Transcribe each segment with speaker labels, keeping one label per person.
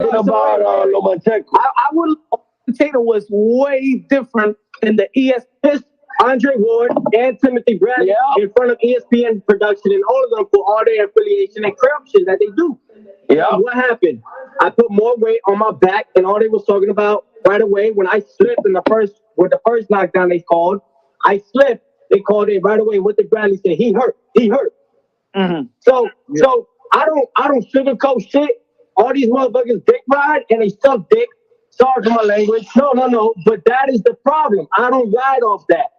Speaker 1: about Lomachenko?
Speaker 2: I would. Taylor was way different than the ESPN. Andre Ward and Timothy Bradley in front of ESPN production and all of them for all their affiliation and corruption that they do.
Speaker 1: Yeah.
Speaker 2: What happened? I put more weight on my back, and all they was talking about right away when I slipped in the first knockdown they called. I slipped. They called it right away. What did Bradley say? He hurt. He hurt.
Speaker 3: Mm-hmm.
Speaker 2: So I don't sugarcoat shit. All these motherfuckers dick ride and they suck dick. Sorry for my language. No. But that is the problem. I don't ride off that.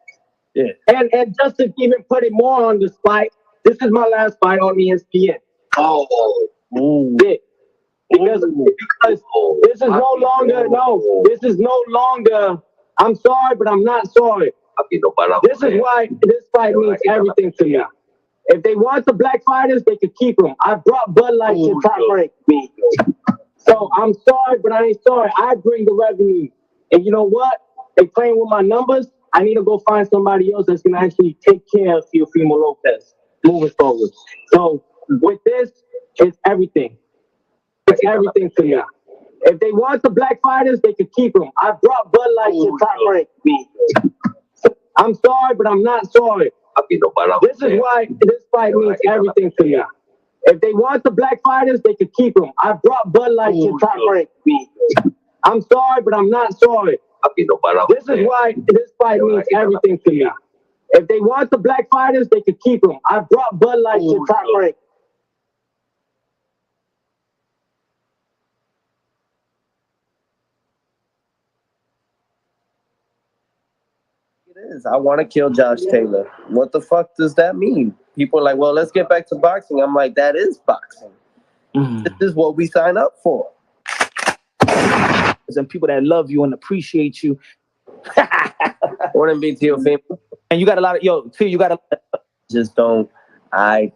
Speaker 3: Yeah.
Speaker 2: And just to even put it more on the spike, this is my last fight on ESPN.
Speaker 1: Oh.
Speaker 2: Yeah. Because this is no longer, I'm sorry, but I'm not sorry. This is why this fight means everything to me. If they want the black fighters, they could keep them. I brought Bud Light to top rank. So I'm sorry, but I ain't sorry. I bring the revenue. And you know what? They playing with my numbers. I need to go find somebody else that's going to actually take care of Teofimo Lopez moving forward. So with this, it's everything. It's everything to me. If they want the black fighters, they could keep them. I brought Bud Light to top rank. I'm sorry, but I'm not sorry. This is why this fight means everything to me. If they want the black fighters, they could keep them. I brought Bud Light to top rank. I'm sorry, but I'm not sorry. This is why this fight means everything to me. If they want the black fighters, they could keep them. I brought Bud Light to top rank.
Speaker 4: Is. I want to kill Josh Taylor. What the fuck does that mean? People are like, well, let's get back to boxing. I'm like, that is boxing. This is what we sign up for.
Speaker 3: Some people that love you and appreciate you.
Speaker 4: Wouldn't be Teofimo.
Speaker 3: And you got a lot of you got a
Speaker 4: just don't. I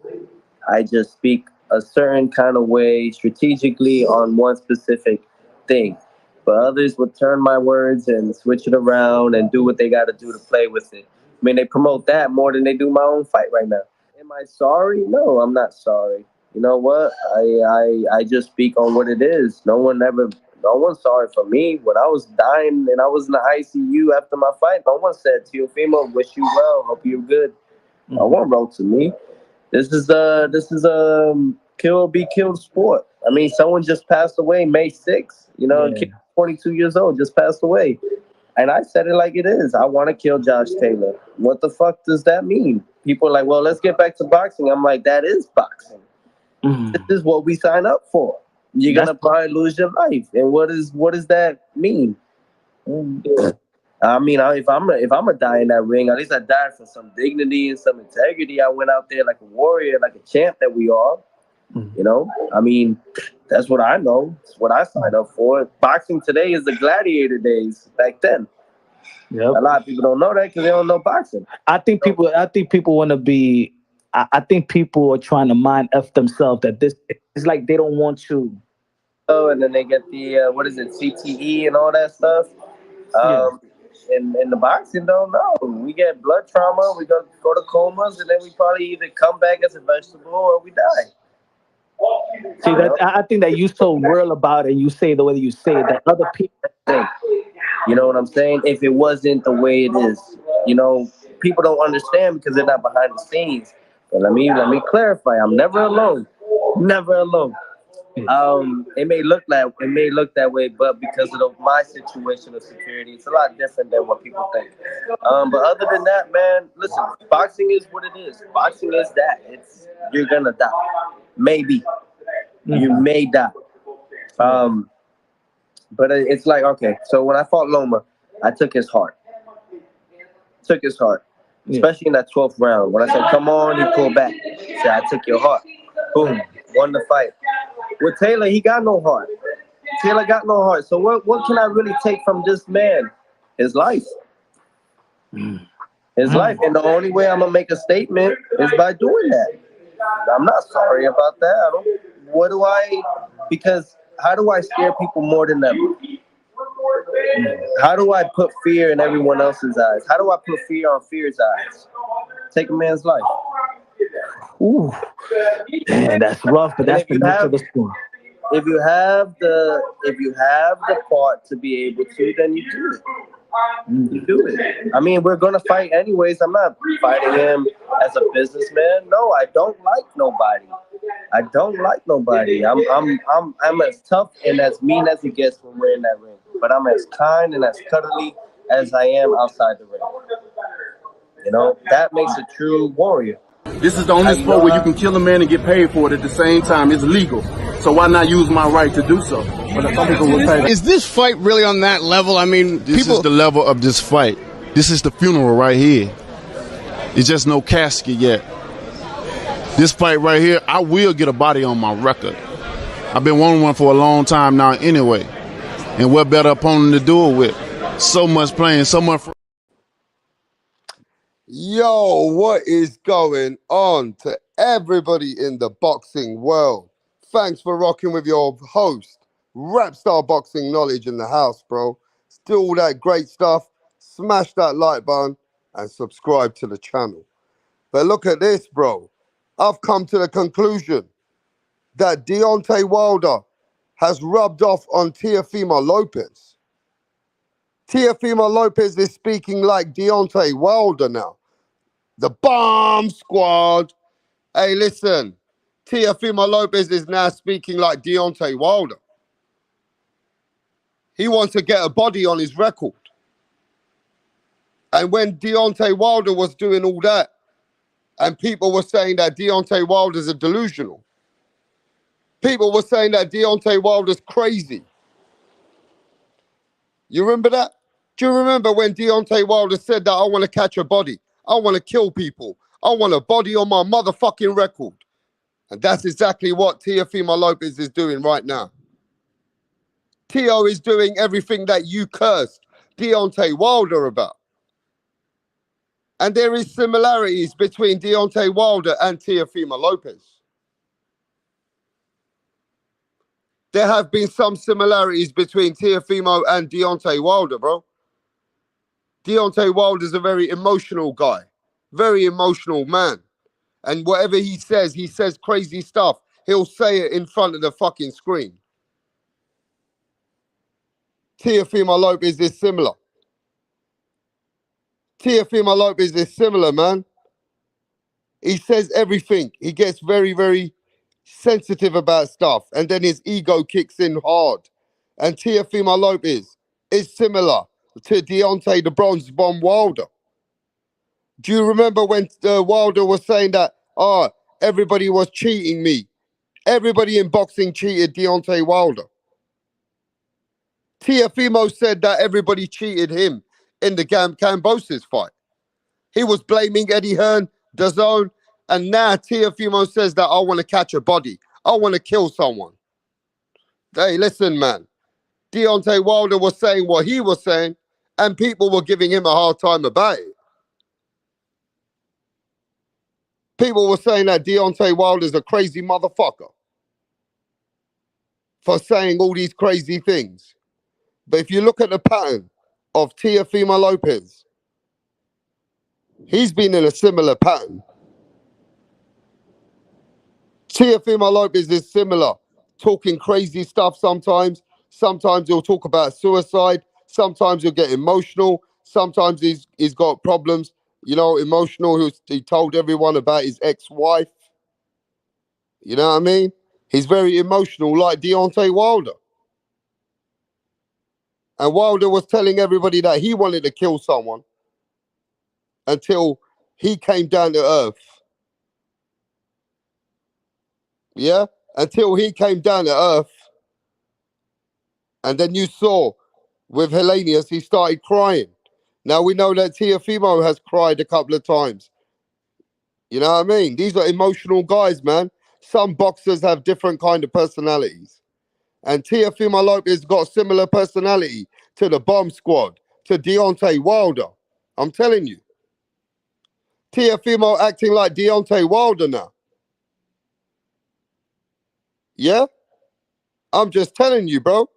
Speaker 4: just speak a certain kind of way strategically on one specific thing. But others would turn my words and switch it around and do what they got to do to play with it. I mean, they promote that more than they do my own fight right now. Am I sorry? No, I'm not sorry. You know what? I just speak on what it is. No one's sorry for me. When I was dying and I was in the ICU after my fight, no one said, Teofimo, wish you well, hope you're good. No one wrote to me. This is a kill or be killed sport. I mean, someone just passed away May 6th. You know, a kid 22 years old just passed away. And I said it like it is. I want to kill Josh Taylor. What the fuck does that mean? People are like, well, let's get back to boxing. I'm like, that is boxing. This is what we sign up for. You're going to probably lose your life. And what does that mean? I mean, if I'm a die in that ring, at least I died for some dignity and some integrity. I went out there like a warrior, like a champ that we are. You know, I mean, that's what I know. It's what I signed up for. Boxing today is the gladiator days back then. Yep. A lot of people don't know that because they don't know boxing.
Speaker 3: I think people want to be. I think people are trying to mind F themselves that this is like they don't want to.
Speaker 4: Oh, and then they get the what is it, CTE and all that stuff. In the boxing, don't know. We get blood trauma, we go to comas, and then we probably either come back as a vegetable or we die.
Speaker 3: See, that I think that you so real about it. You say the way that you say it, that other people
Speaker 4: think. You know what I'm saying? If it wasn't the way it is, you know, people don't understand because they're not behind the scenes. But let me clarify. I'm never alone. Never alone. It may look that way, but because of my situation of security, it's a lot different than what people think. But other than that, man, listen, boxing is what it is. Boxing is that. You're gonna die. Maybe. You may die. But it's like, okay, so when I fought Loma, I took his heart. Especially in that 12th round. When I said, come on, he pulled back. He said, I took your heart. Boom. Won the fight. With Taylor, he got no heart. Taylor got no heart. So what can I really take from this man? His life. His life. And the only way I'm going to make a statement is by doing that. I'm not sorry about that. Because how do I scare people more than ever? How do I put fear in everyone else's eyes? How do I put fear on fear's eyes? Take a man's life.
Speaker 3: Ooh, man, that's rough, but that's the nature of the sport.
Speaker 4: if you have the part to be able to, then you do it. You do it. I mean, we're gonna fight anyways. I'm not fighting him as a businessman. No, I don't like nobody. I don't like nobody. I'm as tough and as mean as it gets when we're in that ring. But I'm as kind and as cuddly as I am outside the ring. You know, that makes a true warrior.
Speaker 5: This is the only sport where you can kill a man and get paid for it at the same time. It's legal. So why not use my right to do so? But some people will say,
Speaker 6: is this fight really on that level? I mean,
Speaker 5: this is the level of this fight. This is the funeral right here. It's just no casket yet. This fight right here, I will get a body on my record. I've been wanting one for a long time now anyway. And what better opponent to do it with? So much playing, so much.
Speaker 7: Yo, what is going on to everybody in the boxing world? Thanks for rocking with your host, Rapstar Boxing Knowledge in the house, bro. Still all that great stuff. Smash that like button and subscribe to the channel. But look at this, bro. I've come to the conclusion that Deontay Wilder has rubbed off on Teofimo Lopez. Teofimo Lopez is speaking like Deontay Wilder now. The bomb squad. Hey, listen. Teofimo Lopez is now speaking like Deontay Wilder. He wants to get a body on his record. And when Deontay Wilder was doing all that, and people were saying that Deontay Wilder's a delusional. People were saying that Deontay Wilder's crazy. You remember that? Do you remember when Deontay Wilder said that I want to catch a body? I want to kill people. I want a body on my motherfucking record. And that's exactly what Teofimo Lopez is doing right now. Teo is doing everything that you cursed Deontay Wilder about. And there is similarities between Deontay Wilder and Teofimo Lopez. There have been some similarities between Teofimo and Deontay Wilder, bro. Deontay Wilder is a very emotional guy, very emotional man. And whatever he says crazy stuff. He'll say it in front of the fucking screen. Teofimo Lopez is similar. Teofimo Lopez is similar, man. He says everything. He gets very, very sensitive about stuff. And then his ego kicks in hard. And Teofimo Lopez is similar to Deontay the Bronze Bomb Wilder. Do you remember when Wilder was saying that, everybody was cheating me? Everybody in boxing cheated Deontay Wilder. Teofimo said that everybody cheated him in the Cambosis fight. He was blaming Eddie Hearn, DAZN, and now Teofimo says that I want to catch a body. I want to kill someone. Hey, listen, man. Deontay Wilder was saying what he was saying, and people were giving him a hard time about it. People were saying that Deontay Wilder's a crazy motherfucker for saying all these crazy things. But if you look at the pattern of Teofimo Lopez, he's been in a similar pattern. Teofimo Lopez is similar, talking crazy stuff sometimes. Sometimes he'll talk about suicide. Sometimes he'll get emotional. Sometimes he's got problems, emotional. He told everyone about his ex-wife. You know what I mean? He's very emotional, like Deontay Wilder. And Wilder was telling everybody that he wanted to kill someone until he came down to earth. Yeah? Until he came down to earth. And then you saw with Hellenius, he started crying. Now we know that Teofimo has cried a couple of times. You know what I mean? These are emotional guys, man. Some boxers have different kind of personalities. And Teofimo Lopez got similar personality to the Bomb Squad, to Deontay Wilder. I'm telling you. Teofimo acting like Deontay Wilder now. Yeah? I'm just telling you, bro.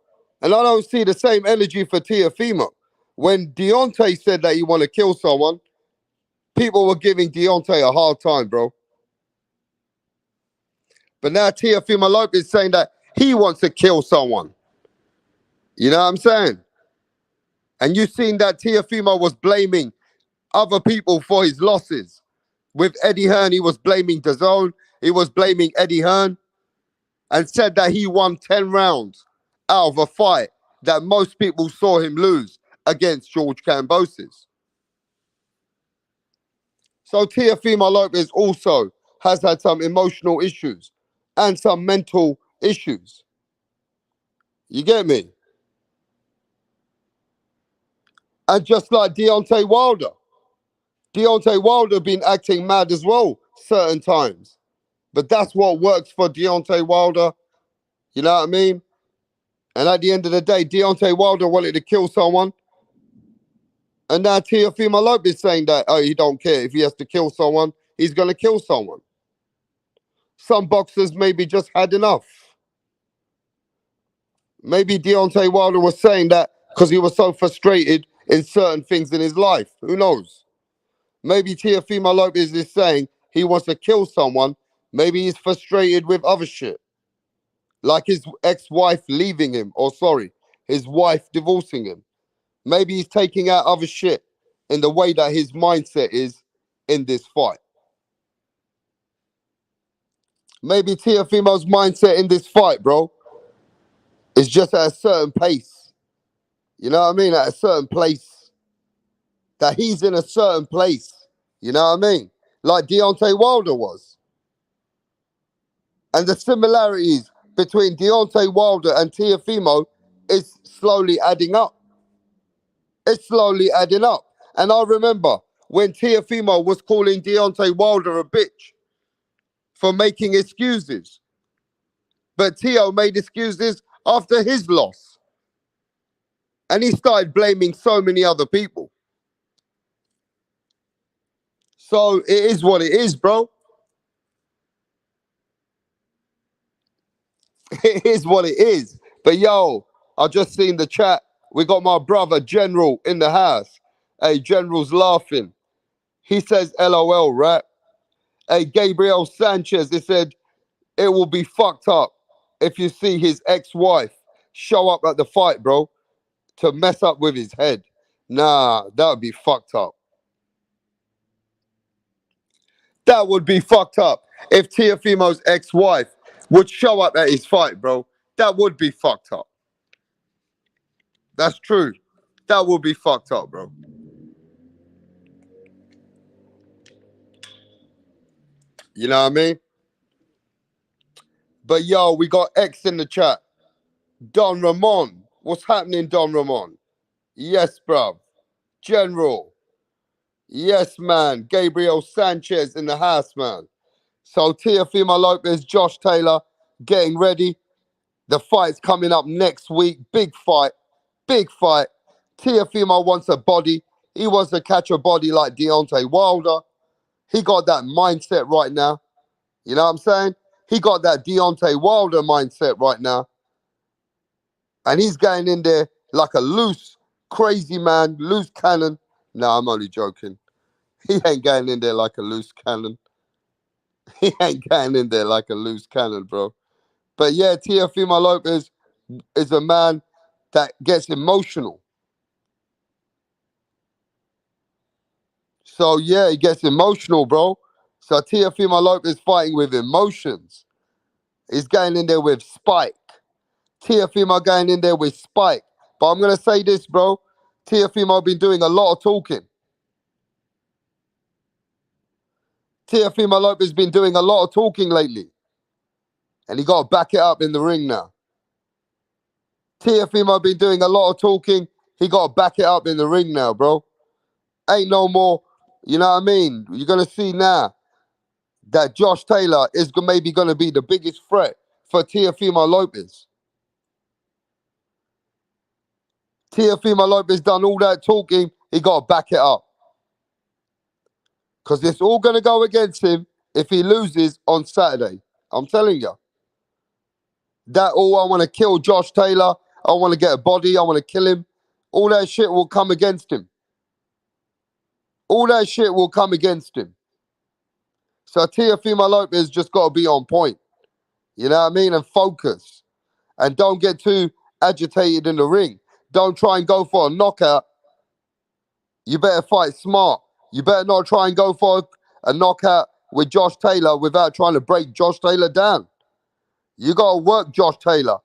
Speaker 7: And I don't see the same energy for Teofimo. When Deontay said that he want to kill someone, people were giving Deontay a hard time, bro. But now Teofimo Lopez saying that he wants to kill someone. You know what I'm saying? And you've seen that Teofimo was blaming other people for his losses. With Eddie Hearn, he was blaming DAZN. He was blaming Eddie Hearn and said that he won 10 rounds out of a fight that most people saw him lose against George Kambosos. So Teofimo Lopez also has had some emotional issues and some mental issues. You get me? And just like Deontay Wilder been acting mad as well certain times. But that's what works for Deontay Wilder. You know what I mean? And at the end of the day, Deontay Wilder wanted to kill someone. And now Teofimo Lopez saying that, oh, he don't care. If he has to kill someone, he's going to kill someone. Some boxers maybe just had enough. Maybe Deontay Wilder was saying that because he was so frustrated in certain things in his life. Who knows? Maybe Teofimo Lopez is saying he wants to kill someone. Maybe he's frustrated with other shit. Like his ex-wife leaving him, or sorry, his wife divorcing him. Maybe he's taking out other shit in the way that his mindset is in this fight. Maybe Teofimo's mindset in this fight, bro, is just at a certain pace. You know what I mean? At a certain place. That he's in a certain place. You know what I mean? Like Deontay Wilder was. And the similarities between Deontay Wilder and Teofimo is slowly adding up. It's slowly adding up. And I remember when Teofimo was calling Deontay Wilder a bitch for making excuses. But Teo made excuses after his loss. And he started blaming so many other people. So it is what it is, bro. It is what it is. But yo, I just seen the chat. We got my brother General in the house. Hey, General's laughing. He says LOL, right? Hey, Gabriel Sanchez, he said, it will be fucked up if you see his ex-wife show up at the fight, bro, to mess up with his head. Nah, that would be fucked up. That would be fucked up if Teofimo's ex-wife would show up at his fight, bro. That would be fucked up. That's true. That would be fucked up, bro. You know what I mean? But yo, we got X in the chat. Don Ramon. What's happening, Don Ramon? Yes, bruv. General. Yes, man. Gabriel Sanchez in the house, man. So Teofimo Lopez, Josh Taylor getting ready. The fight's coming up next week. Big fight. Big fight. Teofimo wants a body. He wants to catch a body like Deontay Wilder. He got that mindset right now. You know what I'm saying? He got that Deontay Wilder mindset right now. And he's going in there like a loose, crazy man, loose cannon. No, I'm only joking. He ain't going in there like a loose cannon. He ain't going in there like a loose cannon, bro. But yeah, Teofimo Lopez is a man that gets emotional. So yeah, he gets emotional, bro. So Teofimo Lopez fighting with emotions. He's going in there with spike. Teofimo going in there with spike. But I'm going to say this, bro. Teofimo been doing a lot of talking. Teofimo Lopez been doing a lot of talking lately. And he got to back it up in the ring now. Teofimo been doing a lot of talking. He got to back it up in the ring now, bro. Ain't no more, you know what I mean? You're going to see now that Josh Taylor is maybe going to be the biggest threat for Teofimo Lopez. Teofimo Lopez done all that talking. He got to back it up. Because it's all going to go against him if he loses on Saturday. I'm telling you. That all, I want to kill Josh Taylor. I want to get a body. I want to kill him. All that shit will come against him. All that shit will come against him. So Teofimo Lopez just got to be on point. You know what I mean? And focus. and don't get too agitated in the ring. Don't try and go for a knockout. You better fight smart. You better not try and go for a knockout with Josh Taylor without trying to break Josh Taylor down. You got to work Josh Taylor.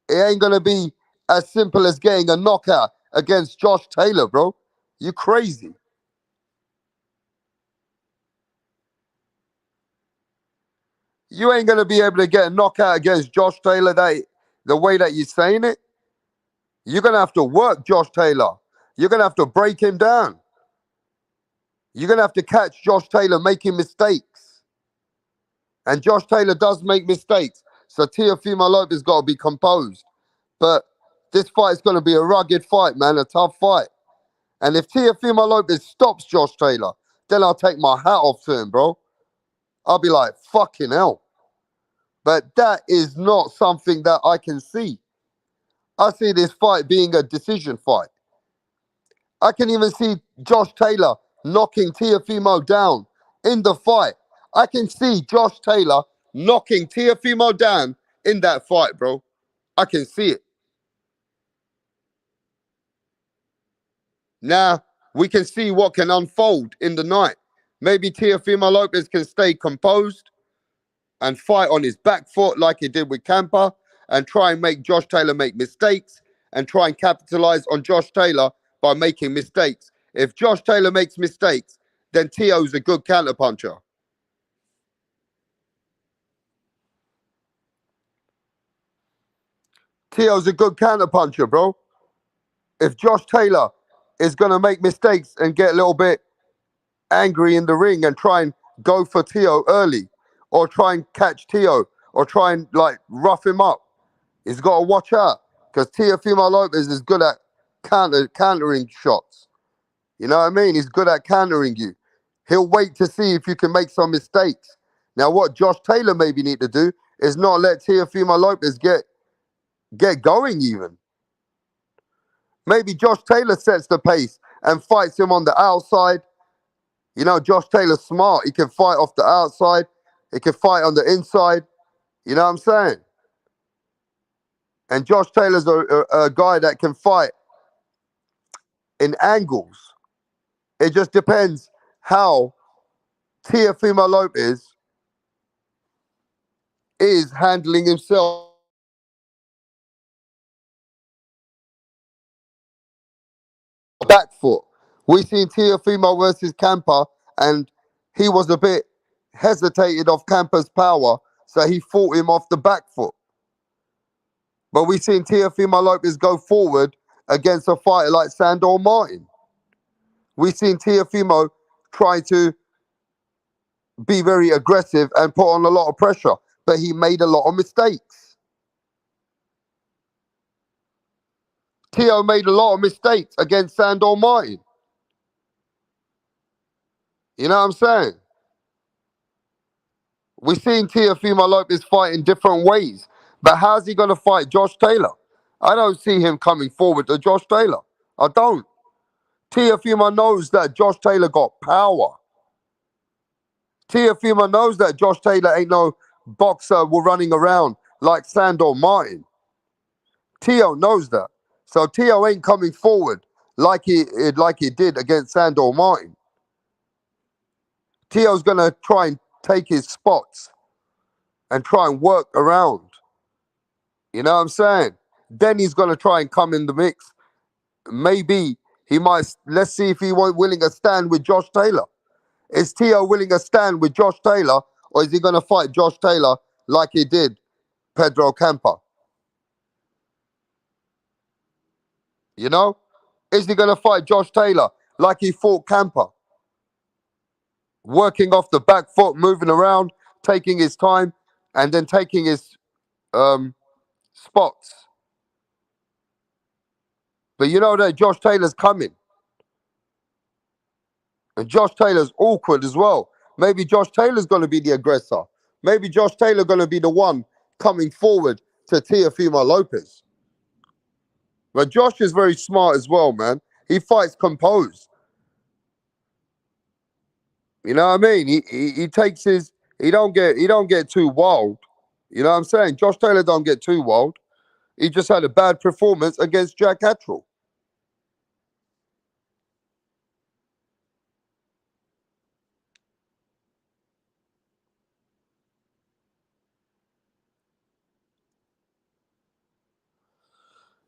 Speaker 7: It ain't going to be as simple as getting a knockout against Josh Taylor, bro. You crazy. You ain't going to be able to get a knockout against Josh Taylor the way that you're saying it. You're going to have to work Josh Taylor. You're going to have to break him down. You're going to have to catch Josh Taylor making mistakes. And Josh Taylor does make mistakes. So Teofimo Lopez got to be composed. But this fight is going to be a rugged fight, man, a tough fight. And if Teofimo Lopez stops Josh Taylor, then I'll take my hat off to him, bro. I'll be like, fucking hell. But that is not something that I can see. I see this fight being a decision fight. I can even see Josh Taylor knocking Teofimo down in the fight. I can see Josh Taylor knocking Teofimo down in that fight, bro. I can see it. Now, we can see what can unfold in the night. Maybe Teofimo Lopez can stay composed and fight on his back foot like he did with Campa and try and make Josh Taylor make mistakes and try and capitalize on Josh Taylor by making mistakes. If Josh Taylor makes mistakes, then Teo's a good counterpuncher. Teo's a good counterpuncher, bro. If Josh Taylor is going to make mistakes and get a little bit angry in the ring and try and go for Teo early or try and catch Teo or try and like rough him up, he's got to watch out because Teofimo Lopez is good at countering shots. You know what I mean? He's good at countering you. He'll wait to see if you can make some mistakes. Now, what Josh Taylor maybe need to do is not let Teofimo Lopez get going even. Maybe Josh Taylor sets the pace and fights him on the outside. You know, Josh Taylor's smart. He can fight off the outside. He can fight on the inside. You know what I'm saying? And Josh Taylor's a guy that can fight in angles. It just depends how Teofimo Lopez is handling himself. Back foot. We seen Teofimo versus Campa, and he was a bit hesitated of Campa's power, so he fought him off the back foot. But we seen Teofimo Lopez go forward against a fighter like Sandor Martin. We seen Teofimo try to be very aggressive and put on a lot of pressure, but he made a lot of mistakes. Teo made a lot of mistakes against Sandor Martin. You know what I'm saying? We've seen Teofimo Lopez fight in different ways, but how's he going to fight Josh Taylor? I don't see him coming forward to Josh Taylor. I don't. Teofimo knows that Josh Taylor got power. Teofimo knows that Josh Taylor ain't no boxer running around like Sandor Martin. Teo knows that. So Teo ain't coming forward like he did against Sandor Martin. Teo's going to try and take his spots and try and work around. You know what I'm saying? Then he's going to try and come in the mix. Maybe he might. Let's see if he won't willing to stand with Josh Taylor. Is Teo willing to stand with Josh Taylor, or is he going to fight Josh Taylor like he did Pedro Campa? You know? Is he going to fight Josh Taylor like he fought Campa? Working off the back foot, moving around, taking his time, and then taking his spots. But you know that Josh Taylor's coming. And Josh Taylor's awkward as well. Maybe Josh Taylor's going to be the aggressor. Maybe Josh Taylor going to be the one coming forward to Teofimo Lopez. But Josh is very smart as well, man. He fights composed. You know what I mean? He takes his. He don't get too wild. You know what I'm saying? Josh Taylor don't get too wild. He just had a bad performance against Jack Cattrall.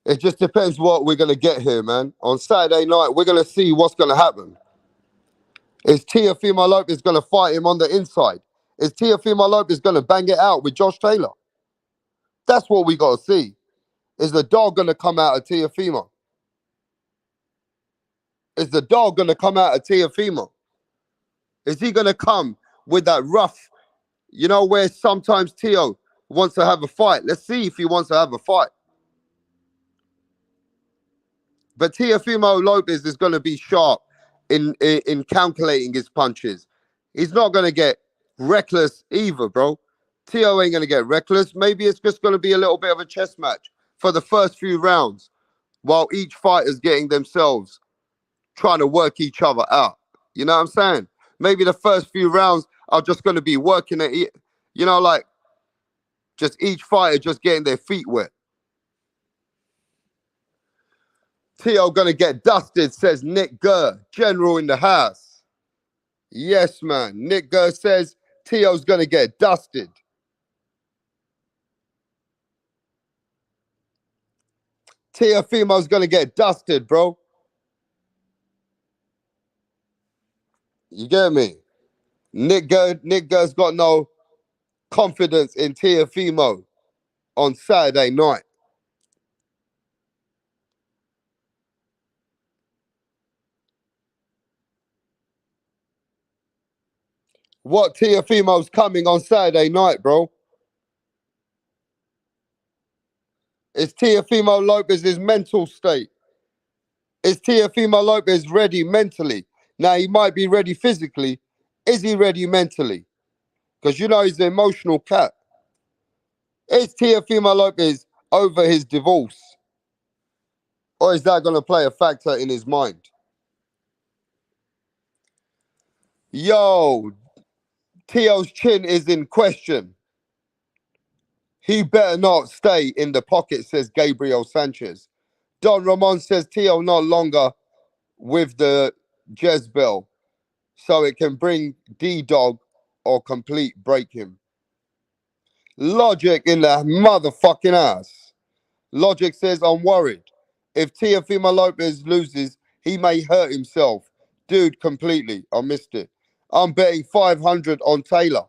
Speaker 7: It just depends what we're going to get here, man. On Saturday night, we're going to see what's going to happen. Is Teofimo Lopez going to fight him on the inside? Is Teofimo Lopez going to bang it out with Josh Taylor? That's what we got to see. Is the dog going to come out of Teofimo? Is the dog going to come out of Teofimo? Is he going to come with that rough, where sometimes Teo wants to have a fight? Let's see if he wants to have a fight. But Teofimo Lopez is going to be sharp in calculating his punches. He's not going to get reckless either, bro. Teo ain't going to get reckless. Maybe it's just going to be a little bit of a chess match for the first few rounds while each fighter's getting themselves trying to work each other out. You know what I'm saying? Maybe the first few rounds are just going to be working at it, like just each fighter just getting their feet wet. Teo gonna get dusted, says Nick Gurr, general in the house. Yes, man. Nick Gurr says Teo's gonna get dusted. Teofimo's gonna get dusted, bro. You get me? Nick Gurr's got no confidence in Teofimo on Saturday night. What Teofimo's coming on Saturday night, bro? Is Teofimo Lopez's mental state? Is Teofimo Lopez ready mentally? Now, he might be ready physically. Is he ready mentally? Because he's an emotional cat. Is Teofimo Lopez over his divorce? Or is that going to play a factor in his mind? Yo, Teo's chin is in question. He better not stay in the pocket, says Gabriel Sanchez. Don Ramon says Teo no longer with the Jezebel, so it can bring D-Dog or complete break him. Logic in the motherfucking ass. Logic says, I'm worried. If Teofimo Lopez loses, he may hurt himself. Dude, completely. I missed it. I'm betting 500 on Taylor.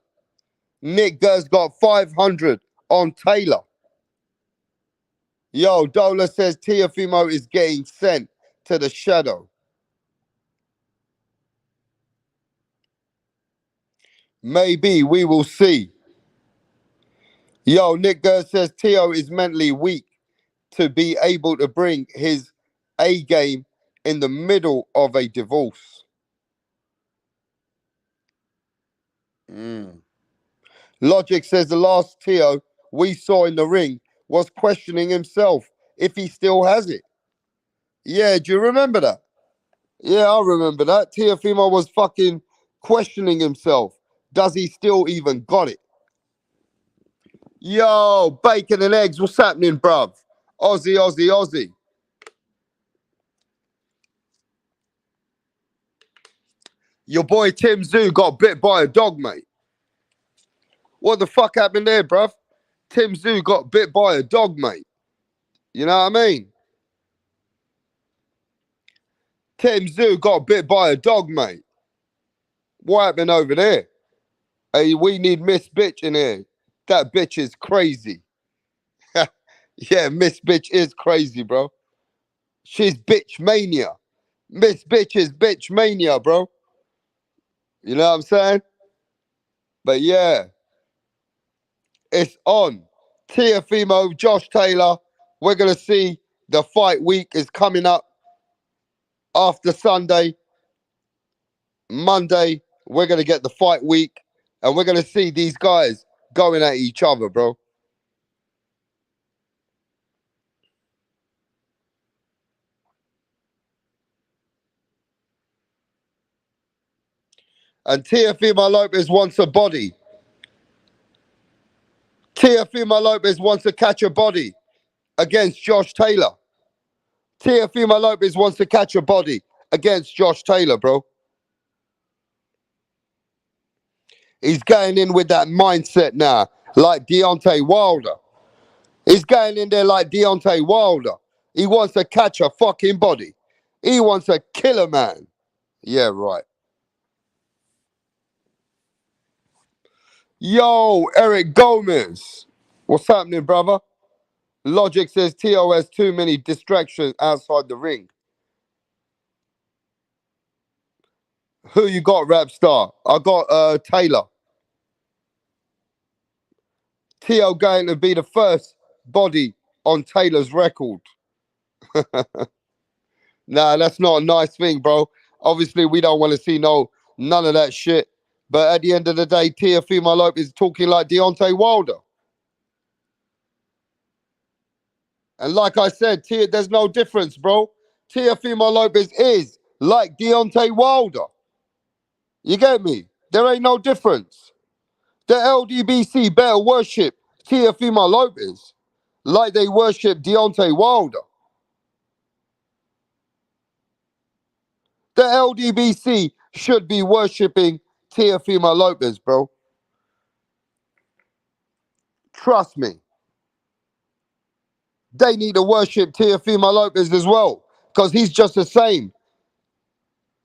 Speaker 7: Nick Gurr's got 500 on Taylor. Yo, Dola says Teofimo is getting sent to the shadow. Maybe we will see. Yo, Nick Gurr says Teo is mentally weak to be able to bring his A game in the middle of a divorce. Logic says the last Teo we saw in the ring was questioning himself if he still has it. Yeah, do you remember that? Yeah, I remember that. Teofimo was fucking questioning himself. Does he still even got it? Yo, bacon and eggs, what's happening, bruv? Aussie, Aussie, Aussie. Your boy Tim Zoo got bit by a dog, mate. What the fuck happened there, bruv? Tim Zoo got bit by a dog, mate. You know what I mean? Tim Zoo got bit by a dog, mate. What happened over there? Hey, we need Miss Bitch in here. That bitch is crazy. Yeah, Miss Bitch is crazy, bro. She's bitch mania. Miss Bitch is bitch mania, bro. You know what I'm saying? But yeah, it's on. Teofimo, Josh Taylor. We're going to see the fight week is coming up after Sunday. Monday, we're going to get the fight week. And we're going to see these guys going at each other, bro. And Teofimo Lopez wants a body. Teofimo Lopez wants to catch a body. against Josh Taylor. Teofimo Lopez wants to catch a body against Josh Taylor, bro. He's going in with that mindset now, like Deontay Wilder. He's going in there like Deontay Wilder. He wants to catch a fucking body. He wants to kill a man. Yeah, right. Yo, Eric Gomez. What's happening, brother? Logic says Tio has too many distractions outside the ring. Who you got, rap star? I got Taylor. Tio going to be the first body on Taylor's record. Nah, that's not a nice thing, bro. Obviously, we don't want to see none of that shit. But at the end of the day, Teofimo Lopez is talking like Deontay Wilder. And like I said, there's no difference, bro. Teofimo Lopez is like Deontay Wilder. You get me? There ain't no difference. The LDBC better worship Teofimo Lopez like they worship Deontay Wilder. The LDBC should be worshipping Teofimo Lopez, bro. Trust me. They need to worship Teofimo Lopez as well, because he's just the same.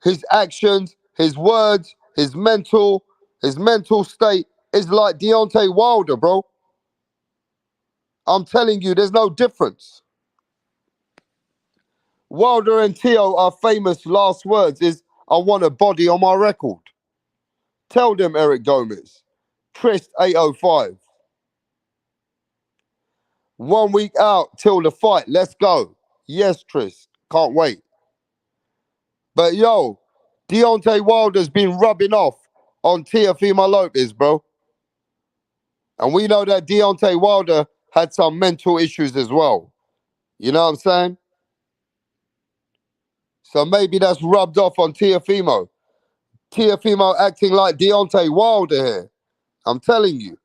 Speaker 7: His actions, his words, his mental state is like Deontay Wilder, bro. I'm telling you, there's no difference. Wilder and Teo are famous last words is, I want a body on my record. Tell them, Eric Gomez. Trist 805. 1 week out till the fight. Let's go. Yes, Trist. Can't wait. But yo, Deontay Wilder's been rubbing off on Teofimo Lopez, bro. And we know that Deontay Wilder had some mental issues as well. You know what I'm saying? So maybe that's rubbed off on Teofimo. Teofimo acting like Deontay Wilder here. I'm telling you.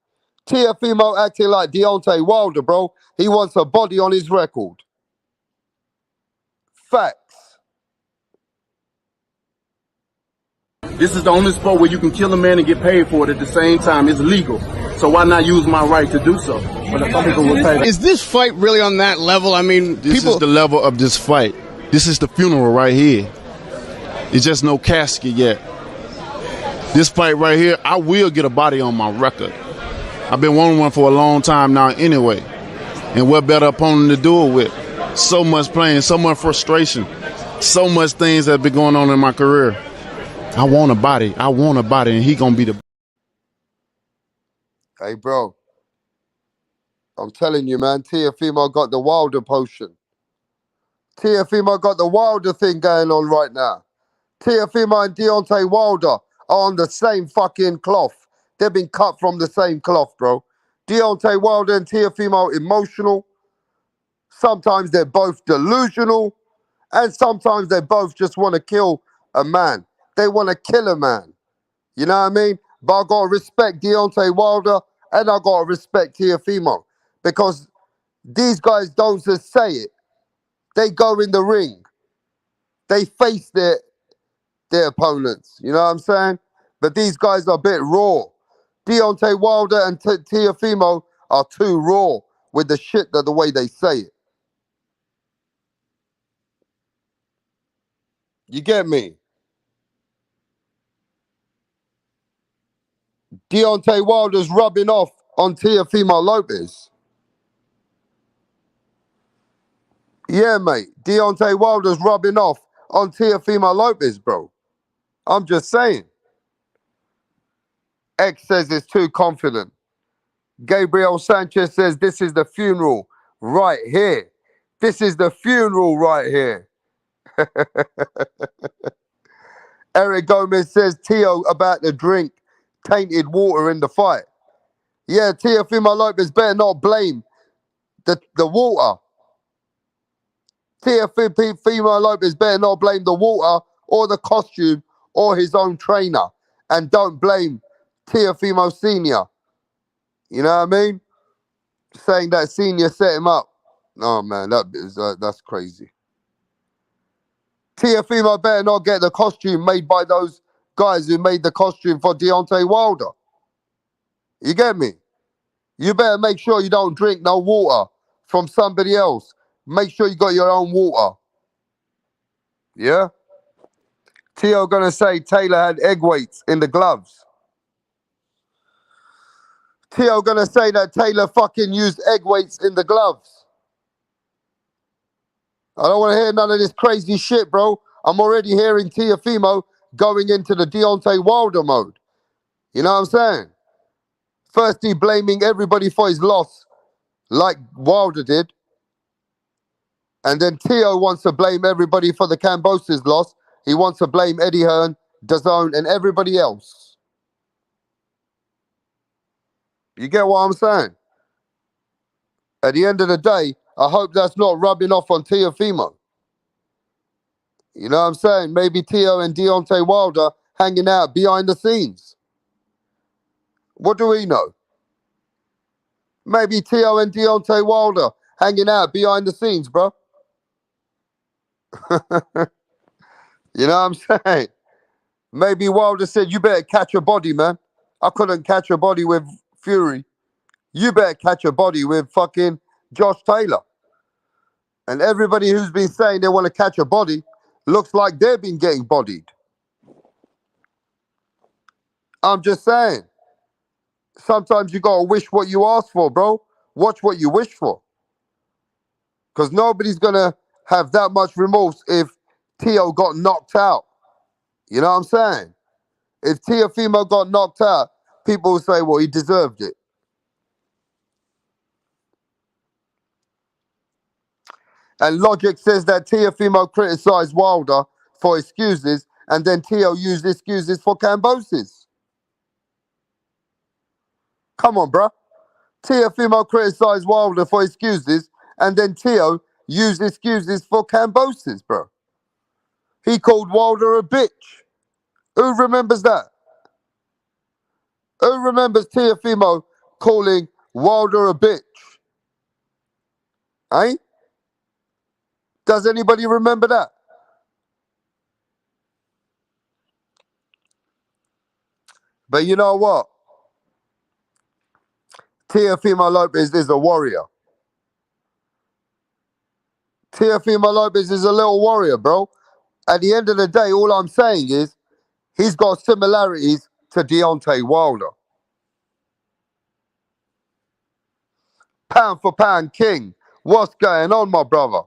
Speaker 7: Teofimo acting like Deontay Wilder, bro. He wants a body on his record. Facts.
Speaker 5: This is the only sport where you can kill a man and get paid for it at the same time. It's legal. So why not use my right to do so? But some people will say that.
Speaker 6: Is this fight really on that level? I mean,
Speaker 5: This is the level of this fight. This is the funeral right here. It's just no casket yet. This fight right here, I will get a body on my record. I've been wanting one for a long time now anyway. And what better opponent to do it with? So much pain, so much frustration, so much things that have been going on in my career. I want a body, and he gonna be the...
Speaker 7: Hey, bro. I'm telling you, man, Teofimo got the Wilder potion. Teofimo got the Wilder thing going on right now. Teofimo and Deontay Wilder are on the same fucking cloth. They've been cut from the same cloth, bro. Deontay Wilder and Teofimo emotional. Sometimes they're both delusional. And sometimes they both just want to kill a man. They want to kill a man. You know what I mean? But I got to respect Deontay Wilder and I got to respect Teofimo. Because these guys don't just say it. They go in the ring. They face their opponents. You know what I'm saying? But these guys are a bit raw. Deontay Wilder and Teofimo are too raw with the shit the way they say it. You get me? Deontay Wilder's rubbing off on Teofimo Lopez. Yeah, mate. Deontay Wilder's rubbing off on Teofimo Lopez, bro. I'm just saying. X says it's too confident. Gabriel Sanchez says this is the funeral right here. This is the funeral right here. Eric Gomez says Teo about to drink tainted water in the fight. Yeah, Teofimo Lopez better not blame the water. Teofimo Lopez better not blame the water or the costume or his own trainer. And don't blame Teofimo Sr. You know what I mean? Saying that Senior set him up. No, man, that's crazy. Teofimo better not get the costume made by those guys who made the costume for Deontay Wilder. You get me? You better make sure you don't drink no water from somebody else. Make sure you got your own water. Yeah? Teo gonna say Taylor had egg weights in the gloves. Teo gonna say that Taylor fucking used egg weights in the gloves. I don't want to hear none of this crazy shit, bro. I'm already hearing Teofimo going into the Deontay Wilder mode. You know what I'm saying? Firstly, blaming everybody for his loss, like Wilder did. And then Teo wants to blame everybody for the Kambosos loss. He wants to blame Eddie Hearn, DAZN, and everybody else. You get what I'm saying? At the end of the day, I hope that's not rubbing off on Teofimo. You know what I'm saying? Maybe Teo and Deontay Wilder hanging out behind the scenes. What do we know? Maybe Teo and Deontay Wilder hanging out behind the scenes, bro. You know what I'm saying? Maybe Wilder said, you better catch a body, man. I couldn't catch a body with Fury. You better catch a body with fucking Josh Taylor. And everybody who's been saying they want to catch a body looks like they've been getting bodied. I'm just saying. Sometimes you got to wish what you ask for, bro. Watch what you wish for. Because nobody's going to have that much remorse if Teo got knocked out. You know what I'm saying? If Teofimo got knocked out, people will say, well, he deserved it. And logic says that Teofimo criticized Wilder for excuses, and then Teo used excuses for Kambosos. Come on, bro. Teofimo criticized Wilder for excuses, and then Teo used excuses for Kambosos, bro. He called Wilder a bitch. Who remembers that? Who remembers Teofimo calling Wilder a bitch? Eh? Does anybody remember that? But you know what? Teofimo Lopez is a warrior. Teofimo Lopez is a little warrior, bro. At the end of the day, all I'm saying is he's got similarities to Deontay Wilder. Pound for pound king. What's going on, my brother?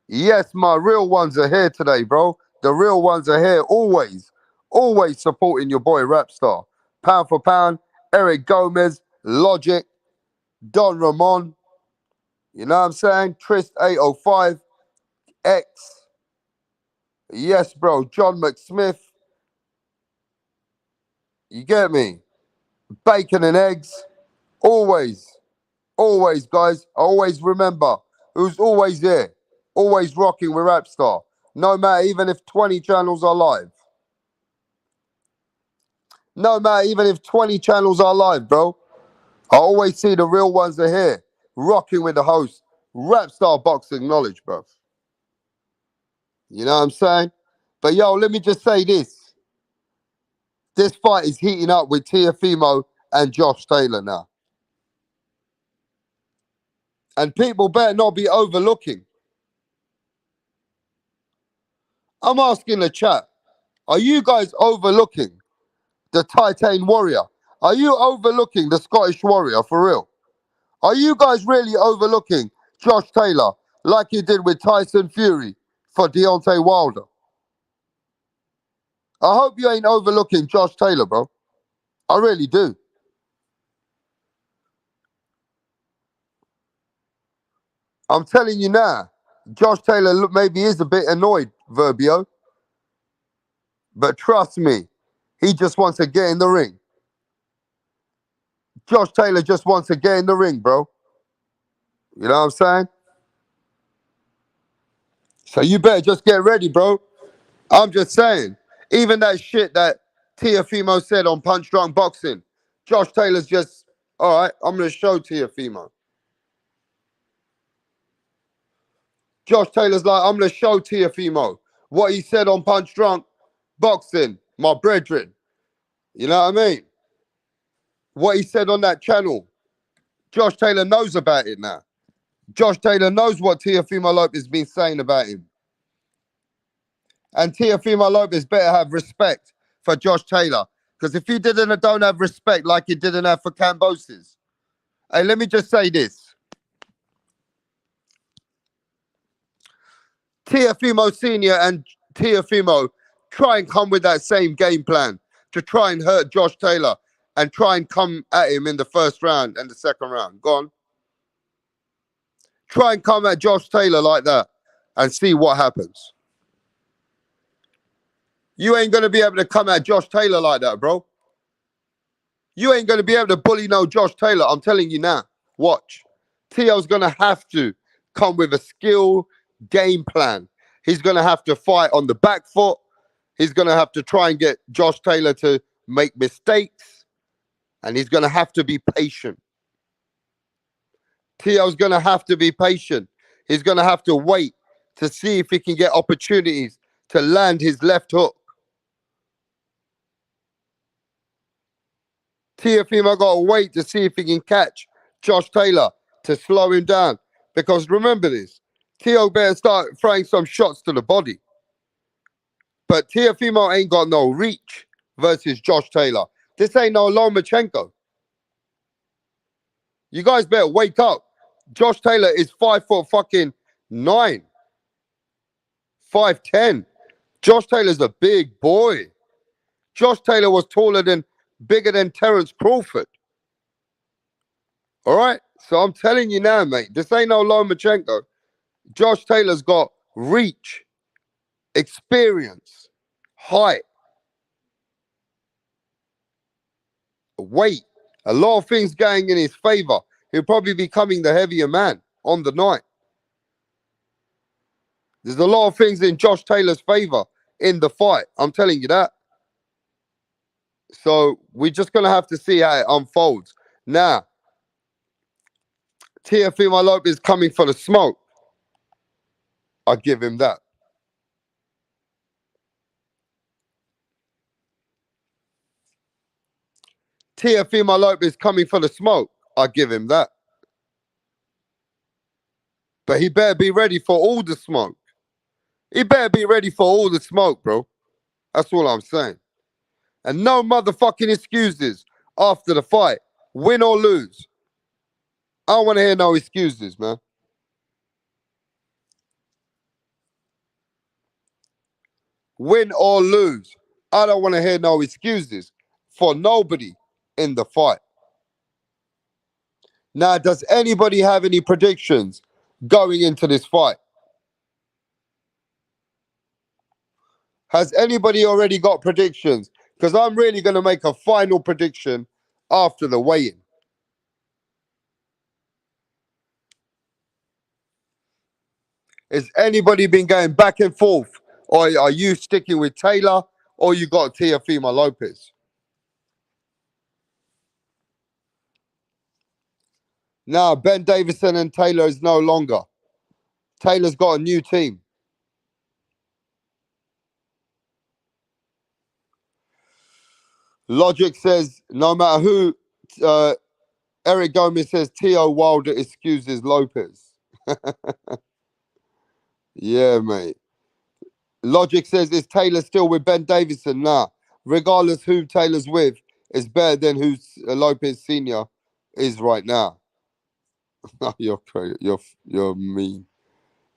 Speaker 7: Yes, my real ones are here today, bro. The real ones are here always. Always supporting your boy Rapstar. Pound for pound, Eric Gomez, Logic, Don Ramon. You know what I'm saying? Trist 805, X. Yes, bro. John McSmith. You get me? Bacon and eggs. Always. Always, guys. Always remember who's always there. Always rocking with Rapstar. No matter even if 20 channels are live. No matter even if 20 channels are live, bro. I always see the real ones are here. Rocking with the host. Rapstar Boxing Knowledge, bro. You know what I'm saying? But yo, let me just say this. This fight is heating up with Teofimo and Josh Taylor now. And people better not be overlooking. I'm asking the chat, are you guys overlooking the Titan Warrior? Are you overlooking the Scottish Warrior for real? Are you guys really overlooking Josh Taylor like you did with Tyson Fury for Deontay Wilder? I hope you ain't overlooking Josh Taylor, bro. I really do. I'm telling you now, Josh Taylor maybe is a bit annoyed, Verbio. But trust me, he just wants to get in the ring. Josh Taylor just wants to get in the ring, bro. You know what I'm saying? So you better just get ready, bro. I'm just saying. Even that shit that Teofimo said on Punch Drunk Boxing, Josh Taylor's just, all right, I'm going to show Teofimo. Josh Taylor's like, I'm going to show Teofimo what he said on Punch Drunk Boxing, my brethren. You know what I mean? What he said on that channel. Josh Taylor knows about it now. Josh Taylor knows what Teofimo Lopez has been saying about him. And Teofimo Lopez better have respect for Josh Taylor. Because if he don't have respect like he didn't have for Cambosis. Hey, let me just say this. Teofimo Sr. and Teofimo try and come with that same game plan to try and hurt Josh Taylor and try and come at him in the first round and the second round. Go on. Try and come at Josh Taylor like that and see what happens. You ain't going to be able to come at Josh Taylor like that, bro. You ain't going to be able to bully no Josh Taylor. I'm telling you now. Watch. Teo's going to have to come with a skill game plan. He's going to have to fight on the back foot. He's going to have to try and get Josh Taylor to make mistakes. And he's going to have to be patient. Teo's going to have to be patient. He's going to have to wait to see if he can get opportunities to land his left hook. Teofimo got to wait to see if he can catch Josh Taylor to slow him down. Because remember this, Teo better start throwing some shots to the body. But Teofimo ain't got no reach versus Josh Taylor. This ain't no Lomachenko. You guys better wake up. Josh Taylor is 5'9", 5'10". Josh Taylor's a big boy. Josh Taylor was bigger than Terence Crawford. All right? So I'm telling you now, mate, this ain't no Lomachenko. Josh Taylor's got reach, experience, height, weight, a lot of things going in his favor. He'll probably be becoming the heavier man on the night. There's a lot of things in Josh Taylor's favor in the fight. I'm telling you that. So we're just going to have to see how it unfolds. Now, Teofimo Lopez coming for the smoke. I give him that. Teofimo Lopez coming for the smoke. I give him that. But he better be ready for all the smoke. He better be ready for all the smoke, bro. That's all I'm saying. And no motherfucking excuses after the fight. Win or lose. I don't want to hear no excuses, man. Win or lose. I don't want to hear no excuses for nobody in the fight. Now, does anybody have any predictions going into this fight? Has anybody already got predictions? Because I'm really going to make a final prediction after the weigh-in. Has anybody been going back and forth? Or are you sticking with Taylor or you got Teofimo Lopez? Now, Ben Davison and Taylor is no longer. Taylor's got a new team. Logic says, no matter who, Eric Gomez says, Teo Wilder excuses Lopez. Yeah, mate. Logic says, is Taylor still with Ben Davison? Nah. Regardless who Taylor's with, it's better than who Lopez Sr. is right now. You're crazy. You're mean.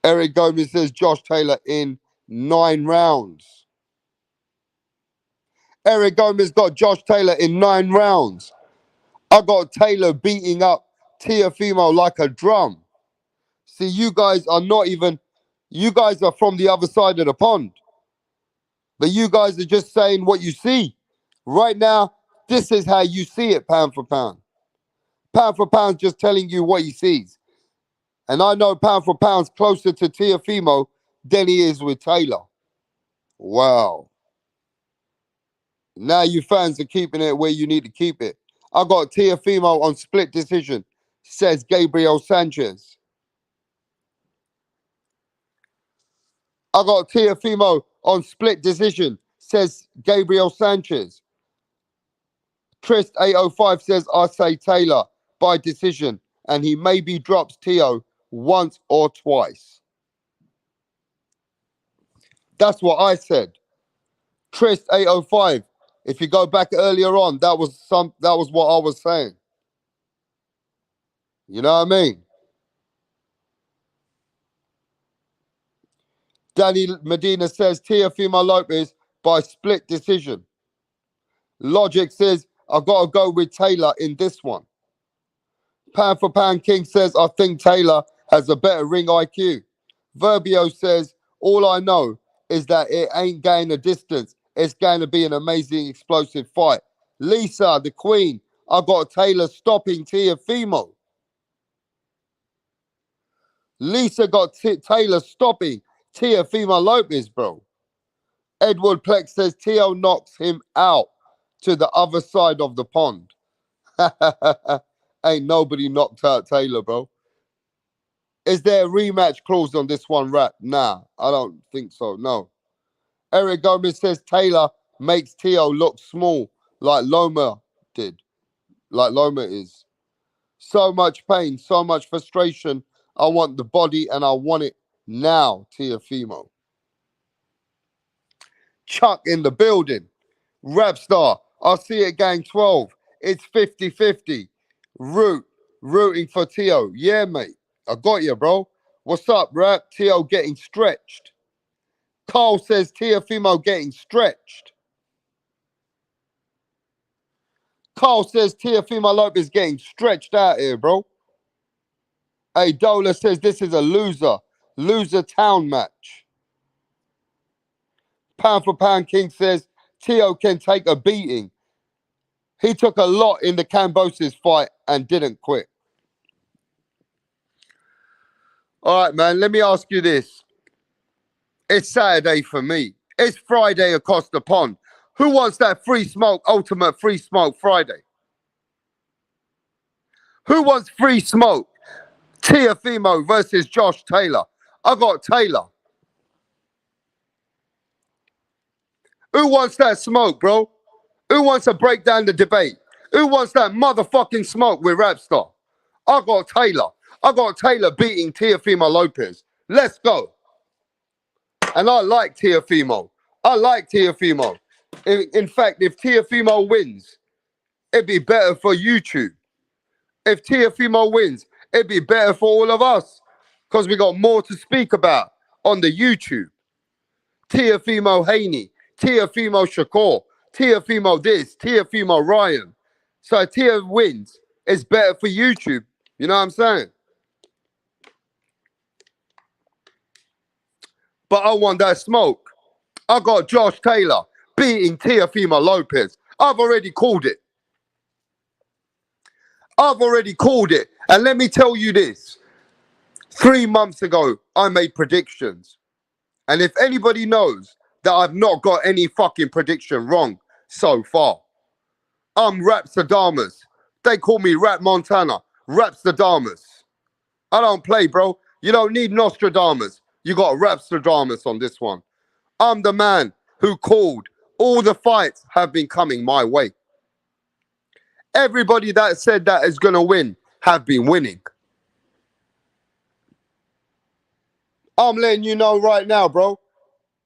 Speaker 7: Eric Gomez says Josh Taylor in 9 rounds. Eric Gomez got Josh Taylor in 9 rounds. I got Taylor beating up Teofimo like a drum. See, you guys are from the other side of the pond. But you guys are just saying what you see. Right now, this is how you see it, pound for pound. Pound for pound's just telling you what he sees. And I know pound for pound's closer to Teofimo than he is with Taylor. Wow. Now you fans are keeping it where you need to keep it. I got Teofimo on split decision, says Gabriel Sanchez. I got Teofimo on split decision, says Gabriel Sanchez. Trist 805 says, I say Taylor by decision, and he maybe drops Teo once or twice. That's what I said. Trist 805. If you go back earlier on, that was what I was saying. You know what I mean? Danny Medina says Teofimo Lopez by split decision. Logic says I've got to go with Taylor in this one. Pound for Pound King says I think Taylor has a better ring IQ. Verbio says all I know is that it ain't going a distance. It's going to be an amazing explosive fight. Lisa, the Queen, I got Taylor stopping Teofimo. Lisa got Taylor stopping Teofimo Lopez, bro. Edward Plex says Teo knocks him out to the other side of the pond. Ain't nobody knocked out Taylor, bro. Is there a rematch clause on this one, Rap? Nah, I don't think so, no. Eric Gomez says Taylor makes Teo look small like Loma did. Like Loma is. So much pain, so much frustration. I want the body and I want it now, Teofimo. Chuck in the building. Rapstar, I'll see it, gang 12. It's 50-50. Rooting for Teo. Yeah, mate. I got you, bro. What's up, Rap? Teo getting stretched. Carl says Teofimo getting stretched. Carl says Teofimo Lopez getting stretched out here, bro. Hey, Dola says this is a loser town match. Pound for Pound King says Teo can take a beating. He took a lot in the Cambosis fight and didn't quit. All right, man, let me ask you this. It's Saturday for me. It's Friday across the pond. Who wants that free smoke, ultimate free smoke Friday? Who wants free smoke? Teofimo versus Josh Taylor. I got Taylor. Who wants that smoke, bro? Who wants to break down the debate? Who wants that motherfucking smoke with Rapstar? I got Taylor. I got Taylor beating Teofimo Lopez. Let's go. And I like Teofimo. I like Teofimo. In fact, if Teofimo wins, it'd be better for YouTube. If Teofimo wins, it'd be better for all of us because we got more to speak about on the YouTube. Teofimo Haney, Teofimo Shakur, Teofimo this, Teofimo Ryan. So if Teo wins, it's better for YouTube. You know what I'm saying? But I want that smoke. I got Josh Taylor beating Teofimo Lopez. I've already called it. And let me tell you this. 3 months ago, I made predictions. And if anybody knows that I've not got any fucking prediction wrong so far, I'm Rapsadamas. They call me Rap Montana. Rapsadamas. I don't play, bro. You don't need Nostradamus. You got Rapsadamas on this one. I'm the man who called all the fights have been coming my way. Everybody that said that is going to win have been winning. I'm letting you know right now, bro.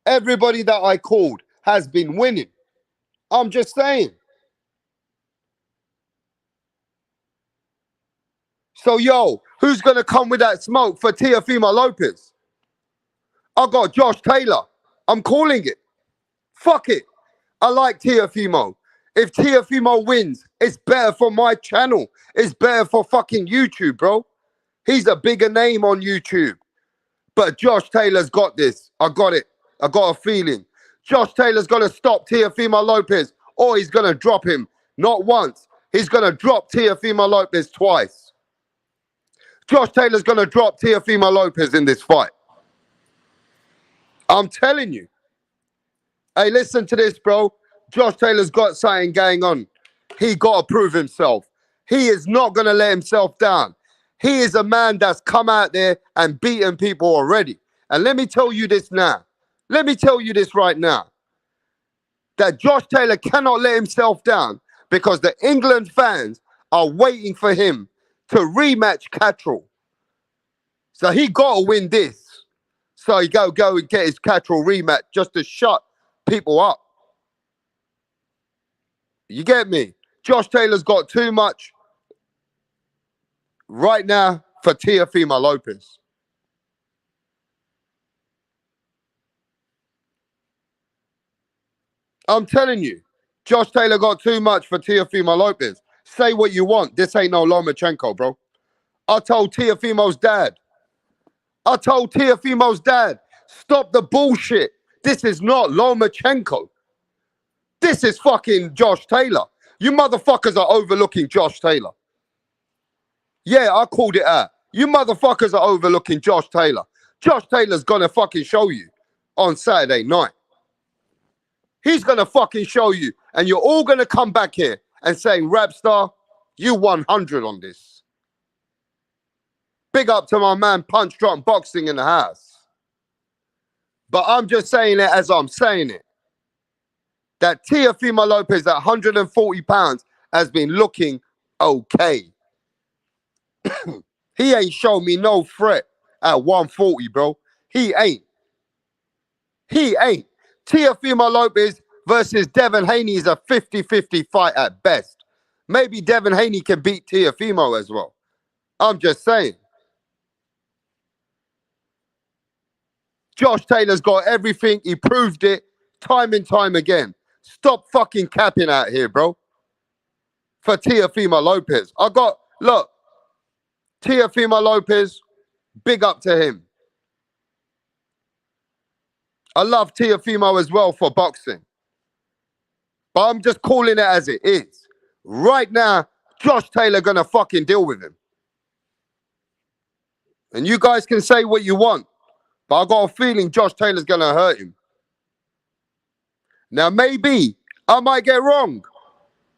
Speaker 7: Everybody that I called has been winning. I'm just saying. So, yo, who's going to come with that smoke for Teofimo Lopez? I got Josh Taylor. I'm calling it. Fuck it. I like Teofimo. If Teofimo wins, it's better for my channel. It's better for fucking YouTube, bro. He's a bigger name on YouTube. But Josh Taylor's got this. I got it. I got a feeling. Josh Taylor's going to stop Teofimo Lopez or he's going to drop him. Not once. He's going to drop Teofimo Lopez twice. Josh Taylor's going to drop Teofimo Lopez in this fight. I'm telling you. Hey, listen to this, bro. Josh Taylor's got something going on. He got to prove himself. He is not going to let himself down. He is a man that's come out there and beaten people already. And let me tell you this now. Let me tell you this right now. That Josh Taylor cannot let himself down because the England fans are waiting for him to rematch Catterall. So he got to win this. So he go and get his Catterall rematch just to shut people up. You get me? Josh Taylor's got too much right now for Teofimo Lopez. I'm telling you, Josh Taylor got too much for Teofimo Lopez. Say what you want. This ain't no Lomachenko, bro. I told Teofimo's dad, stop the bullshit. This is not Lomachenko. This is fucking Josh Taylor. You motherfuckers are overlooking Josh Taylor. Yeah, I called it out. You motherfuckers are overlooking Josh Taylor. Josh Taylor's gonna fucking show you on Saturday night. He's gonna fucking show you, and you're all gonna come back here and saying, Rapstar, you 100 on this. Big up to my man Punch Drunk Boxing in the house. But I'm just saying it as I'm saying it. That Teofimo Lopez at 140 pounds has been looking okay. He ain't shown me no threat at 140, bro. He ain't. Teofimo Lopez versus Devin Haney is a 50-50 fight at best. Maybe Devin Haney can beat Teofimo as well. I'm just saying. Josh Taylor's got everything. He proved it time and time again. Stop fucking capping out here, bro. For Teofimo Lopez. Look, Teofimo Lopez, big up to him. I love Teofimo as well for boxing. But I'm just calling it as it is. Right now, Josh Taylor gonna fucking deal with him. And you guys can say what you want, but I got a feeling Josh Taylor's gonna hurt him. Now, maybe I might get wrong.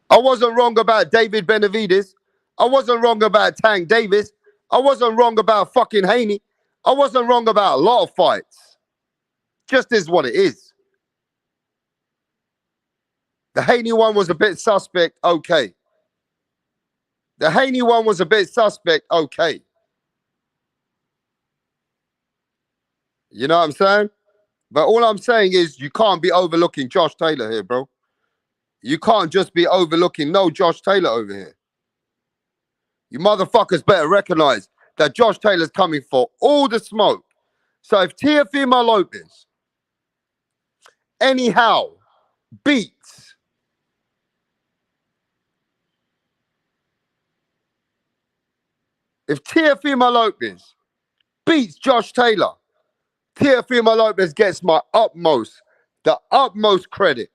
Speaker 7: I wasn't wrong about David Benavidez. I wasn't wrong about Tank Davis. I wasn't wrong about fucking Haney. I wasn't wrong about a lot of fights. Just is what it is. The Haney one was a bit suspect, okay. The Haney one was a bit suspect, okay. You know what I'm saying? But all I'm saying is you can't be overlooking Josh Taylor here, bro. You can't just be overlooking no Josh Taylor over here. You motherfuckers better recognize that Josh Taylor's coming for all the smoke. So if Teofimo Lopez anyhow beats Teofimo Lopez beats Josh Taylor, Teofimo Lopez gets the utmost credit.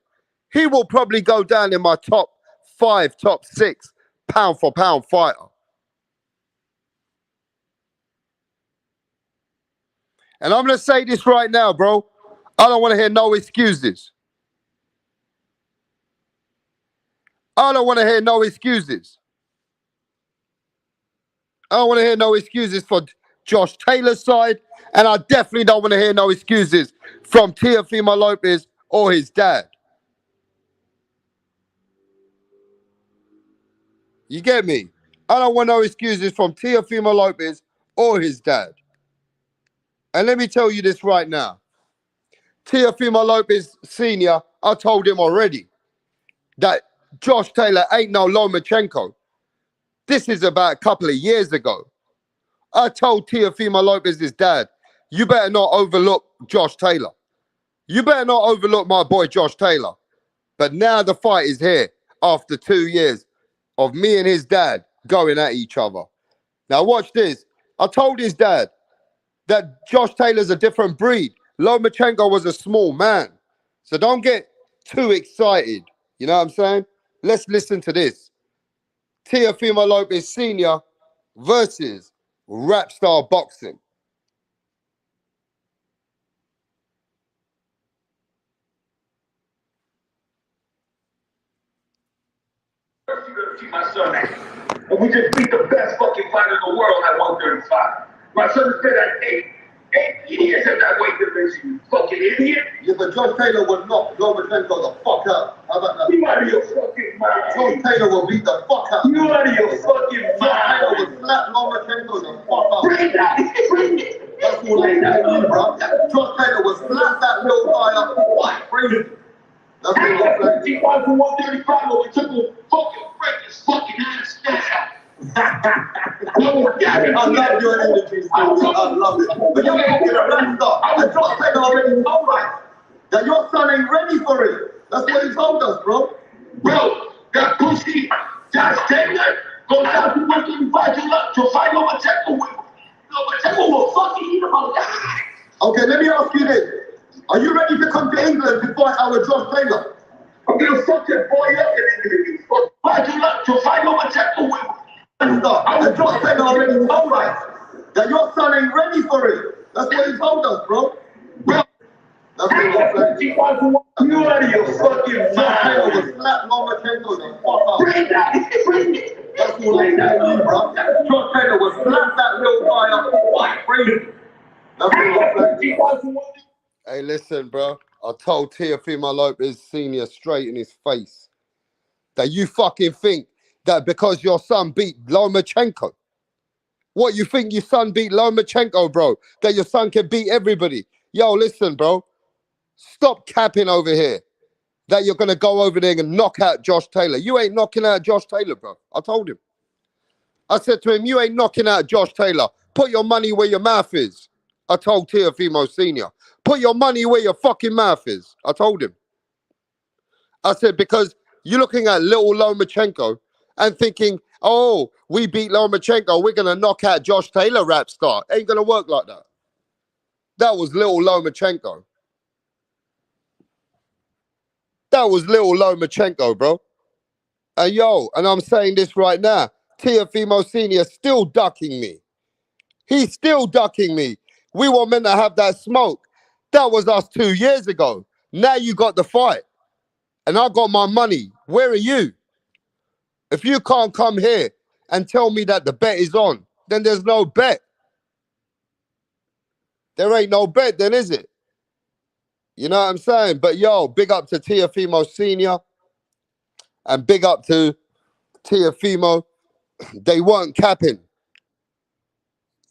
Speaker 7: He will probably go down in my top 5, top 6 pound for pound fighter. And I'm going to say this right now, bro. I don't want to hear no excuses. I don't want to hear no excuses. I don't want to hear no excuses for Josh Taylor's side. And I definitely don't want to hear no excuses from Teofimo Lopez or his dad. You get me? I don't want no excuses from Teofimo Lopez or his dad. And let me tell you this right now. Teofimo Lopez Sr., I told him already that Josh Taylor ain't no Lomachenko. This is about a couple of years ago. I told Teofimo Lopez's dad, you better not overlook Josh Taylor. You better not overlook my boy Josh Taylor. But now the fight is here after 2 years of me and his dad going at each other. Now watch this. I told his dad that Josh Taylor's a different breed. Lomachenko was a small man. So don't get too excited. You know what I'm saying? Let's listen to this. Teofimo Lopez Sr. versus Rapstar Boxing.
Speaker 8: You're gonna keep my son at. And we just beat the best fucking fighter in the world at 135. My son is fit at 8. 8 years at that weight division, you fucking idiot.
Speaker 7: Yeah, but Josh Taylor will knock Lomachenko the fuck out. How about that?
Speaker 8: You out of your fucking mind.
Speaker 7: Josh Taylor will beat the fuck out.
Speaker 8: You out of your fucking mind.
Speaker 7: Josh Taylor will slap Lomachenko the fuck out.
Speaker 8: Bring that. Bring it.
Speaker 7: That's all I'm telling you, bro. Josh Taylor will slap that little guy up. What? Bring it. That's all I'm saying.
Speaker 8: 55 for 135, but we took a fucking break his fucking ass out.
Speaker 7: I love your energy, Steve. I love it. But you ain't get a rest stop. And Josh Taylor already told us that your son ain't ready for it. That's what he told us, bro.
Speaker 8: Bro, that pussy, Josh Taylor, goes down to 135 to fight Lomachenko with. Lomachenko will fucking eat him out.
Speaker 7: Okay, let me ask you this. Are you ready to come to England to fight our Josh Taylor?
Speaker 8: I'm gonna fuck that boy up in England. To fight Lomachenko with.
Speaker 7: And Josh Taylor already told us that your son ain't ready for it. That's what he told us, bro.
Speaker 8: Bro,
Speaker 7: that's what I'm saying.
Speaker 8: You out of your fucking mind.
Speaker 7: Josh Taylor will slap Lomachenko the fuck up.
Speaker 8: Bring that. Bring it.
Speaker 7: That's all I'm telling you, bro. Josh Taylor will slap that little guy up. What? Bring it. That's all I'm saying. Hey, listen, bro. I told Teofimo Lopez Sr. straight in his face that you fucking think that because your son beat Lomachenko, what, you think your son beat Lomachenko, bro? That your son can beat everybody? Yo, listen, bro. Stop capping over here that you're going to go over there and knock out Josh Taylor. You ain't knocking out Josh Taylor, bro. I told him. I said to him, you ain't knocking out Josh Taylor. Put your money where your mouth is. I told Teofimo Sr. Put your money where your fucking mouth is. I told him. I said, because you're looking at little Lomachenko and thinking, oh, we beat Lomachenko, we're going to knock out Josh Taylor, rap star. Ain't going to work like that. That was little Lomachenko. That was little Lomachenko, bro. And yo, and I'm saying this right now, Teofimo Sr. still ducking me. He's still ducking me. We were meant to have that smoke. That was us 2 years ago. Now you got the fight. And I got my money. Where are you? If you can't come here and tell me that the bet is on, then there's no bet. There ain't no bet then, is it? You know what I'm saying? But yo, big up to Teofimo Sr. and big up to Teofimo. They weren't capping.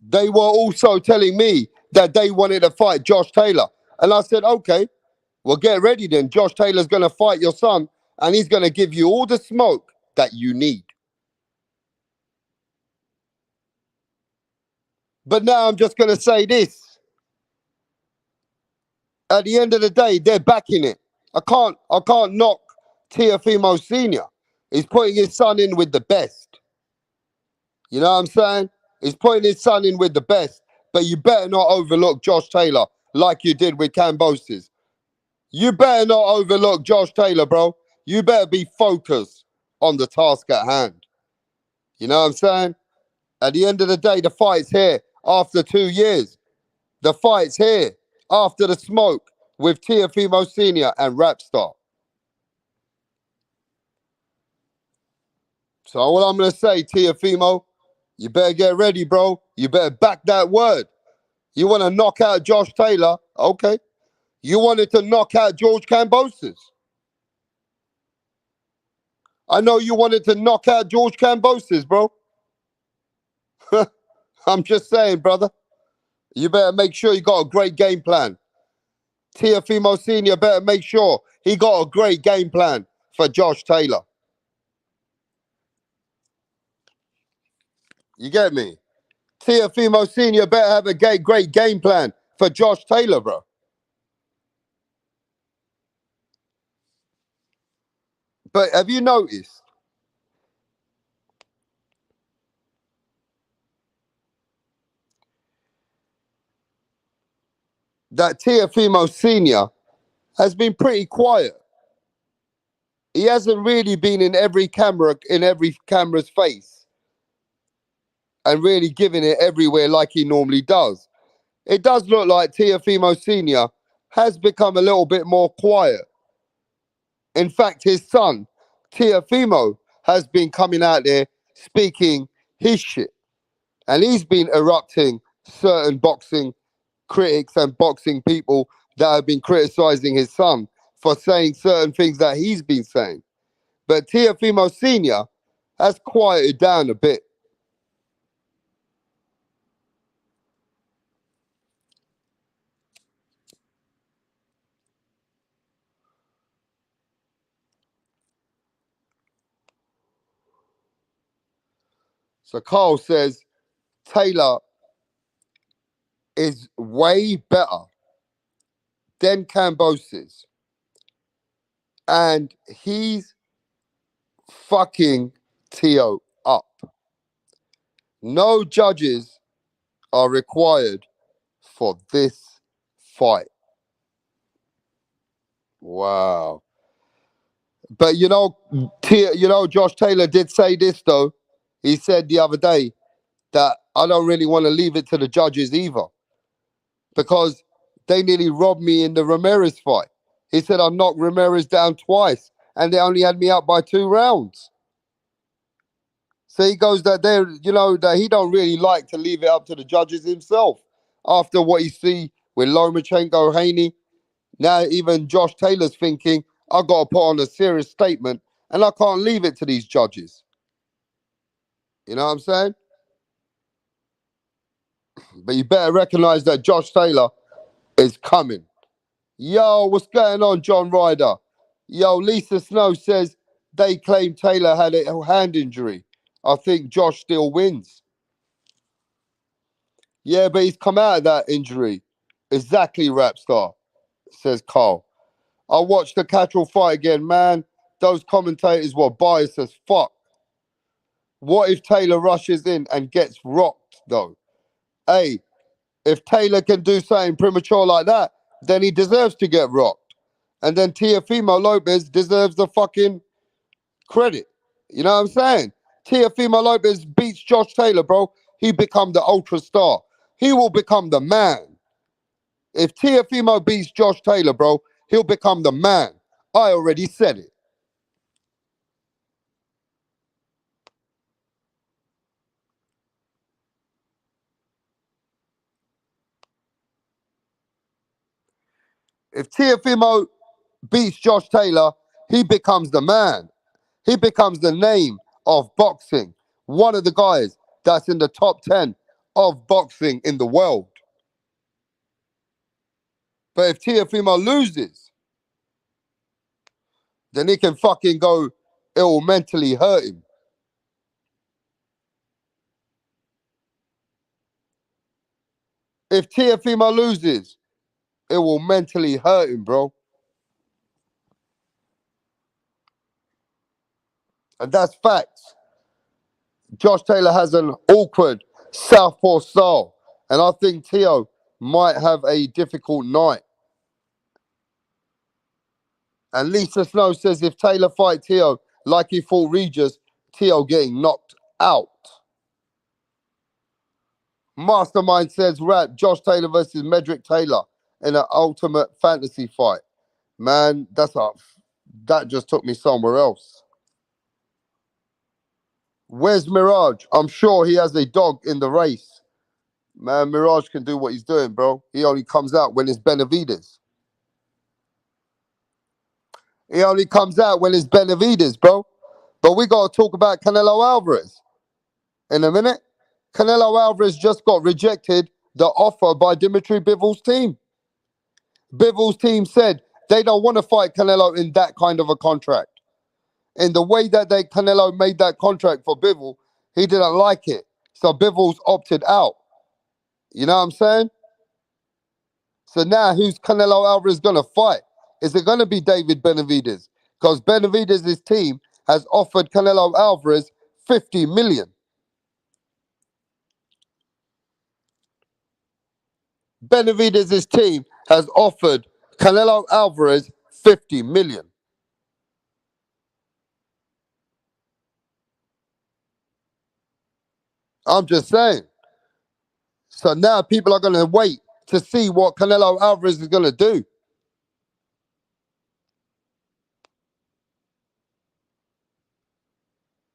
Speaker 7: They were also telling me that they wanted to fight Josh Taylor. And I said, okay, well, get ready then. Josh Taylor's going to fight your son and he's going to give you all the smoke that you need. But now I'm just going to say this. At the end of the day, they're backing it. I can't knock Teofimo Sr. He's putting his son in with the best. You know what I'm saying? He's putting his son in with the best. But you better not overlook Josh Taylor like you did with Cambosis. You better not overlook Josh Taylor, bro. You better be focused on the task at hand. You know what I'm saying? At the end of the day, the fight's here after 2 years. The fight's here after the smoke with Teofimo Sr. and Rapstar. So all I'm going to say, Teofimo, you better get ready, bro. You better back that word. You want to knock out Josh Taylor? Okay. You wanted to knock out George Cambosis. I know you wanted to knock out George Cambosis, bro. I'm just saying, brother. You better make sure you got a great game plan. Teofimo Sr. better make sure he got a great game plan for Josh Taylor. You get me? Teofimo Sr. better have a great game plan for Josh Taylor, bro. But have you noticed that Teofimo Sr. has been pretty quiet? He hasn't really been in every camera's face and really giving it everywhere like he normally does. It does look like Teofimo Sr. has become a little bit more quiet. In fact, his son, Teofimo, has been coming out there speaking his shit. And he's been erupting certain boxing critics and boxing people that have been criticizing his son for saying certain things that he's been saying. But Teofimo Sr. has quieted down a bit. So Carl says Taylor is way better than Cambosis. And he's fucking Teo up. No judges are required for this fight. Wow. But Josh Taylor did say this though. He said the other day that I don't really want to leave it to the judges either, because they nearly robbed me in the Ramirez fight. He said I knocked Ramirez down twice and they only had me up by 2 rounds. So he goes that that he don't really like to leave it up to the judges himself. After what you see with Lomachenko, Haney, now even Josh Taylor's thinking, I got to put on a serious statement and I can't leave it to these judges. You know what I'm saying? But you better recognize that Josh Taylor is coming. Yo, what's going on, John Ryder? Yo, Lisa Snow says they claim Taylor had a hand injury. I think Josh still wins. Yeah, but he's come out of that injury. Exactly, Rapstar, says Carl. I watched the Catterall fight again, man. Those commentators were biased as fuck. What if Taylor rushes in and gets rocked, though? Hey, if Taylor can do something premature like that, then he deserves to get rocked. And then Teofimo Lopez deserves the fucking credit. You know what I'm saying? Teofimo Lopez beats Josh Taylor, bro. He become the ultra star. He will become the man. If Teofimo beats Josh Taylor, bro, he'll become the man. I already said it. If Teofimo beats Josh Taylor, he becomes the man. He becomes the name of boxing. One of the guys that's in the top 10 of boxing in the world. But if Teofimo loses, then he can fucking go, it will mentally hurt him. If Teofimo loses, it will mentally hurt him, bro. And that's facts. Josh Taylor has an awkward southpaw style. And I think Teo might have a difficult night. And Lisa Snow says if Taylor fight Teo like he fought Regis, Teo getting knocked out. Mastermind says rap Josh Taylor versus Medrick Taylor in an ultimate fantasy fight. Man, that just took me somewhere else. Where's Mirage? I'm sure he has a dog in the race. Man, Mirage can do what he's doing, bro. He only comes out when it's Benavides. He only comes out when it's Benavides, bro. But we got to talk about Canelo Alvarez in a minute. Canelo Alvarez just got rejected the offer by Dimitri Bivol's team. Bivol's team said they don't want to fight Canelo in that kind of a contract. In the way that Canelo made that contract for Bivol, he didn't like it. So Bivol's opted out. You know what I'm saying? So now who's Canelo Alvarez going to fight? Is it going to be David Benavides? Because Benavides' team has offered Canelo Alvarez 50 million. Benavides' team has offered Canelo Alvarez 50 million. I'm just saying. So now people are going to wait to see what Canelo Alvarez is going to do.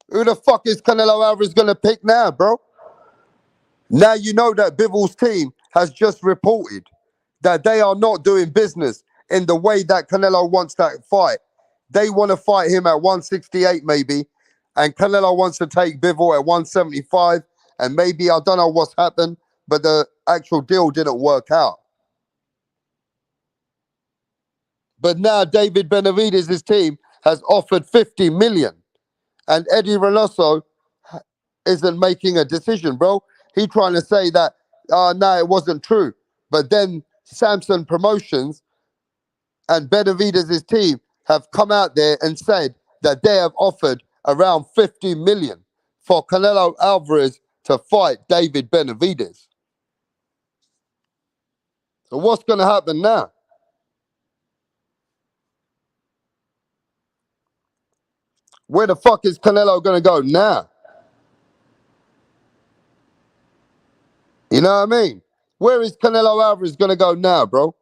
Speaker 7: Who the fuck is Canelo Alvarez going to pick now, bro? Now you know that Bivol's team has just reported that they are not doing business in the way that Canelo wants that fight. They want to fight him at 168 maybe, and Canelo wants to take Bivol at 175, and maybe, I don't know what's happened, but the actual deal didn't work out. But now David Benavidez' team has offered 50 million, and Eddie Reynoso isn't making a decision, bro. He trying to say that, no, it wasn't true. But then Samson Promotions and Benavidez' team have come out there and said that they have offered around 50 million for Canelo Alvarez to fight David Benavidez. So what's going to happen now? Where the fuck is Canelo going to go now? You know what I mean? Where is Canelo Alvarez going to go now, bro?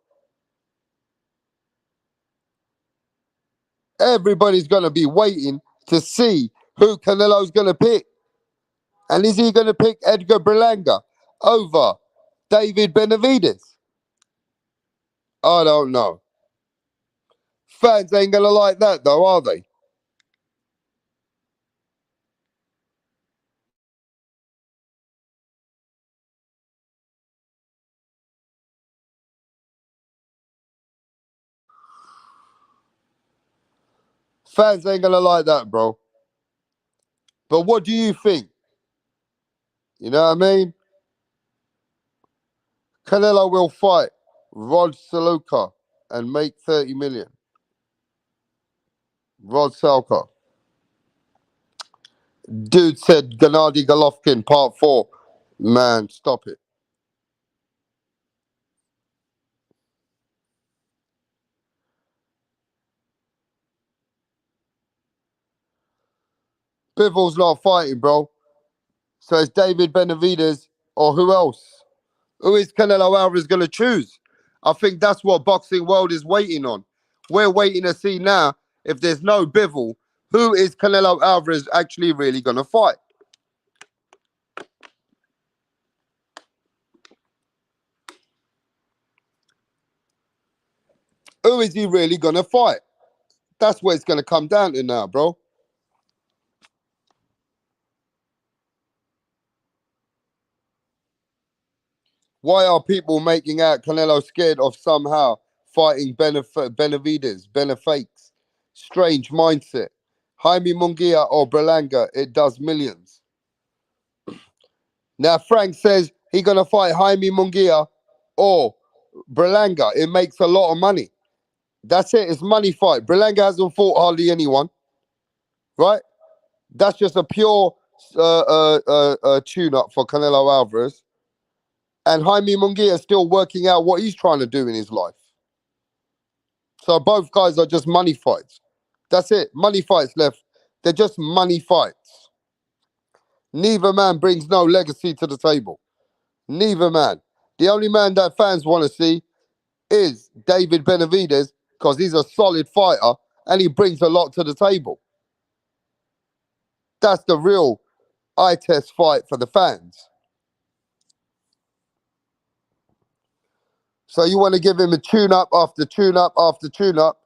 Speaker 7: Everybody's going to be waiting to see who Canelo's going to pick. And is he going to pick Edgar Berlanga over David Benavidez? I don't know. Fans ain't going to like that, though, are they? Fans ain't going to like that, bro. But what do you think? You know what I mean? Canelo will fight Rod Saluka and make 30 million. Rod Salka. Dude said Gennady Golovkin, part 4. Man, stop it. Bivol's not fighting, bro. So it's David Benavidez or who else? Who is Canelo Alvarez going to choose? I think that's what Boxing World is waiting on. We're waiting to see now, if there's no Bivol, who is Canelo Alvarez actually really going to fight? Who is he really going to fight? That's what it's going to come down to now, bro. Why are people making out Canelo scared of somehow fighting Benavidez, Benefakes? Strange mindset. Jaime Munguia or Berlanga, it does millions. Now Frank says he's going to fight Jaime Munguia or Berlanga. It makes a lot of money. That's it. It's money fight. Berlanga hasn't fought hardly anyone, right? That's just a pure tune-up for Canelo Alvarez. And Jaime Munguia is still working out what he's trying to do in his life. So both guys are just money fights. That's it. Money fights left. They're just money fights. Neither man brings no legacy to the table. Neither man. The only man that fans want to see is David Benavidez because he's a solid fighter and he brings a lot to the table. That's the real eye test fight for the fans. So you want to give him a tune-up after tune-up after tune-up,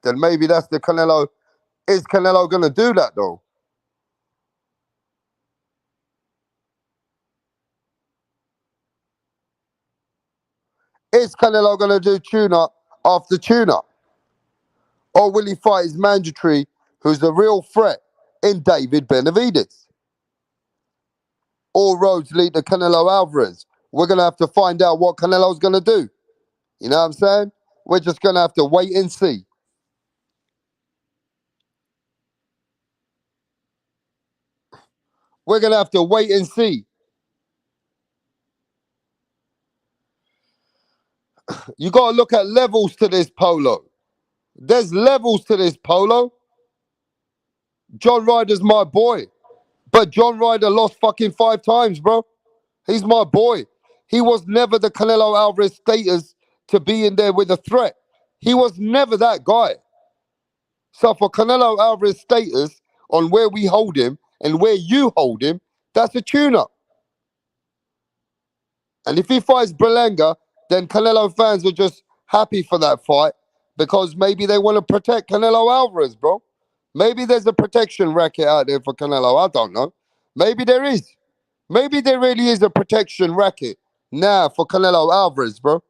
Speaker 7: then maybe that's the Canelo. Is Canelo going to do that, though? Is Canelo going to do tune-up after tune-up? Or will he fight his mandatory, who's a real threat, in David Benavidez? All roads lead to Canelo Alvarez. We're going to have to find out what Canelo's going to do. You know what I'm saying? We're just going to have to wait and see. We're going to have to wait and see. You got to look at levels to this, Polo. There's levels to this, Polo. John Ryder's my boy. But John Ryder lost fucking 5 times, bro. He's my boy. He was never the Canelo Alvarez status to be in there with a threat. He was never that guy. So for Canelo Alvarez status on where we hold him and where you hold him, that's a tune-up. And if he fights Berlanga, then Canelo fans are just happy for that fight because maybe they want to protect Canelo Alvarez, bro. Maybe there's a protection racket out there for Canelo. I don't know. Maybe there is. Maybe there really is a protection racket now for Canelo Alvarez, bro.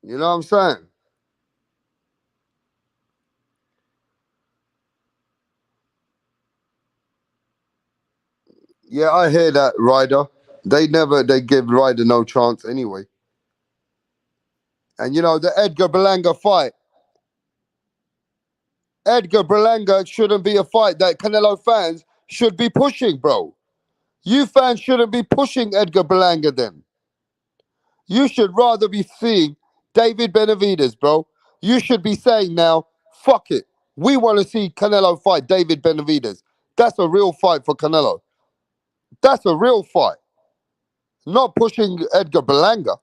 Speaker 7: You know what I'm saying? Yeah, I hear that, Ryder. They give Ryder no chance anyway. And you know, the Edgar Berlanga fight. Edgar Berlanga shouldn't be a fight that Canelo fans should be pushing, bro. You fans shouldn't be pushing Edgar Berlanga then. You should rather be seeing David Benavidez, bro. You should be saying now, fuck it. We want to see Canelo fight David Benavidez. That's a real fight for Canelo. That's a real fight. Not pushing Edgar Berlanga.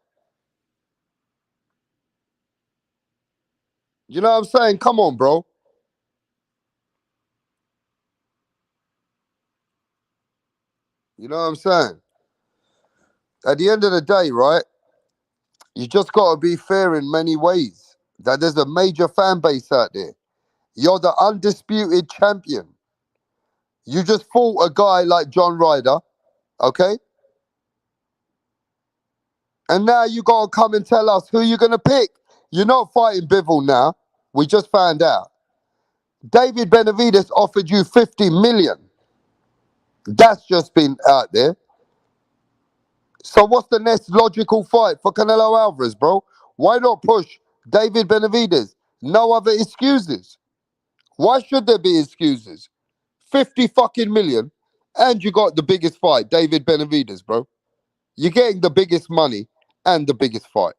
Speaker 7: You know what I'm saying? Come on, bro. You know what I'm saying? At the end of the day, right, you just got to be fair in many ways. That there's a major fan base out there. You're the undisputed champion. You just fought a guy like John Ryder, okay? And now you got to come and tell us who you're going to pick. You're not fighting Bivol now. We just found out. David Benavidez offered you 50 million. That's just been out there. So what's the next logical fight for Canelo Alvarez, bro? Why not push David Benavidez? No other excuses. Why should there be excuses? 50 fucking million, and you got the biggest fight, David Benavidez, bro. You're getting the biggest money and the biggest fight.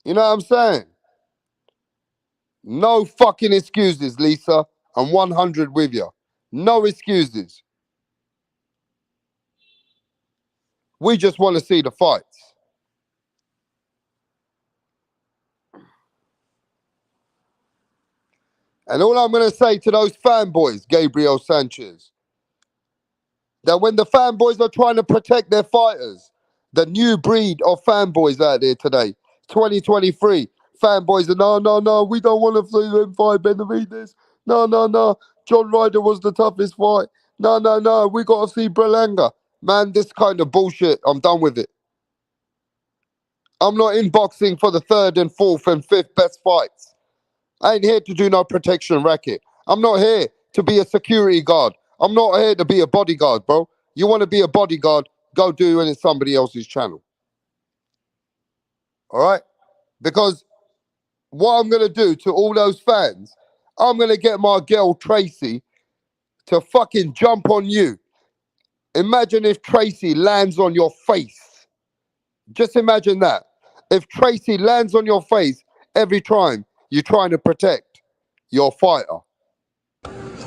Speaker 7: You know what I'm saying? No fucking excuses, Lisa. I'm 100 with you. No excuses. We just want to see the fights. And all I'm going to say to those fanboys, Gabriel Sanchez, that when the fanboys are trying to protect their fighters, the new breed of fanboys out there today, 2023, fanboys are, no, we don't want to see them fight Benavidez. No, John Ryder was the toughest fight. No, we got to see Berlanga. Man, this kind of bullshit, I'm done with it. I'm not in boxing for the third and fourth and fifth best fights. I ain't here to do no protection racket. I'm not here to be a security guard. I'm not here to be a bodyguard, bro. You want to be a bodyguard, go do it in somebody else's channel. All right? Because what I'm going to do to all those fans, I'm going to get my girl Tracy to fucking jump on you. Imagine if Tracy lands on your face. Just imagine that. If Tracy lands on your face every time you're trying to protect your fighter.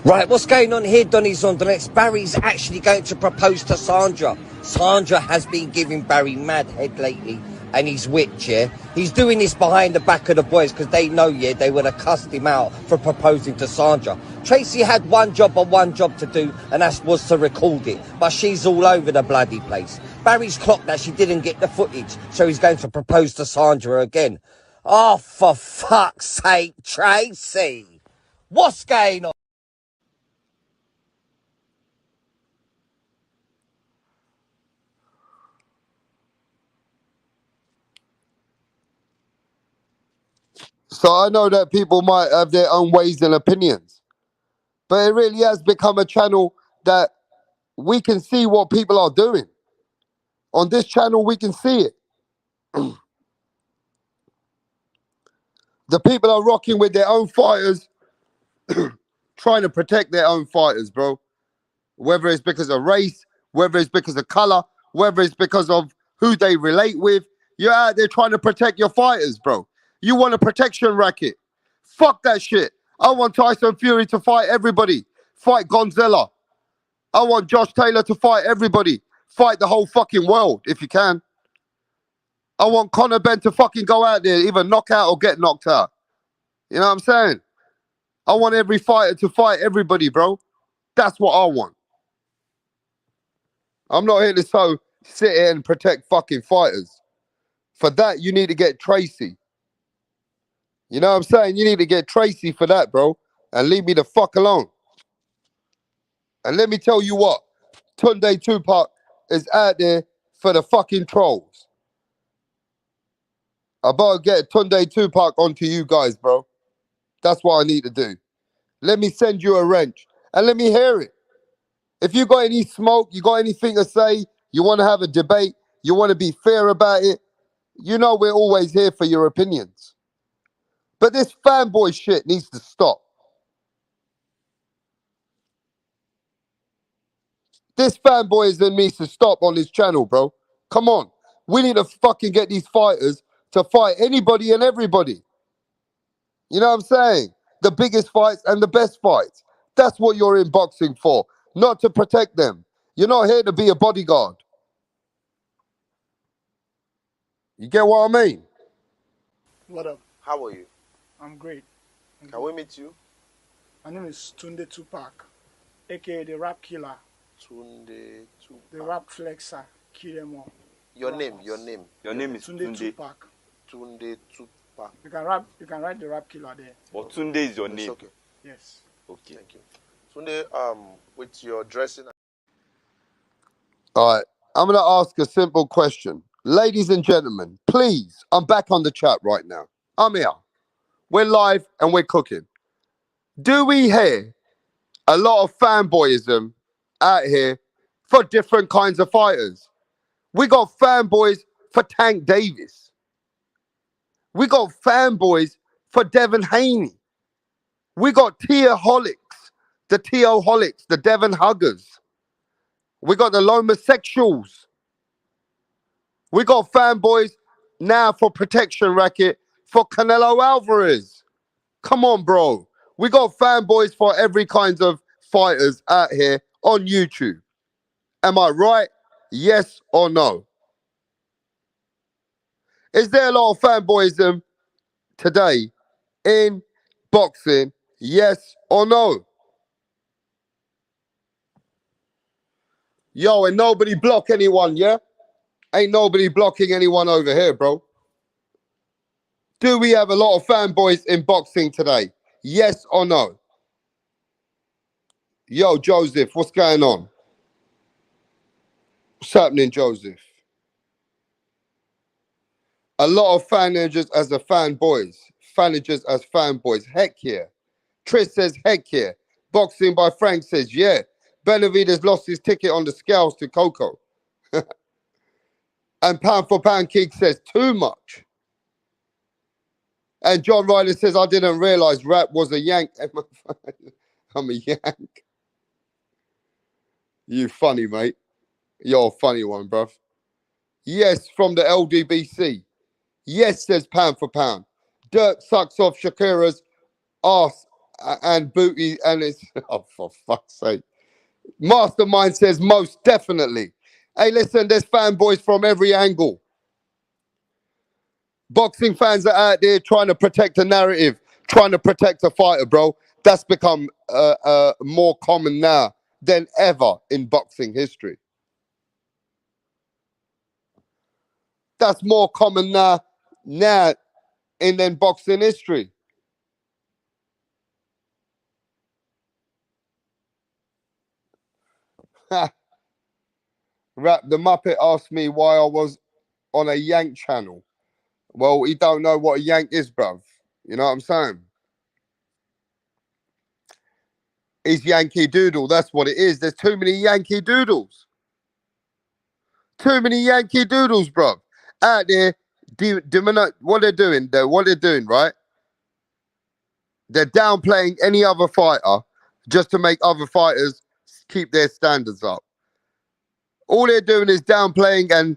Speaker 9: Right, what's going on here, Donny Zonderlex? Barry's actually going to propose to Sandra. Sandra has been giving Barry mad head lately, and he's witch, yeah? He's doing this behind the back of the boys because they know, yeah, they would have cussed him out for proposing to Sandra. Tracy had one job to do, and that was to record it. But she's all over the bloody place. Barry's clocked that she didn't get the footage, so he's going to propose to Sandra again. Oh, for fuck's sake, Tracy! What's going on?
Speaker 7: So I know that people might have their own ways and opinions, but it really has become a channel that we can see what people are doing. On this channel, we can see it. The people are rocking with their own fighters, trying to protect their own fighters, bro. Whether it's because of race, whether it's because of color, whether it's because of who they relate with, you're out there trying to protect your fighters, bro. You want a protection racket. Fuck that shit. I want Tyson Fury to fight everybody. Fight Gonzalez. I want Josh Taylor to fight everybody. Fight the whole fucking world, if you can. I want Conor Ben to fucking go out there, either knock out or get knocked out. You know what I'm saying? I want every fighter to fight everybody, bro. That's what I want. I'm not here to sit here and protect fucking fighters. For that, you need to get Tracy. You know what I'm saying? You need to get Tracy for that, bro. And leave me the fuck alone. And let me tell you what, Tunde Tupac is out there for the fucking trolls. I better get Tunde Tupac onto you guys, bro. That's what I need to do. Let me send you a wrench and let me hear it. If you got any smoke, you got anything to say, you want to have a debate, you want to be fair about it, you know we're always here for your opinions. But this fanboy shit needs to stop. This fanboyism needs to stop on this channel, bro. Come on. We need to fucking get these fighters to fight anybody and everybody. You know what I'm saying? The biggest fights and the best fights. That's what you're in boxing for, not to protect them. You're not here to be a bodyguard. You get what I mean?
Speaker 10: What up?
Speaker 11: How are you?
Speaker 10: I'm great.
Speaker 11: Can we meet you?
Speaker 10: My name is Tunde Tupac, aka the Rap Killer.
Speaker 11: Tunde Tupac.
Speaker 10: The Rap Flexer. Kill them all.
Speaker 11: Your name is
Speaker 10: Tunde Tupac.
Speaker 11: Tunde Tupac.
Speaker 10: You can write the Rap Killer there.
Speaker 12: But Tunde is your name.
Speaker 11: Okay.
Speaker 10: Yes.
Speaker 11: Okay. Thank you. Tunde, with your dressing.
Speaker 7: All right. I'm going to ask a simple question. Ladies and gentlemen, please, I'm back on the chat right now. I'm here. We're live and we're cooking. Do we hear a lot of fanboyism out here for different kinds of fighters? We got fanboys for Tank Davis. We got fanboys for Devin Haney. We got Teaholics, the Teoholics, the Devin Huggers. We got the Lomosexuals. We got fanboys now for Protection Racket for Canelo Alvarez. Come on, bro. We got fanboys for every kind of fighters out here on YouTube. Am I right? Yes or no? Is there a lot of fanboyism today in boxing? Yes or no? Yo, and nobody block anyone, yeah? Ain't nobody blocking anyone over here, bro. Do we have a lot of fanboys in boxing today? Yes or no? Yo, Joseph, what's going on? What's happening, Joseph? A lot of fanagers as a fanboys. Fanagers as fanboys. Heck yeah. Tris says heck yeah. Boxing by Frank says yeah. Benavides lost his ticket on the scales to Coco. And Pound for Pound King says too much. And John Ryder says, I didn't realize rap was a yank. I'm a yank. You funny, mate. You're a funny one, bruv. Yes, from the LDBC. Yes, says Pound for Pound. Dirk sucks off Shakira's ass and booty, and it's, oh, for fuck's sake. Mastermind says most definitely. Hey, listen, there's fanboys from every angle. Boxing fans are out there trying to protect a narrative, trying to protect a fighter, bro. That's become more common now than ever in boxing history. That's more common now in boxing history. Rap the Muppet asked me why I was on a Yank channel. Well, he don't know what a Yank is, bruv. You know what I'm saying? He's Yankee Doodle. That's what it is. There's too many Yankee Doodles. Too many Yankee Doodles, bruv. Out there, what they're doing, right? They're downplaying any other fighter just to make other fighters keep their standards up. All they're doing is downplaying and,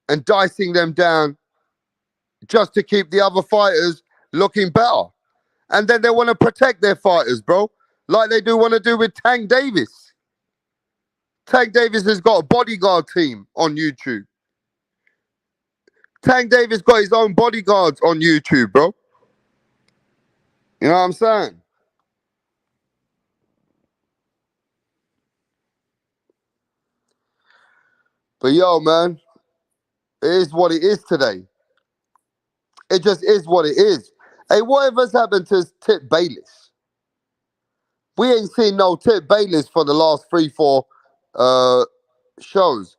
Speaker 7: and dicing them down just to keep the other fighters looking better. And then they want to protect their fighters, bro, like they do want to do with Tank Davis. Tank Davis has got a bodyguard team on YouTube. Tank Davis got his own bodyguards on YouTube, bro. You know what I'm saying? But yo, man, it is what it is today. It just is what it is. Hey, whatever's happened to Tip Bayless? We ain't seen no Tip Bayless for the last 3-4 shows.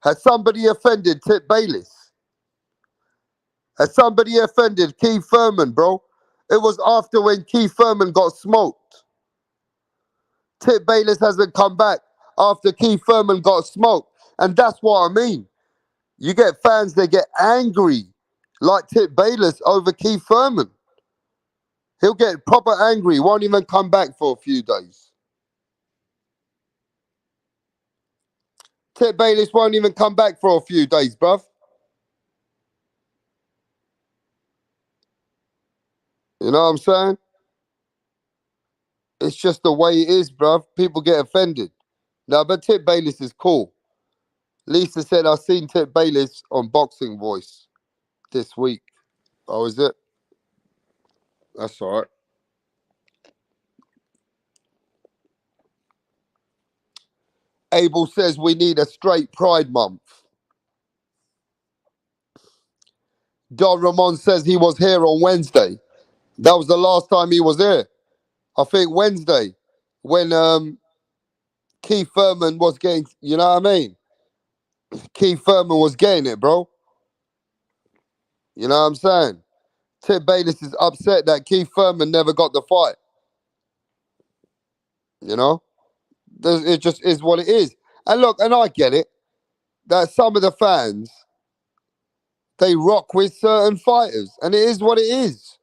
Speaker 7: Has somebody offended Tip Bayless? Has somebody offended Keith Thurman, bro? It was after when Keith Thurman got smoked. Tip Bayless hasn't come back after Keith Thurman got smoked. And that's what I mean. You get fans that get angry like Tip Bayless over Keith Thurman. He'll get proper angry, won't even come back for a few days. Tip Bayless won't even come back for a few days, bruv. You know what I'm saying? It's just the way it is, bruv. People get offended. No, but Tip Bayless is cool. Lisa said, I've seen Tip Bayless on Boxing Voice this week. Oh, is it? That's all right. Abel says we need a straight Pride Month. Don Ramon says he was here on Wednesday. That was the last time he was here. I think Wednesday, when Keith Thurman was getting, you know what I mean? Keith Thurman was getting it, bro. You know what I'm saying? Tip Bayless is upset that Keith Thurman never got the fight. You know? It just is what it is. And look, and I get it, that some of the fans, they rock with certain fighters. And it is what it is.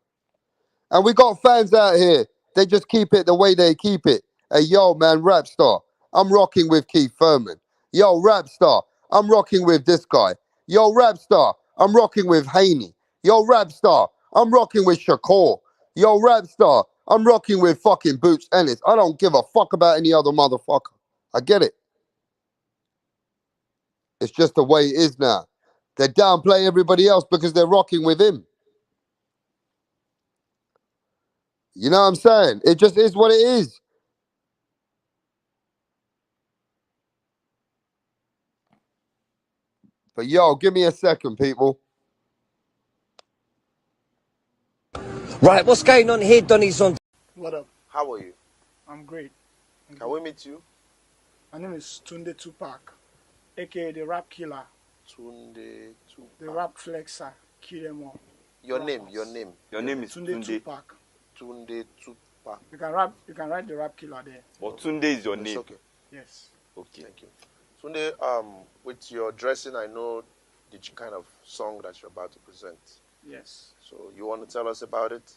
Speaker 7: And we got fans out here, they just keep it the way they keep it. Hey, yo, man, rap star, I'm rocking with Keith Thurman. Yo, rap star, I'm rocking with this guy. Yo, rap star, I'm rocking with Haney. Yo, rap star, I'm rocking with Shakur. Yo, rap star, I'm rocking with fucking Boots Ennis. I don't give a fuck about any other motherfucker. I get it. It's just the way it is now. They downplay everybody else because they're rocking with him. You know what I'm saying? It just is what it is. But yo, give me a second, people.
Speaker 9: Right, what's going on here, Donny's on?
Speaker 10: What up?
Speaker 11: How are you?
Speaker 10: I'm great.
Speaker 11: Can we meet you?
Speaker 10: My name is Tunde Tupac, aka the Rap Killer,
Speaker 11: Tunde Tupac.
Speaker 10: the Rap Flexer, kill them all.
Speaker 11: Your name. Your name
Speaker 10: is Tunde Tupac.
Speaker 11: Tunde Tupac.
Speaker 10: You can write the Rap Killer there.
Speaker 12: But Tunde is your name.
Speaker 11: Okay.
Speaker 10: Yes.
Speaker 12: Okay.
Speaker 11: Thank you. Tunde, with your dressing, I know the kind of song that you're about to present.
Speaker 10: Yes.
Speaker 11: So you want to tell us about it?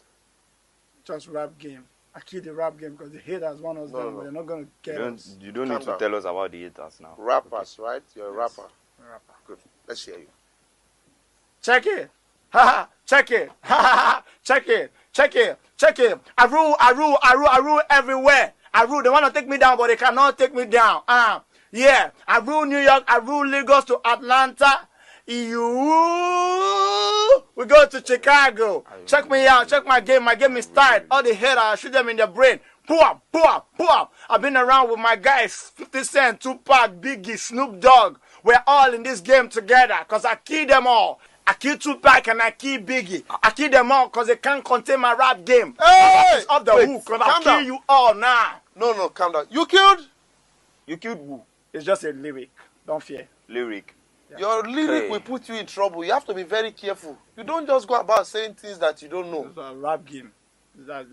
Speaker 10: Just rap game. I kill the rap game because the haters want us down, but they're not going to get us.
Speaker 12: You don't need to tell us about the haters now.
Speaker 11: Rappers, right? You're a rapper.
Speaker 10: A rapper.
Speaker 11: Good. Let's hear you.
Speaker 10: Check it. Ha ha. Check it. Ha ha ha. Check it. Check it. Check it. I rule everywhere. I rule. They want to take me down, but they cannot take me down. Yeah. I rule New York. I rule Lagos to Atlanta. We go to Chicago. Check me out. Check my game. My game is tight. All the haters, I shoot them in the brain. Pull up. I've been around with my guys, 50 Cent, Tupac, Biggie, Snoop Dogg. We're all in this game together because I kill them all. I kill Tupac and I kill Biggie. I kill them all because they can't contain my rap game.
Speaker 11: Hey!
Speaker 10: Off the hook because I kill you all now.
Speaker 11: No, calm down. You killed
Speaker 12: who?
Speaker 10: It's just a lyric. Don't fear.
Speaker 12: Lyric.
Speaker 10: Yeah.
Speaker 11: Your lyric will put you in trouble. You have to be very careful. You don't just go about saying things that you don't know.
Speaker 10: It's a rap game. That's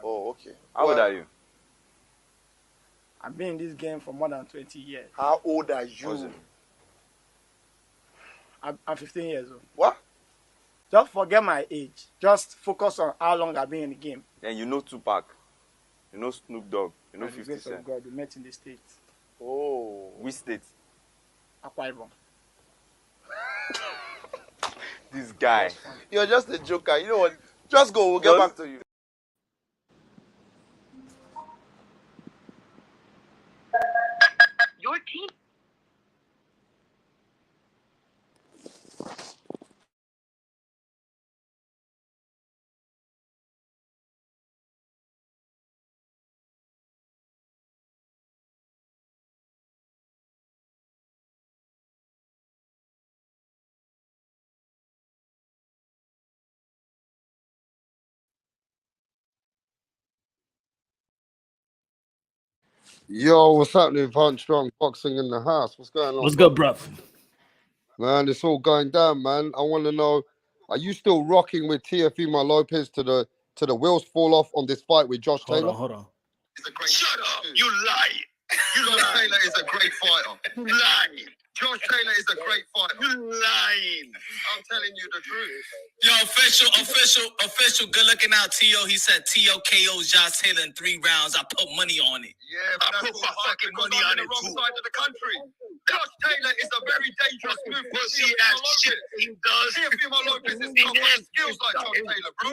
Speaker 11: Oh, okay.
Speaker 12: How old are you?
Speaker 10: I've been in this game for more than 20 years.
Speaker 11: How old are you?
Speaker 10: I'm 15 years old.
Speaker 11: What?
Speaker 10: Just forget my age. Just focus on how long I've been in the game.
Speaker 12: And you know Tupac. You know Snoop Dogg. You know 50
Speaker 10: Cent. By the grace of God, we met in the States.
Speaker 11: Oh.
Speaker 12: Which state?
Speaker 10: Akwa Ibom.
Speaker 12: This guy.
Speaker 11: You're just a joker. You know what? Just go. We'll get back to you.
Speaker 13: Your team
Speaker 7: Yo, what's happening, Punch Strong Boxing in the house? What's going on?
Speaker 3: What's good, bro?
Speaker 7: Man, it's all going down, man. I want to know, are you still rocking with Teofimo Lopez to the wheels fall off on this fight with Josh Taylor?
Speaker 3: Hold on.
Speaker 8: Shut up! You lying. Josh Taylor is a great fighter. You lying. Josh Taylor is a great fighter. You lying. I'm telling you the truth.
Speaker 13: Yo, official, good looking out, T.O. He said T.O. KO's Josh Taylor in 3 rounds. I put money on it.
Speaker 8: Yeah, but I put my fucking money on the wrong side of the country. Josh Taylor is a very dangerous move. But see that shit he does. Teofimo Lopez is not got skills like Josh Taylor, bro.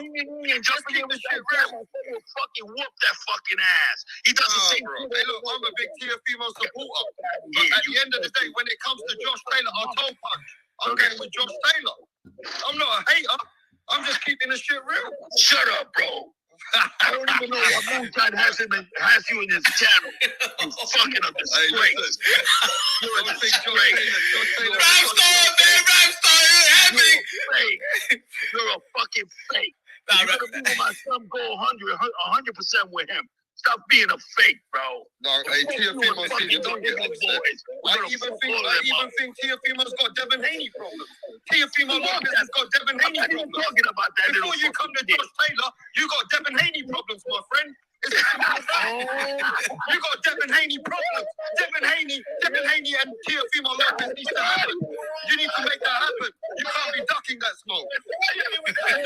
Speaker 8: Just keep the shit real. Fucking whoop that fucking ass. He doesn't say, bro. Hey, look, I'm a big Teofimo supporter. But at the end of the day, when it comes to Josh Taylor, I'll toe punch. I'm going with Josh Taylor. I'm not a hater. I'm just keeping the shit real. Shut up, bro. I don't even know what Moonshine has you in his channel. You fucking up the straight. You're a disgrace. You're a fucking fake. You're gonna be with my son, go 100% with him. Stop being a fake, bro.
Speaker 7: No, hey, Teofimo Senior, don't get upset. I even think Teofimo's got Devin Haney problems. Teofimo Lopez has got Devin Haney problems.
Speaker 8: Talking about that.
Speaker 7: Before you come to Josh Taylor, you got Devin Haney problems, my friend. It's you got Devin Haney problems. Devin Haney and Teofimo Lopez needs to happen. You need to make that happen. You can't be ducking that smoke.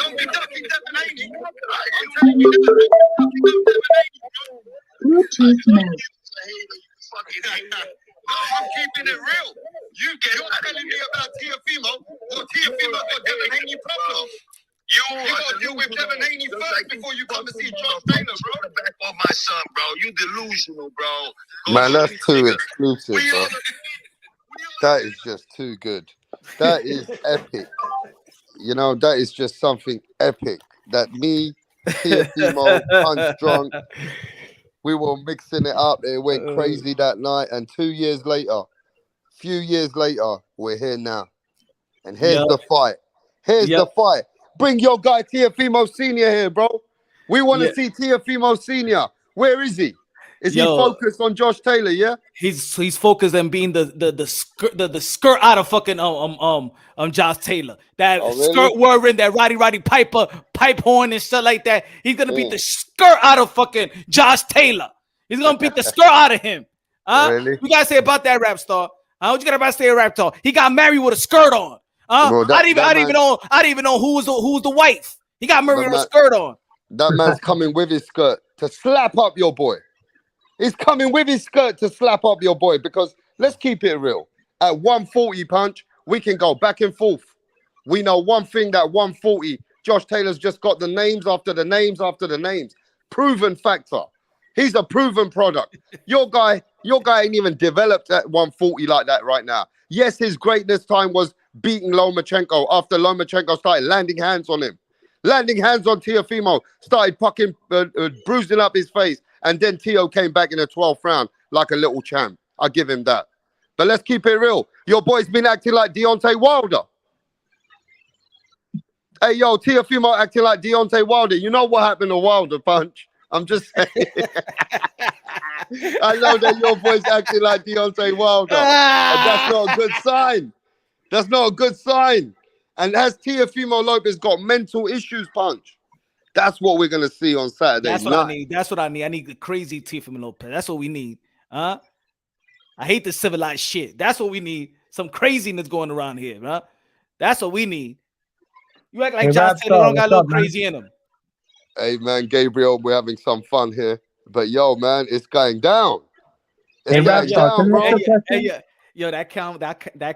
Speaker 7: Don't be ducking Devin Haney. I'm telling you, ducking Devin Haney.
Speaker 8: Bluetooth mode.
Speaker 7: No, I'm keeping it real. You're telling me about Teofimo. Well, Teofimo got Devin Haney problems. You gotta deal with Devin Haney first before you come and see Josh Taylor, bro.
Speaker 8: Back on my son, bro. You delusional, bro.
Speaker 7: Man, that's too exclusive, bro. That is just too good. That is epic. You know, that is just something epic. That me, Teofimo, Punch Drunk, we were mixing it up. It went crazy that night. And 2 years later, few years later, we're here now. And here's the fight. Here's the fight. Bring your guy Teofimo Senior here, bro. We want to see Teofimo Senior. Where is he? Is he focused on Josh Taylor? Yeah,
Speaker 3: he's focused on being the skirt out of fucking Josh Taylor. That skirt wearing, that Roddy Piper pipe horn and stuff like that. He's gonna beat the skirt out of fucking Josh Taylor. He's gonna beat the skirt out of him. Really? You gotta say about that rap star? What you got about say rap star? He got married with a skirt on. I didn't even know who was the wife. He got married with a skirt on.
Speaker 7: That man's coming with his skirt to slap up your boy. He's coming with his skirt to slap up your boy, because let's keep it real. At 140 Punch, we can go back and forth. We know one thing, that 140, Josh Taylor's just got the names after the names after the names. Proven factor. He's a proven product. Your guy ain't even developed at 140 like that right now. Yes, his greatness time was beating Lomachenko after Lomachenko started landing hands on him. Landing hands on Teofimo, started fucking bruising up his face. And then Teo came back in the 12th round like a little champ. I give him that. But let's keep it real. Your boy's been acting like Deontay Wilder. Hey, yo, Teofimo acting like Deontay Wilder. You know what happened to Wilder, Punch? I'm just saying. I know that your boy's acting like Deontay Wilder. And that's not a good sign. That's not a good sign. And has Teofimo Lopez got mental issues, Punch? That's what we're gonna see on Saturday.
Speaker 3: That's what I need. That's what I need. I need the crazy Teofimo Lopez. That's what we need. I hate the civilized shit. That's what we need. Some craziness going around here, huh? That's what we need. You act like Josh Taylor don't got a little crazy in him.
Speaker 7: Hey man, Gabriel, we're having some fun here. But yo, man, it's going down. It's going down, bro.
Speaker 3: Yo, that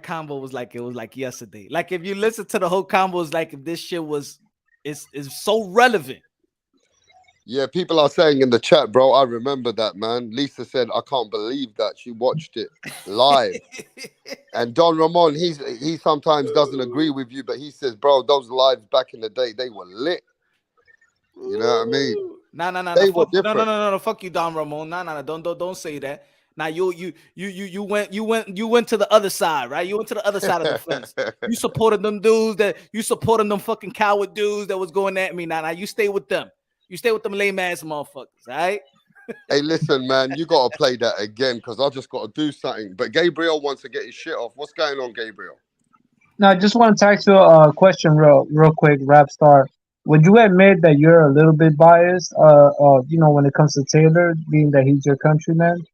Speaker 3: combo was like, it was like yesterday. Like if you listen to the whole combo, it's like if this shit was is so relevant.
Speaker 7: Yeah, people are saying in the chat, bro, I remember that, man. Lisa said, I can't believe that she watched it live. And Don Ramon, he sometimes doesn't agree with you, but he says, bro, those lives back in the day, they were lit. You know what I mean?
Speaker 3: No. Fuck you, Don Ramon. No. Don't say that. Now you went to the other side, right? You went to the other side of the fence. You supported them dudes you supported them fucking coward dudes that was going at me. Now you stay with them. You stay with them lame ass motherfuckers, all right?
Speaker 7: Hey, listen, man, you got to play that again because I just got to do something. But Gabriel wants to get his shit off. What's going on, Gabriel?
Speaker 14: No, I just want to ask you a question real quick, Rap Star. Would you admit that you're a little bit biased, when it comes to Taylor, being that he's your countryman?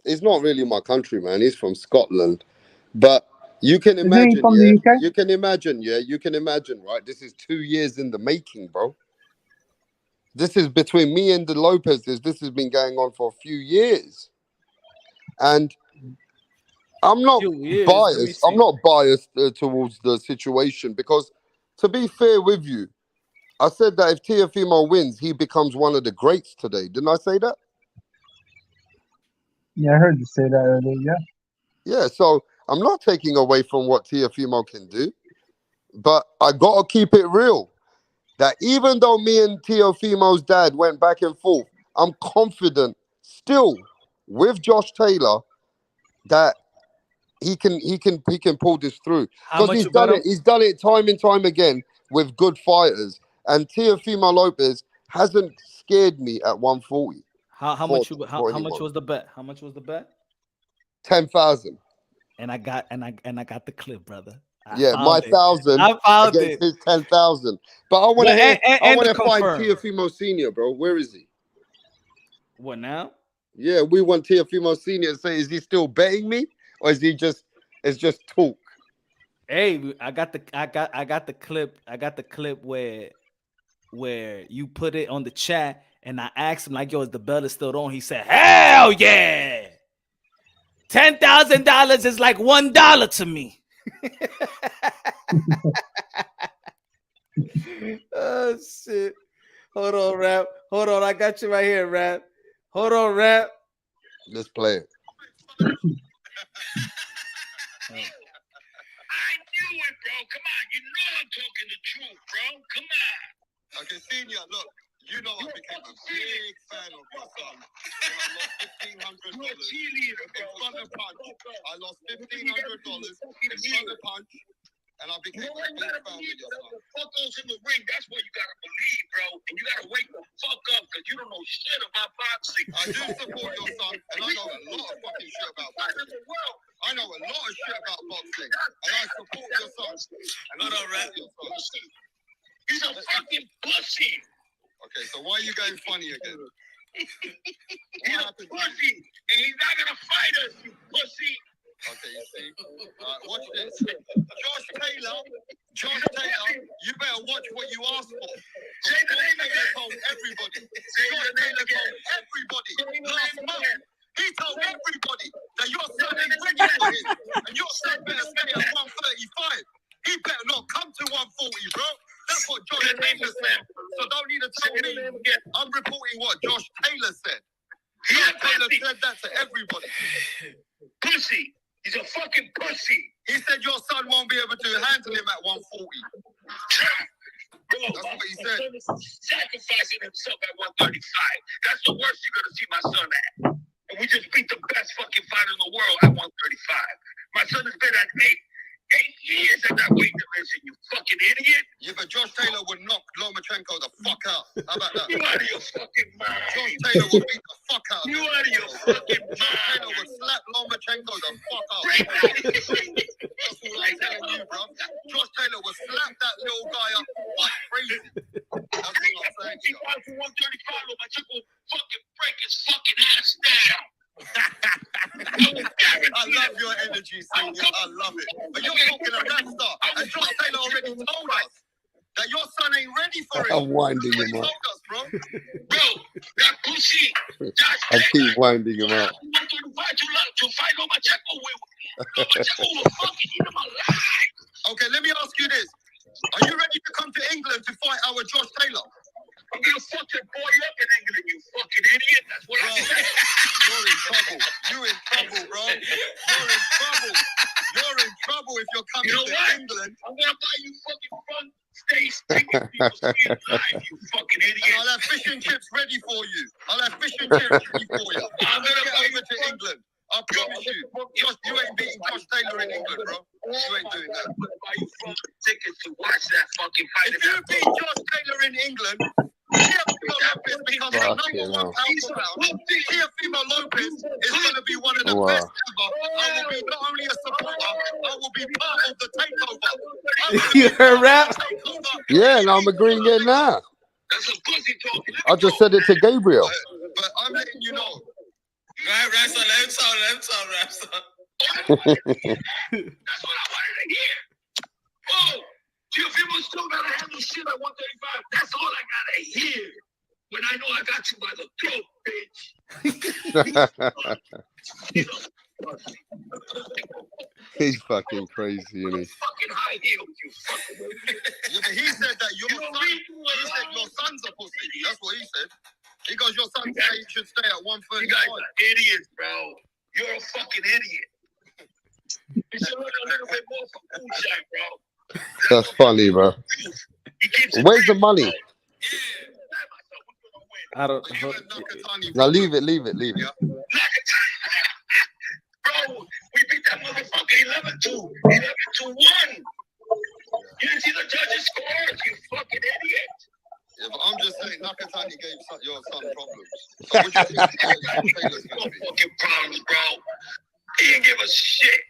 Speaker 7: He's not really my countryman. He's from Scotland. But you can
Speaker 14: Isn't he
Speaker 7: imagine,
Speaker 14: from
Speaker 7: yeah?
Speaker 14: the UK?
Speaker 7: You can imagine, right? This is 2 years in the making, bro. This is between me and the Lopez's. This has been going on for a few years. And I'm not biased. I'm not biased towards the situation because, to be fair with you, I said that if Teofimo wins, he becomes one of the greats today. Didn't I say that?
Speaker 14: Yeah, I heard you say that earlier. Yeah.
Speaker 7: Yeah, so I'm not taking away from what Teofimo can do, but I got to keep it real. That even though me and Teofimo's dad went back and forth, I'm confident still with Josh Taylor that he can pull this through because he's done it. He's done it time and time again with good fighters, and Teofimo Lopez hasn't scared me at 140.
Speaker 3: How much was the bet? How much was the bet?
Speaker 7: 10,000.
Speaker 3: And I got the clip, brother.
Speaker 7: My 1,000 against his 10,000. But I want to hear. I want to find Teofimo Senior, bro. Where is he?
Speaker 3: What now?
Speaker 7: Yeah, we want Teofimo Senior to say, is he still betting me, or is he just? It's just talk.
Speaker 3: Hey, I got the clip. I got the clip where you put it on the chat, and I asked him like, "Yo, is the belt still on?" He said, "Hell yeah! $10,000 is like $1 to me." Oh shit! Hold on, Rap. Hold on, I got you right here, Rap. Hold on, Rap.
Speaker 7: Let's play it.
Speaker 8: I knew it, bro. Come on, you know I'm talking the truth, bro. Come on.
Speaker 11: Okay, Senior, look. You know I became a big fan of your son. When I lost $1,500 in front of Punch. I lost $1,500 in front of Punch, and I became a big fan of your son.
Speaker 8: Fuck goes in the ring. That's what you gotta believe, bro. And you gotta wake the fuck up because you don't know shit about boxing.
Speaker 11: I do support your son, and I know a lot of fucking shit about boxing. I know a lot of shit about boxing, and I support your son. And I support your son.
Speaker 8: He's a fucking pussy.
Speaker 11: Okay, so why are you going funny again?
Speaker 8: He's a pussy, and he's not gonna fight us, you pussy.
Speaker 11: Okay, you see? Watch this. Josh Taylor, you better watch what you ask for.
Speaker 8: Say the name again.
Speaker 11: Told everybody. Josh Taylor told everybody last month. He told everybody that your son ain't ready for him, and your son better stay at 135. He better not come to 140, bro. That's what Josh Taylor said. So don't need to tell me. I'm reporting what Josh Taylor said. Josh Taylor said that to everybody.
Speaker 8: Pussy. He's a fucking pussy.
Speaker 11: He said your son won't be able to handle him at 140.
Speaker 8: Bro,
Speaker 11: that's what he said.
Speaker 8: Sacrificing himself at 135. That's the worst you're gonna see my son at. And we just beat the best fucking fighter in the world at 135. My son has been at 8 years at that weight division, you fucking idiot.
Speaker 11: Yeah, but Josh Taylor would knock Lomachenko the fuck out. How about that?
Speaker 8: You out of your fucking mind.
Speaker 11: Josh Taylor would beat the fuck out of him.
Speaker 8: You out of your fucking mind.
Speaker 11: Josh Taylor would slap Lomachenko the fuck out. That's all I'm telling you, bro. Josh Taylor would slap that little guy up like crazy. That's what I'm saying.
Speaker 8: He fought for 135, Lomachenko will fucking break his fucking ass down.
Speaker 11: I love your energy, Senior. I love it. But you're talking a rap star. And Josh Taylor already told us that your son ain't ready for it.
Speaker 7: I'm winding him up.
Speaker 11: Told us, bro.
Speaker 8: Bro, that pussy.
Speaker 7: I keep winding him up.
Speaker 8: To fight Lomachenko with Lomachenko will fucking eat him alive.
Speaker 11: Okay, let me ask you this. Are you ready to come to England to fight our Josh Taylor?
Speaker 8: I'm gonna fuck your boy up in England, you fucking idiot. That's what I said.
Speaker 11: You're in trouble. You're in trouble, bro. You're in trouble. You're in trouble if you're coming to England.
Speaker 8: I'm gonna buy you fucking front stage tickets for you to see it live, you fucking idiot.
Speaker 11: And I'll have fish and chips ready for you. I'll have fish and chips ready for you. I'm gonna get over to England. I promise you. You ain't beating Josh Taylor in England, bro. You ain't doing that.
Speaker 8: I'm gonna buy you front tickets to watch that fucking fight.
Speaker 11: If you beat Josh Taylor in England, Lopez becomes the number
Speaker 7: hell. Teofimo Lopez is going to be one of the best ever. I will be not only a supporter, I will be part of the takeover.
Speaker 3: You heard rap?
Speaker 7: Yeah, and I'm agreeing it now.
Speaker 11: That's a pussy talking.
Speaker 7: I just said it to Gabriel.
Speaker 11: But I'm letting you know.
Speaker 13: Right, Rapstar, let him talk, Rapstar.
Speaker 11: That's what I wanted to hear. Oh, Teofimo still gotta handle shit at 135. That's all I gotta hear. When I know I got you by the throat, bitch.
Speaker 7: He's fucking crazy, isn't he?
Speaker 11: Fucking high heels, you fucking. He said that your son. He said your son's a pussy. That's what he said. He goes, your son said you should stay at 135. You guys are idiots, bro. You're a fucking idiot. You should look a little bit more for food shot, bro.
Speaker 7: That's funny, bro. Where's the money?
Speaker 3: I don't.
Speaker 7: Now leave it.
Speaker 11: Bro, we beat that motherfucker 11-2. 11-1. You didn't see the judges' scores, you fucking idiot. Yeah, but I'm just saying, Nakatani gave your son problems. So what do you think? Fucking problems, bro. He didn't give a shit.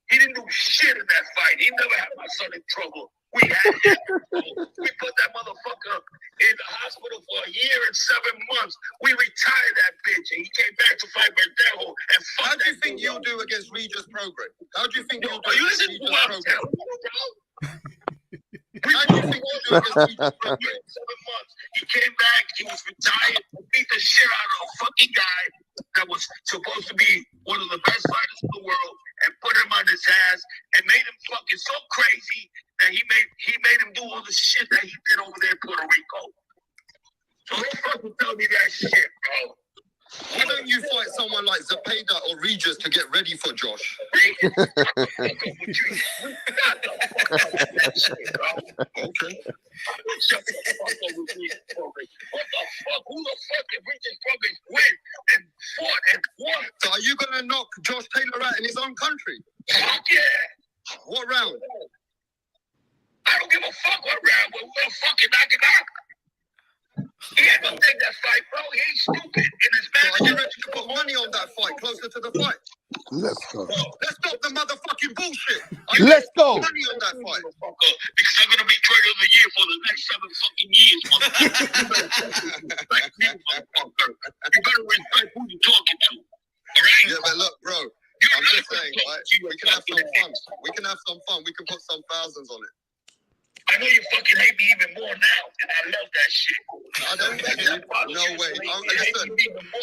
Speaker 11: He didn't do shit in that fight. He never had my son in trouble. We had him. We put that motherfucker in the hospital for a year and 7 months. We retired that bitch, and he came back to fight Verdejo. And how do you think you'll do against Regis Progress? How do you think you'll do against Regis Progress? How do you think you'll do against Regis Progress? 7 months. He came back. He was retired. Beat the shit out of a fucking guy that was supposed to be one of the best fighters in the world, and put him on his ass and made him fucking so crazy that he made him do all the shit that he did over there in Puerto Rico. So don't fucking tell me that shit, bro. Why don't you fight someone like Zepeda or Regis to get ready for Josh? Okay. Shut the fuck up with Regis Progress. What the fuck? Who the fuck did Regis Progress win and fought and won? So are you gonna knock Josh Taylor out in his own country? Fuck yeah. What round? I don't give a fuck what round, but we're gonna fucking knock him out. He ain't gonna take that fight, bro. He ain't stupid. And his manager, are you ready to put money on that fight, closer to the fight?
Speaker 7: Let's go.
Speaker 11: Let's stop the motherfucking bullshit.
Speaker 7: Let's go.
Speaker 11: Money on that fight. Because I'm gonna be trader of the year for the next 7 fucking years, motherfucker. Like me, motherfucker. You better respect who you're talking to. All right? Yeah, but look, bro. I'm just saying, right? We can have some fun. We can have some fun. We can put some thousands on it. I know you fucking hate me even more now, and I love that shit. I don't hate you. No way. Listen,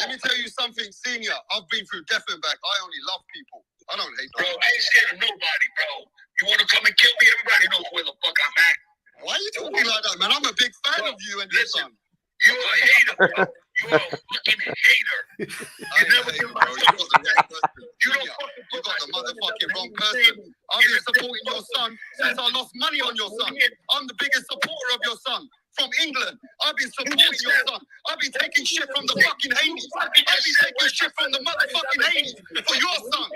Speaker 11: let me tell you something, senior. I've been through death and back. I only love people. I don't hate them. Bro, I ain't scared of nobody, bro. You want to come and kill me? Everybody knows where the fuck I'm at. Why are you talking like that, man? I'm a big fan of you and your son. You're a hater, bro. You're a fucking hater. You never give my son respect. You got the motherfucking wrong person. I've been supporting your son since I lost money on your son. I'm the biggest supporter of your son from England. I've been supporting your son. I've been taking shit from the fucking Haney's. I've been taking shit from the motherfucking Haney's for your son.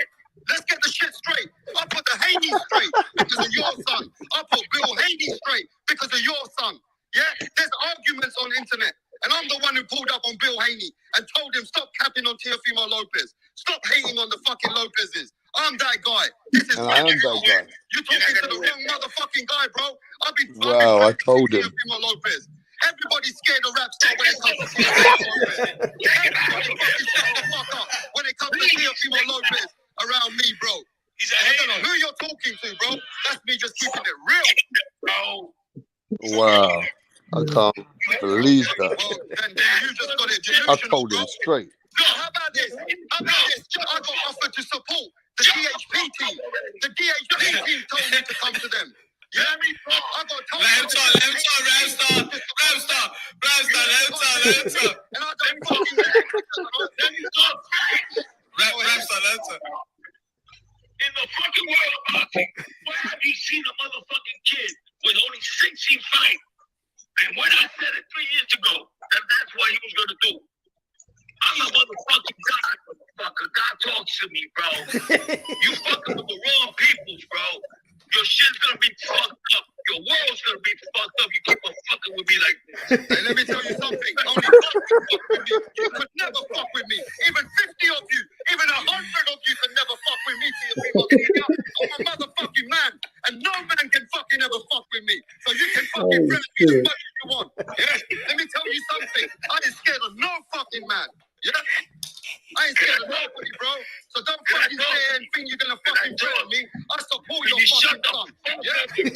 Speaker 11: Let's get the shit straight. I put the Haney straight because of your son. I put Bill Haney straight because of your son. Yeah, there's arguments on internet. And I'm the one who pulled up on Bill Haney and told him, stop capping on Teofimo Lopez. Stop hating on the fucking Lopezes. I'm that guy. This is
Speaker 7: I am that guy.
Speaker 11: You're talking to the wrong motherfucking guy, bro. I've been
Speaker 7: Wow, I told him.
Speaker 11: Teofimo Lopez. Everybody's scared of rap star when it comes to Teofimo Lopez. Everybody fucking shut the fuck up when it comes to Teofimo Lopez around me, bro. I don't know who you're talking to, bro. That's me just keeping it real, bro.
Speaker 7: Wow. I can't believe that.
Speaker 11: Well, then you just got it.
Speaker 7: I told him straight.
Speaker 11: No, how about this? I got offered to support the DHP team. The DHP team told me to come to them. Yeah, I got told
Speaker 13: let him talk, Rapstar.
Speaker 11: And I don't fucking let me talk.
Speaker 13: Rapstar, let him talk.
Speaker 11: In the fucking world of boxing, why have you seen a motherfucking kid with only 16 fights? And when I said it 3 years ago, that's what he was going to do. I'm a motherfucking God, motherfucker. God talks to me, bro. You fucking with the wrong peoples, bro. Your shit's gonna be fucked up. Your world's gonna be fucked up. You keep on fucking with me like this. Hey, let me tell you something. Only God can fuck with me. You could never fuck with me. Even 50 of you, even 100 of you could never fuck with me. I'm a motherfucking man, and no man can fucking ever fuck with me. So you can fucking friend me as much as you want. Yeah. Let me tell you something. I ain't scared of no fucking man. Yeah. I ain't scared of nobody, bro. So don't fucking say anything you're gonna fucking threaten me. I support your fucking son. Yeah? I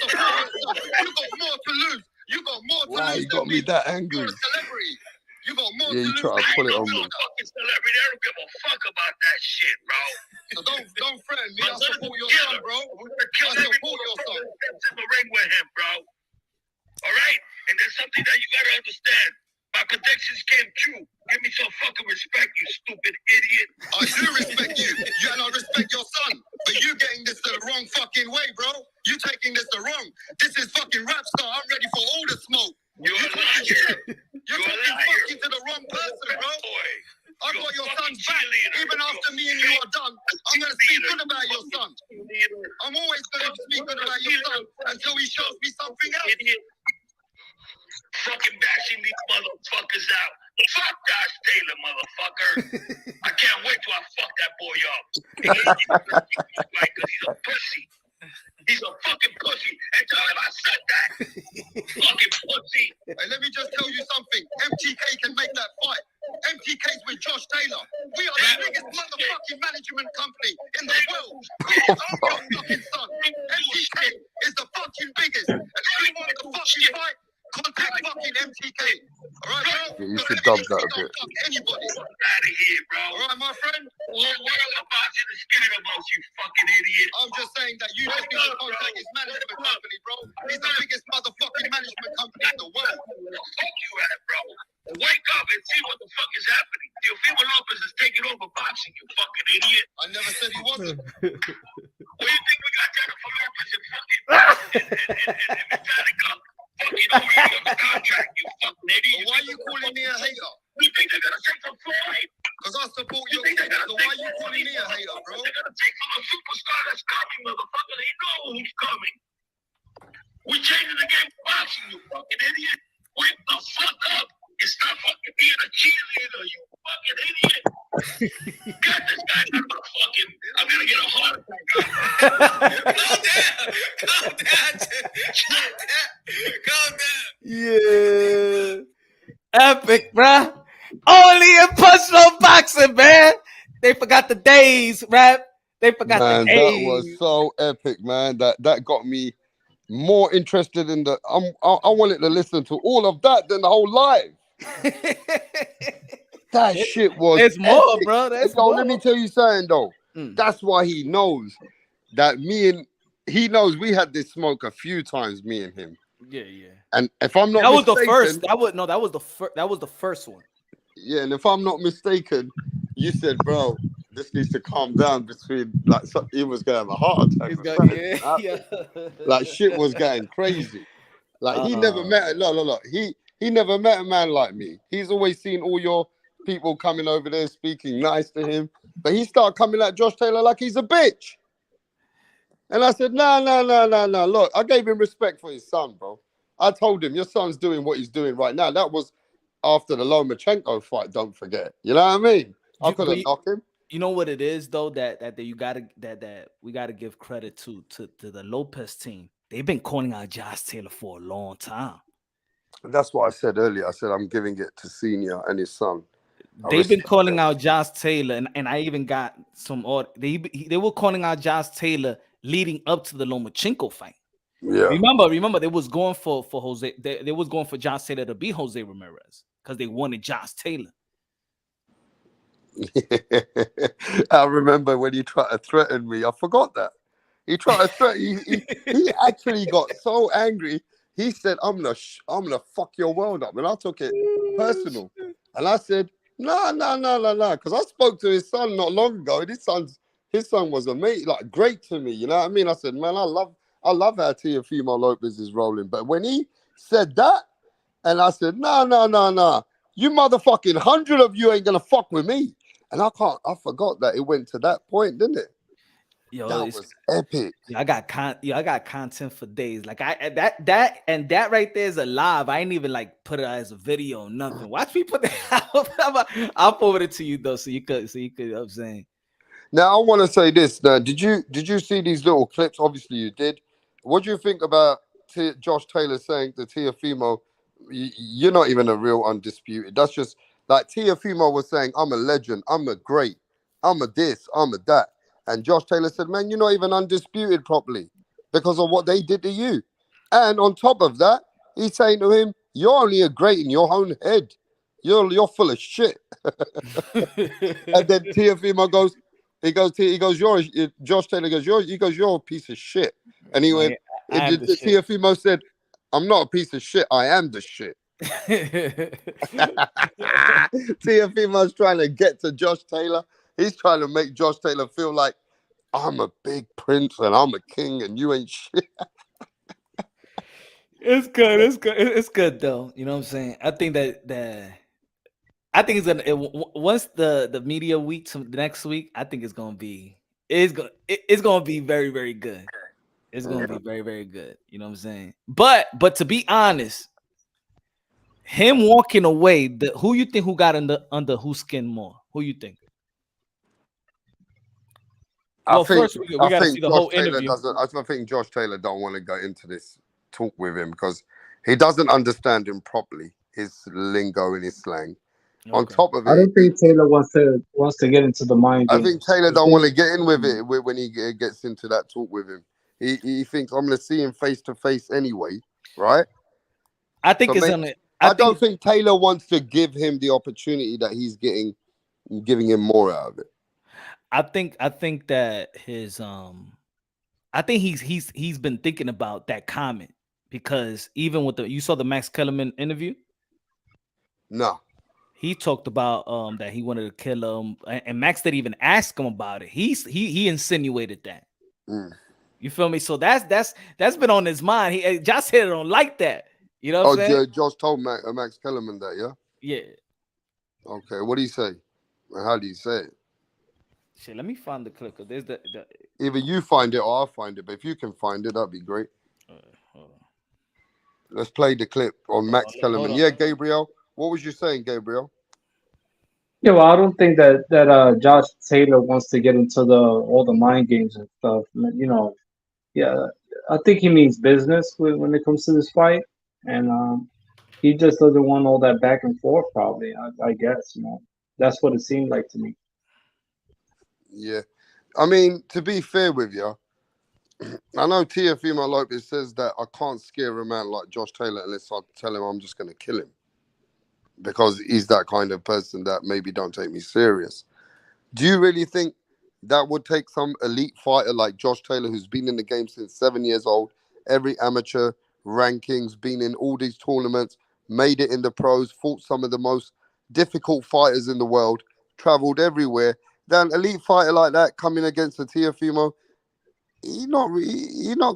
Speaker 11: support your son. You got more to lose. You got more to
Speaker 7: Wow,
Speaker 11: lose
Speaker 7: you got
Speaker 11: than
Speaker 7: me that angry.
Speaker 11: You're a celebrity. You got more to
Speaker 7: Yeah, you
Speaker 11: lose.
Speaker 7: try to pull it on me.
Speaker 11: Fucking celebrity. I don't give a fuck about that shit, bro. So don't threaten me. I support your son, bro. I support your son. In the ring with him, bro. All right? And there's something that you gotta understand. My predictions came true. Give me some fucking respect, you stupid idiot. I do respect you. And I respect your son. But you getting this the wrong fucking way, bro. You taking this the wrong. This is fucking rap star. I'm ready for all the smoke. You're a liar. You're talking fucking to the wrong person, bro. I got your son's back. Even after me and you are done, I'm going to speak good about your son. I'm always going to speak good about your son until he shows me something else. Fucking bashing these motherfuckers out. Fuck Josh Taylor, motherfucker. I can't wait till I fuck that boy up. Because he's a pussy. He's a fucking pussy. And tell him I said that. Fucking pussy. Hey, let me just tell you something. MTK can make that fight. MTK's with Josh Taylor. We are the biggest motherfucking management company in the world. I'm your fucking son. MTK is the fucking biggest. And anyone can fucking fight. Contact fucking MTK. Alright, bro?
Speaker 7: Yeah, you should dub that a bit.
Speaker 11: Anybody. Out of here, bro. Alright, my friend? What about you the scared about, you fucking idiot? I'm just saying that you just need to contact his management company, bro. He's the biggest motherfucking management company in the world. Fuck you at, bro. Wake up and see what the fuck is happening. Teofimo Lopez is taking over boxing, you fucking idiot. I never said he wasn't. What do you think we got Jennifer Lopez and fucking and Metallica? Fucking over here on the contract, you fucking idiot. But why are you calling me a hater? You think they're gonna take from Floyd? Because I support your team. So why are you calling me a hater, bro? They're gonna take from a superstar that's coming, motherfucker. They know who's coming. We changing the game for boxing, you fucking idiot. Wake the fuck up. It's not fucking being a cheerleader, you fucking idiot. Get this guy out of my fucking. I'm gonna get a heart attack. Calm down.
Speaker 3: Yeah. Epic, bruh. Only in personal boxing, man. They forgot the days, rap. They forgot the days.
Speaker 7: That was so epic, man. That got me more interested in the. I wanted to listen to all of that than the whole live. That shit was.
Speaker 3: It's more,
Speaker 7: epic.
Speaker 3: bro. That's
Speaker 7: more.
Speaker 3: more.
Speaker 7: Let me tell you something though. That's why he knows that he knows we had this smoke a few times, me and him.
Speaker 3: Yeah.
Speaker 7: And if I'm not
Speaker 3: that was
Speaker 7: mistaken,
Speaker 3: the first. That was the first one.
Speaker 7: Yeah, and if I'm not mistaken, you said, bro, this needs to calm down between like he was gonna have a heart attack. Like shit was getting crazy. Like he never met he never met a man like me. He's always seen all your people coming over there speaking nice to him, but he started coming at Josh Taylor like he's a bitch. And I said, no. Look, I gave him respect for his son, bro. I told him your son's doing what he's doing right now. That was after the Lomachenko fight. Don't forget. You know what I mean? I couldn't knock him.
Speaker 3: You know what it is though that we gotta give credit to the Lopez team. They've been calling out Josh Taylor for a long time.
Speaker 7: That's what I said earlier. I said I'm giving it to Senior and his son.
Speaker 3: They've been calling out Josh Taylor, and I even got some. They were calling out Josh Taylor leading up to the Lomachenko fight.
Speaker 7: Yeah.
Speaker 3: Remember, they was going for Jose. They was going for Josh Taylor to beat Jose Ramirez because they wanted Josh Taylor.
Speaker 7: I remember when he tried to threaten me. I forgot that. He tried to threaten. He actually got so angry. He said, "I'm gonna fuck your world up," and I took it personal. And I said, "No," because I spoke to his son not long ago. And his son was amazing, like great to me. You know what I mean? I said, "Man, I love how Teofimo Lopez is rolling." But when he said that, and I said, "No, you motherfucking 100 of you ain't gonna fuck with me." And I forgot that it went to that point, didn't it?
Speaker 3: Yo,
Speaker 7: That was epic.
Speaker 3: I got content for days. Like that right there is a live. I ain't even like put it as a video or nothing. Watch me put that. I'll forward it to you though, so you could. You know what I'm saying.
Speaker 7: Now I want to say this. Now, did you see these little clips? Obviously, you did. What do you think about Josh Taylor saying to Teofimo, "You're not even a real undisputed"? That's just like Teofimo was saying, "I'm a legend. I'm a great. I'm a this. I'm a that." And Josh Taylor said, "Man, you're not even undisputed properly because of what they did to you." And on top of that, he's saying to him, "You're only a great in your own head. You're full of shit." And then Teofimo goes. Josh Taylor goes, you're a piece of shit. And he went, Teofimo said, "I'm not a piece of shit. I am the shit." Teofimo's trying to get to Josh Taylor. He's trying to make Josh Taylor feel like I'm a big prince and I'm a king and you ain't shit.
Speaker 3: It's good. It's good though. You know what I'm saying? I think it's gonna once the media week the next week. I think it's gonna be very, very good. It's gonna be very, very good. You know what I'm saying? But to be honest, him walking away, who you think who got under whose skin more? Who you think? Well, first we gotta see the whole interview.
Speaker 7: I think Josh Taylor don't want to go into this talk with him because he doesn't understand him properly. His lingo and his slang. Okay. On top of it,
Speaker 14: I don't think Taylor wants to get into the mind game.
Speaker 7: I think Taylor don't want to get in with it when he gets into that talk with him. He thinks I'm going to see him face to face anyway, right?
Speaker 3: I think it's on it.
Speaker 7: I don't think Taylor wants to give him the opportunity that he's giving him more out of it.
Speaker 3: I think that his I think he's been thinking about that comment because even with you saw the Max Kellerman interview?
Speaker 7: No.
Speaker 3: He talked about that he wanted to kill him, and Max didn't even ask him about it. He insinuated that. You feel me? So that's been on his mind. Josh Taylor don't like that. You know what I'm saying?
Speaker 7: Josh told Max Kellerman that, yeah?
Speaker 3: Yeah.
Speaker 7: Okay, what did he say? How do you say it?
Speaker 3: Shit, let me find the clip. There's the
Speaker 7: either you find it or I'll find it, but if you can find it, that'd be great.
Speaker 3: Hold on.
Speaker 7: Let's play the clip on Max Kellerman. Yeah, Gabriel. What was you saying, Gabriel?
Speaker 14: Yeah, well, I don't think that Josh Taylor wants to get into all the mind games and stuff. You know, yeah, I think he means business when it comes to this fight, and he just doesn't want all that back and forth. Probably, I guess. You know, that's what it seemed like to me.
Speaker 7: Yeah, I mean, to be fair with you, I know Teofimo Lopez says that I can't scare a man like Josh Taylor unless I tell him I'm just going to kill him. Because he's that kind of person that maybe don't take me serious. Do you really think that would take some elite fighter like Josh Taylor, who's been in the game since 7 years old, every amateur rankings, been in all these tournaments, made it in the pros, fought some of the most difficult fighters in the world, traveled everywhere, then elite fighter like that coming against a Teofimo, he's not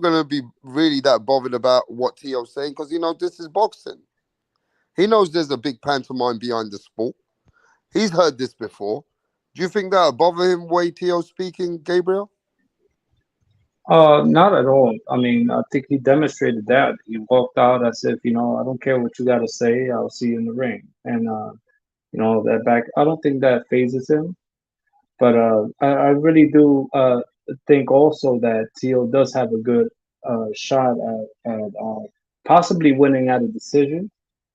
Speaker 7: going to be really that bothered about what Teo's saying because, you know, this is boxing. He knows there's a big pantomime behind the sport. He's heard this before. Do you think that would bother him, way Teo's speaking, Gabriel?
Speaker 14: Not at all. I mean, I think he demonstrated that. He walked out as if, you know, I don't care what you got to say. I'll see you in the ring. And, you know, that back, I don't think that phases him. But I really do think also that Teo does have a good shot at possibly winning at a decision.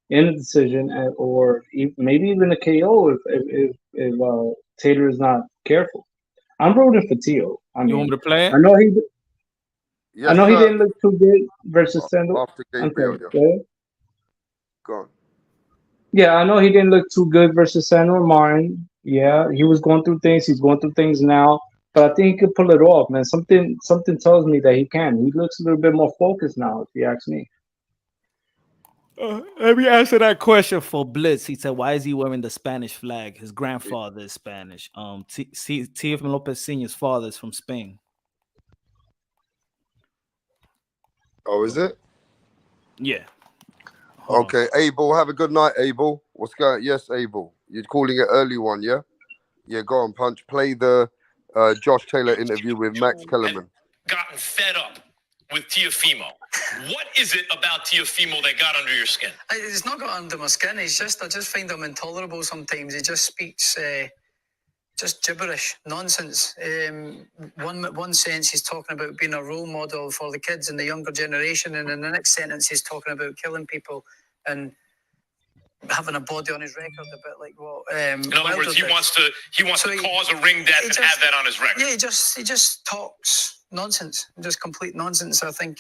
Speaker 14: In a decision, or maybe even a KO if Taylor is not careful. I'm rooting for Teo.
Speaker 3: You want me to play it?
Speaker 14: I know he. Yes, I know he didn't look too good versus Sandor.
Speaker 7: Go on.
Speaker 14: Yeah, I know he didn't look too good versus Sandor Martin. Yeah, he was going through things. He's going through things now, but I think he could pull it off, man. Something tells me that he can. He looks a little bit more focused now, if you ask me.
Speaker 3: Let me answer that question for Blitz. He said, "Why is he wearing the Spanish flag? His grandfather is Spanish. Teofimo Lopez Sr.'s father is from Spain."
Speaker 7: Oh, is it?
Speaker 3: Yeah.
Speaker 7: Okay, Abel. Have a good night, Abel. What's going? Yes, Abel. You're calling it early one, yeah? Yeah. Go on, Punch. Play the Josh Taylor interview with Max Kellerman.
Speaker 8: Gotten fed up with Teofimo. What is it about Teofimo that got under your skin?
Speaker 15: It's not got under my skin. I just find him intolerable sometimes. He just speaks just gibberish, nonsense. One sense he's talking about being a role model for the kids and the younger generation, and in the next sentence he's talking about killing people and having a body on his record, a bit like what.
Speaker 8: In other words, he wants to cause a ring death and have that on his record.
Speaker 15: Yeah, he just talks nonsense, just complete nonsense. I think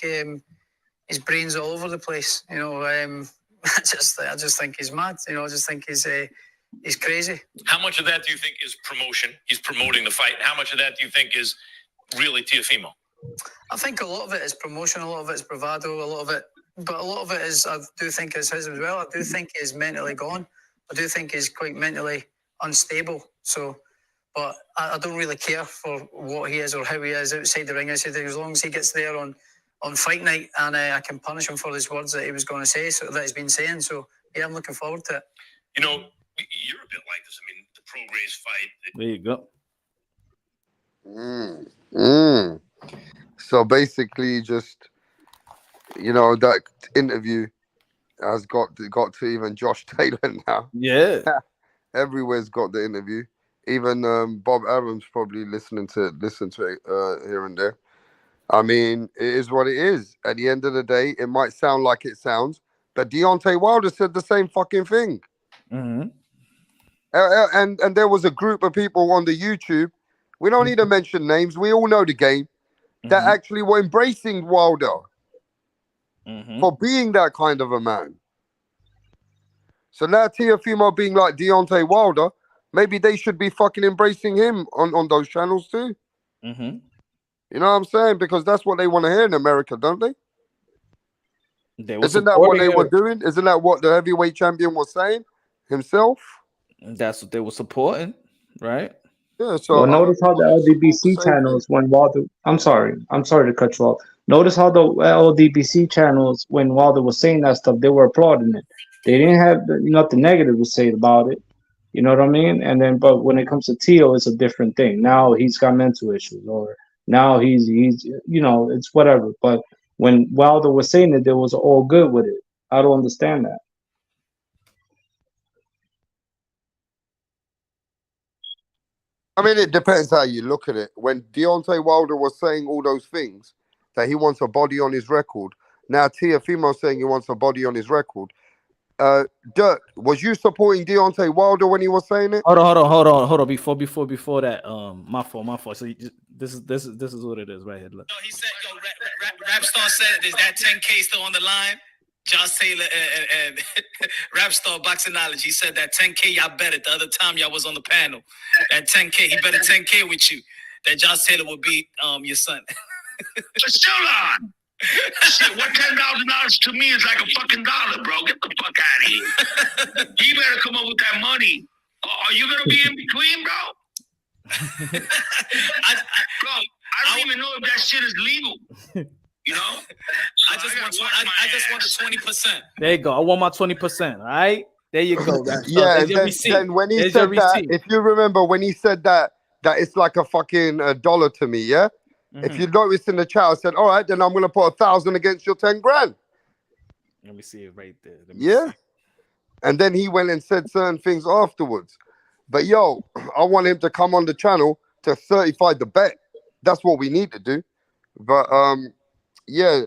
Speaker 15: his brain's all over the place. You know, I just think he's mad. You know, I just think he's crazy.
Speaker 8: How much of that do you think is promotion? He's promoting the fight. How much of that do you think is really Teofimo?
Speaker 15: I think a lot of it is promotion, a lot of it is bravado, but a lot of it is, I do think, is his as well. I do think he's mentally gone. I do think he's quite mentally unstable. So, but I don't really care for what he is or how he is outside the ring. I said as long as he gets there on fight night and I can punish him for his words that he was going to say, so that he's been saying. So, yeah, I'm looking forward to it.
Speaker 8: You know, you're a bit like this. I mean, the Prograis fight.
Speaker 3: There you go.
Speaker 7: So basically, just that interview has got to even Josh Taylor now.
Speaker 3: Yeah,
Speaker 7: everywhere's got the interview. Even Bob Arum's probably listen to it here and there. I mean, it is what it is. At the end of the day, it might sound like it sounds, but Deontay Wilder said the same fucking thing.
Speaker 3: Mm-hmm.
Speaker 7: And there was a group of people on the YouTube. We don't need to mention names. We all know the game. That actually were embracing Wilder for being that kind of a man. So now Teofimo being like Deontay Wilder, maybe they should be fucking embracing him on those channels too.
Speaker 3: Mm-hmm.
Speaker 7: You know what I'm saying? Because that's what they want to hear in America, don't they? Isn't that what they were doing? Isn't that what the heavyweight champion was saying himself?
Speaker 3: That's what they were supporting, right?
Speaker 7: Yeah. So
Speaker 14: well, notice how the LDBC channels when Wilder. I'm sorry to cut you off. Notice how the LDBC channels when Wilder was saying that stuff, they were applauding it. They didn't have nothing negative to say about it. You know what I mean? And then, but when it comes to Teo, it's a different thing. Now he's got mental issues, or now he's it's whatever. But when Wilder was saying it, they was all good with it. I don't understand that.
Speaker 7: I mean, it depends how you look at it. When Deontay Wilder was saying all those things, that he wants a body on his record, now Teofimo saying he wants a body on his record. Dirk, was you supporting Deontay Wilder when he was saying it?
Speaker 3: Hold on. Before that, my fault. So this is what it is right here. Look.
Speaker 13: No, he said, Rapstar said, is that 10K still on the line? Josh Taylor and Rapstar Boxing Knowledge. He said that 10K y'all bet it. The other time y'all was on the panel, that 10K he bet a 10K with you. That Josh Taylor would beat your son.
Speaker 8: Still on. Shit, what $10,000 to me is like a fucking dollar, bro. Get the fuck out of here. You better come up with that money. Are you gonna be in between, bro? I don't even know if that shit is legal. You know?
Speaker 13: I just want the 20%.
Speaker 3: There you go. I want my 20%. All right. There you go.
Speaker 7: Yeah. Then when he said that, if you remember when he said that it's like a fucking dollar to me, yeah. If you notice in the chat, I said, all right, then I'm going to put 1,000 against your 10 grand.
Speaker 3: Let me see it right there.
Speaker 7: Yeah. And then he went and said certain things afterwards. But yo, I want him to come on the channel to certify the bet. That's what we need to do. But yeah,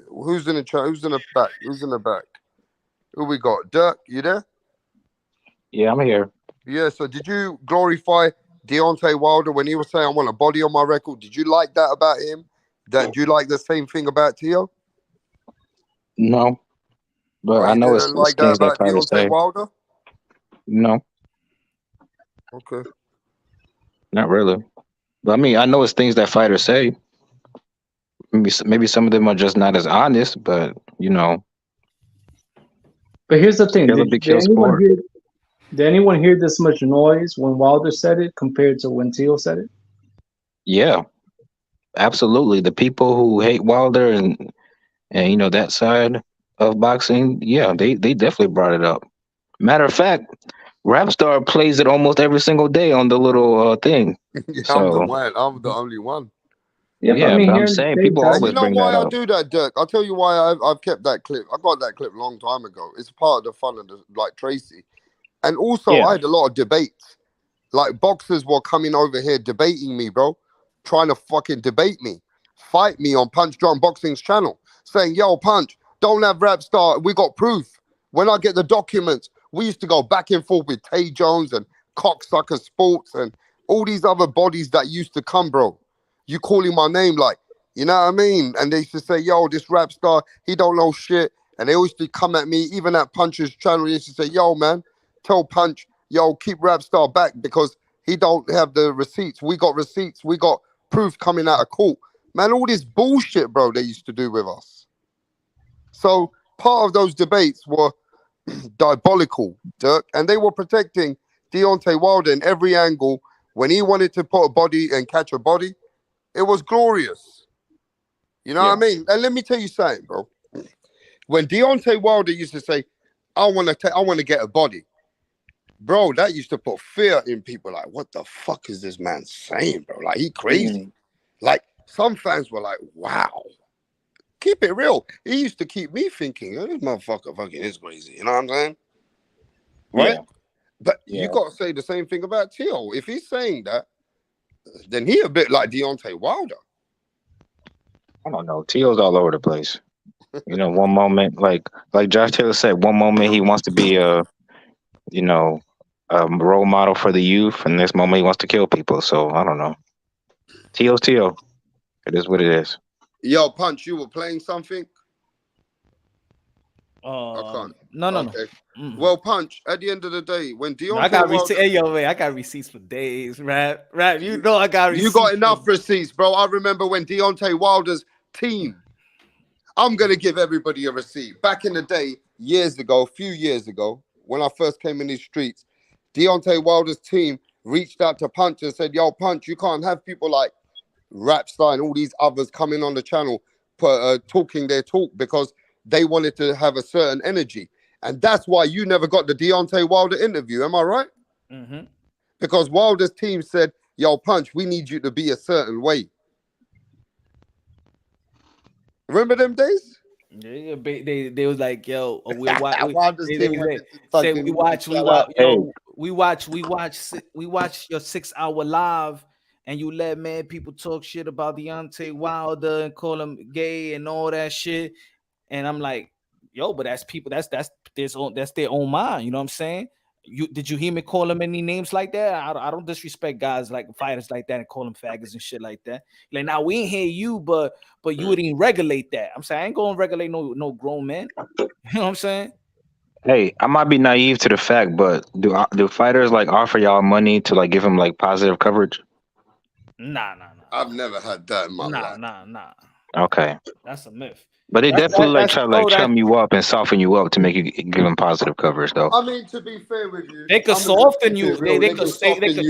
Speaker 7: who's in the chat? Who's in the back? Who's in the back? Who we got? Dirk, you there?
Speaker 16: Yeah, I'm here.
Speaker 7: Yeah, so did you glorify Deontay Wilder when he was saying I want a body on my record? Did you like that about him? Do you like the same thing about Teo?
Speaker 16: No, but I know it's
Speaker 7: like that about Deontay Wilder.
Speaker 16: No.
Speaker 7: Okay.
Speaker 16: Not really. But I mean, I know it's things that fighters say. Maybe some of them are just not as honest, but
Speaker 14: But here's the thing: did anyone hear this much noise when Wilder said it compared to when Teo said it?
Speaker 16: Yeah, absolutely. The people who hate Wilder and that side of boxing, yeah, they definitely brought it up. Matter of fact, Rapstar plays it almost every single day on the little thing.
Speaker 7: Yeah,
Speaker 16: So
Speaker 7: I'm the one. I'm the only one.
Speaker 14: Yeah,
Speaker 16: yeah,
Speaker 14: I mean,
Speaker 16: but I'm
Speaker 14: here in the
Speaker 16: saying
Speaker 14: States,
Speaker 16: people
Speaker 14: that's
Speaker 7: And you
Speaker 16: always
Speaker 7: know
Speaker 16: bring that
Speaker 7: why I
Speaker 16: up.
Speaker 7: do that, Dirk? I'll tell you why I've kept that clip. I got that clip a long time ago. It's part of the fun of the, like Tracy. And also,
Speaker 16: Yeah.
Speaker 7: I had a lot of debates. Like boxers were coming over here debating me, bro, trying to fucking debate me, fight me on Punch Drunk Boxing's channel, saying, "Yo, Punch, don't have Rapstar. We got proof. When I get the documents, we used to go back and forth with Tay Jones and Cocksucker Sports and all these other bodies that used to come, bro. You calling my name like, you know what I mean? And they used to say, yo, this Rapstar, he don't know shit. And they always used to come at me, even at Punch's channel, they used to say, yo, man, tell Punch, yo, keep Rapstar back because he don't have the receipts. We got receipts. We got proof coming out of court. Man, all this bullshit, bro, they used to do with us. So part of those debates were diabolical, Dirk, and they were protecting Deontay Wilder in every angle. When he wanted to put a body and catch a body, it was glorious. You know what I mean? And let me tell you something, bro. When Deontay Wilder used to say, I want to get a body, bro, that used to put fear in people. Like, what the fuck is this man saying, bro? Like, he crazy. Like, some fans were like, wow. Keep it real. He used to keep me thinking, oh, this motherfucker fucking is crazy. You know what I'm saying? Right?
Speaker 16: Yeah.
Speaker 7: But you got to say the same thing about Teo. If he's saying that, then he a bit like Deontay Wilder.
Speaker 16: I don't know. Teo's all over the place. You know, one moment, like Josh Taylor said, one moment he wants to be a role model for the youth, and next moment he wants to kill people. So I don't know. Teo's Teo. It is what it is.
Speaker 7: Yo, Punch, you were playing something? I can't.
Speaker 3: No.
Speaker 7: Okay. Well, Punch, at the end of the day, when Deontay
Speaker 3: I got
Speaker 7: Wilder...
Speaker 3: Hey, yo, man, I got receipts for days, rap. You know I got receipts.
Speaker 7: You got enough receipts, bro. I remember when Deontay Wilder's team... I'm going to give everybody a receipt. Back in the day, a few years ago, when I first came in these streets, Deontay Wilder's team reached out to Punch and said, yo, Punch, you can't have people like Rapstar and all these others coming on the channel talking their talk because they wanted to have a certain energy. And that's why you never got the Deontay Wilder interview. Am I right?
Speaker 3: Mm-hmm.
Speaker 7: Because Wilder's team said, yo, Punch, we need you to be a certain way. Remember them days?
Speaker 3: Yeah, they was like, yo, we watch your 6 hour live, and you let mad people talk shit about Deontay Wilder and call him gay and all that shit. And I'm like, yo, but that's people, that's their own mind. You know what I'm saying? Did you hear me call him any names like that? I don't disrespect guys like fighters like that and call them faggots and shit like that. Like, now we ain't hear you, but you wouldn't regulate that. I'm saying I ain't gonna regulate no grown man. You know what I'm saying?
Speaker 16: Hey, I might be naive to the fact, but do fighters like offer y'all money to like give him like positive coverage?
Speaker 3: Nah.
Speaker 7: I've never had that in my life.
Speaker 3: Nah.
Speaker 16: Okay.
Speaker 3: That's a myth.
Speaker 16: But they definitely try to like chum you up and soften you up to make you give them positive coverage, though.
Speaker 7: I mean, to be fair with you,
Speaker 3: they could soften you. They could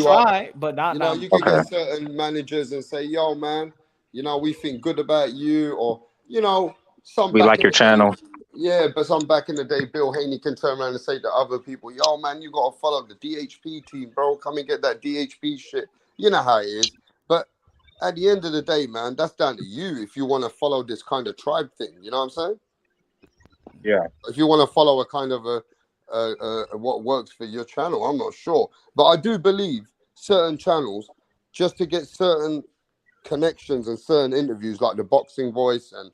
Speaker 3: try, but not.
Speaker 7: You know, you can get certain managers and say, "Yo, man, you know, we think good about you," or you know,
Speaker 16: we like your channel.
Speaker 7: Yeah, but some back in the day, Bill Haney can turn around and say to other people, "Yo, man, you gotta follow the DHP team, bro. Come and get that DHP shit." You know how it is. But at the end of the day, man, that's down to you if you want to follow this kind of tribe thing. You know what I'm saying?
Speaker 16: Yeah.
Speaker 7: If you want to follow a kind of what works for your channel, I'm not sure. But I do believe certain channels, just to get certain connections and certain interviews, like the Boxing Voice, and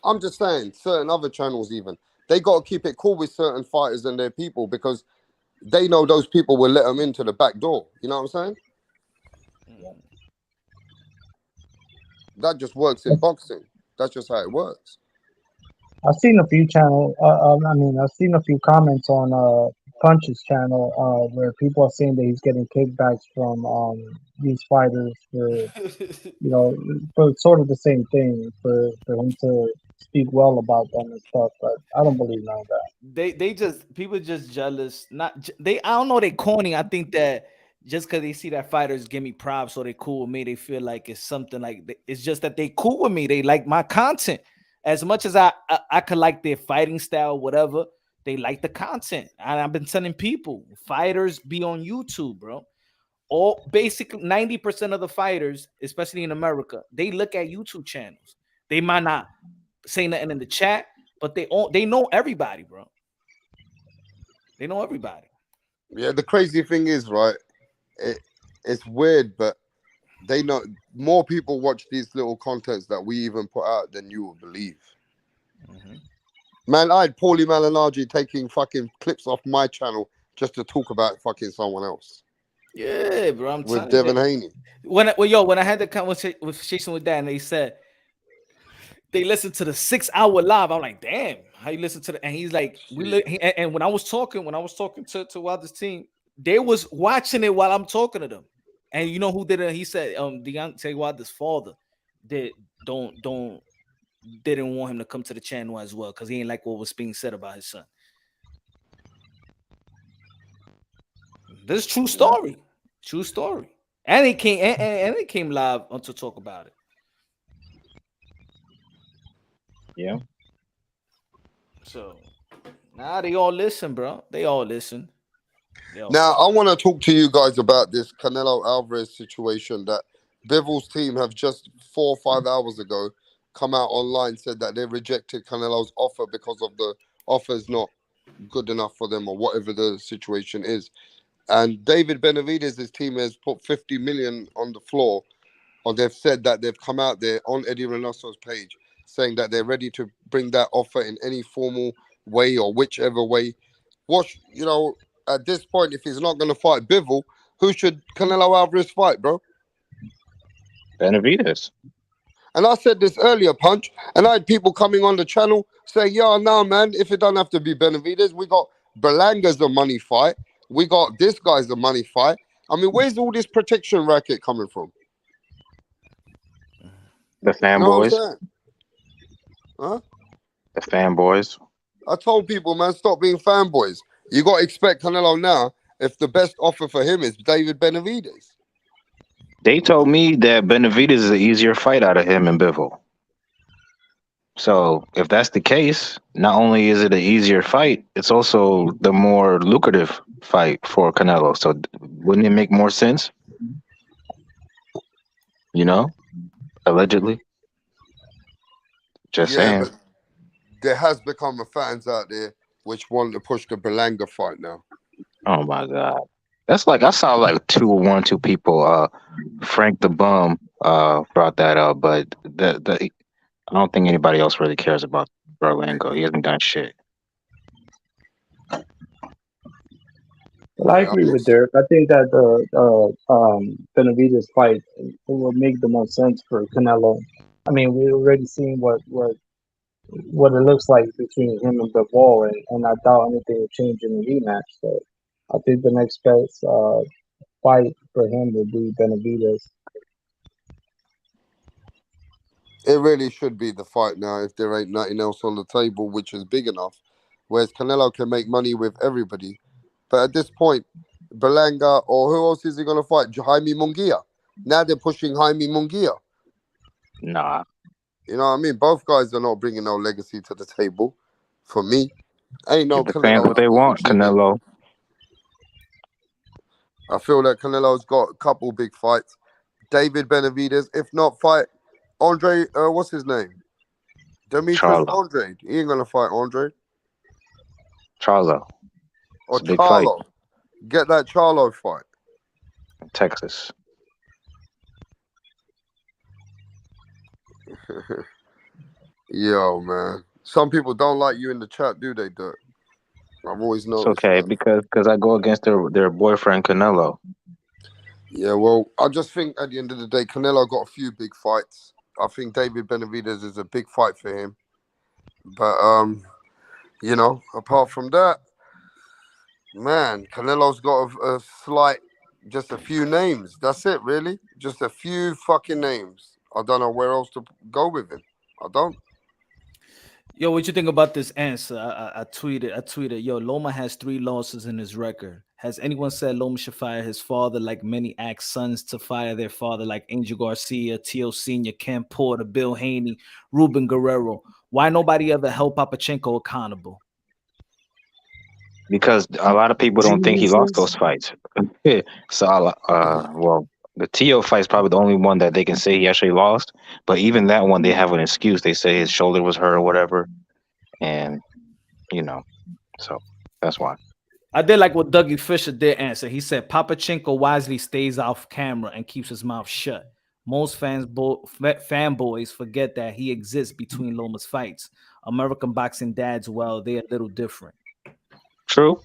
Speaker 7: I'm just saying certain other channels even, they got to keep it cool with certain fighters and their people because they know those people will let them into the back door. You know what I'm saying? That just works in boxing. That's just how it works.
Speaker 14: I've seen a few I've seen a few comments on Punch's channel where people are saying that he's getting kickbacks from these fighters for sort of the same thing for him to speak well about them and stuff. But I don't believe none of that.
Speaker 3: People just jealous. I don't know. They corny. I think that just because they see that fighters give me props or they cool with me, they feel like it's something like it's just that they cool with me. They like my content. As much as I could like their fighting style, whatever, They like the content. And I've been telling people, fighters be on YouTube, bro. All basically 90% of the fighters, especially in America, they look at YouTube channels. They might not say nothing in the chat, but they know everybody, bro. They know everybody.
Speaker 7: Yeah, the crazy thing is, right? It's weird, but they know more people watch these little contents that we even put out than you will believe. Man, I had Paulie Malignaggi taking fucking clips off my channel just to talk about fucking someone else.
Speaker 3: Yeah, bro. I'm
Speaker 7: with
Speaker 3: telling
Speaker 7: Devin
Speaker 3: you.
Speaker 7: Haney.
Speaker 3: When I had the conversation with that, and they said they listened to the 6-hour live. I'm like, damn, how you listen to the? And he's like, and when I was talking to Wilder's team, they was watching it while I'm talking to them. And you know who did it? He said, Deontay Wilder's father didn't want him to come to the channel as well because he ain't like what was being said about his son. This is true story. True story. And he came and he came live to talk about it.
Speaker 16: Yeah.
Speaker 3: So now they all listen, bro. They all listen.
Speaker 7: Now I want to talk to you guys about this Canelo Alvarez situation that Bivol's team have just 4 or 5 hours ago come out online, said that they rejected Canelo's offer because of the offer's not good enough for them or whatever the situation is. And David Benavidez' team has put 50 million on the floor, or they've said that they've come out there on Eddie Reynoso's page saying that they're ready to bring that offer in any formal way or whichever way. At this point, if he's not going to fight Bivol, who should Canelo Alvarez fight, bro?
Speaker 16: Benavidez.
Speaker 7: And I said this earlier, Punch, and I had people coming on the channel saying, yeah, no, man, if it don't have to be Benavidez, we got Berlanga's a money fight. We got this guy's a money fight. I mean, where's all this protection racket coming from?
Speaker 16: The fanboys.
Speaker 7: You know what I'm saying? Huh?
Speaker 16: The fanboys.
Speaker 7: I told people, man, stop being fanboys. You got to expect Canelo now if the best offer for him is David Benavidez.
Speaker 16: They told me that Benavidez is an easier fight out of him and Bivol. So if that's the case, not only is it an easier fight, it's also the more lucrative fight for Canelo. So wouldn't it make more sense? You know, allegedly. Just saying.
Speaker 7: But there has become a fans out there which want to push the Berlanga fight now.
Speaker 16: Oh my God. That's like, I saw like one or two people, Frank the Bum brought that up, but I don't think anybody else really cares about Berlanga. He hasn't done shit.
Speaker 14: Well, I agree with Derek. I think that the Benavidez fight will make the most sense for Canelo. I mean, we already seen what it looks like between him and Bivol, and I doubt anything will change in the rematch. So I think the next best fight for him would be Benavidez.
Speaker 7: It really should be the fight now if there ain't nothing else on the table which is big enough. Whereas Canelo can make money with everybody. But at this point, Berlanga or who else is he going to fight? Jaime Munguia. Now they're pushing Jaime Munguia.
Speaker 16: Nah.
Speaker 7: You know what I mean? Both guys are not bringing no legacy to the table. For me, ain't no
Speaker 16: The
Speaker 7: Canelo.
Speaker 16: fans what they want, Canelo.
Speaker 7: I feel that Canelo's got a couple big fights. David Benavidez, if not fight Andre, what's his name? Demetrius Andre. He ain't gonna fight Andre.
Speaker 16: Charlo.
Speaker 7: Or
Speaker 16: It's a big fight.
Speaker 7: Charlo. Get that Charlo fight.
Speaker 16: In Texas.
Speaker 7: Yo, man. Some people don't like you in the chat, do they, Dirk? I've always noticed.
Speaker 16: It's okay,
Speaker 7: that.
Speaker 16: because I go against their boyfriend Canelo.
Speaker 7: Yeah, well, I just think at the end of the day, Canelo got a few big fights. I think David Benavidez is a big fight for him. But, apart from that, man, Canelo's got just a few names. That's it, really. Just a few fucking names. I don't know where else to go with him. I don't.
Speaker 3: Yo, what you think about this answer? I tweeted, yo, Loma has 3 losses in his record. Has anyone said Loma should fire his father like many ask sons to fire their father like Angel Garcia, Tio Sr., Ken Porter, Bill Haney, Ruben Guerrero? Why nobody ever held Papachenko accountable?
Speaker 16: because a lot of people don't think he lost those fights. So, well, the Teo fight is probably the only one that they can say he actually lost. But even that one, they have an excuse. They say his shoulder was hurt or whatever, and so that's why.
Speaker 3: I did like what Dougie Fisher did answer. He said Papachenko wisely stays off camera and keeps his mouth shut. Most fanboys forget that he exists between Loma's fights. American boxing dads, well, they're a little different.
Speaker 16: True.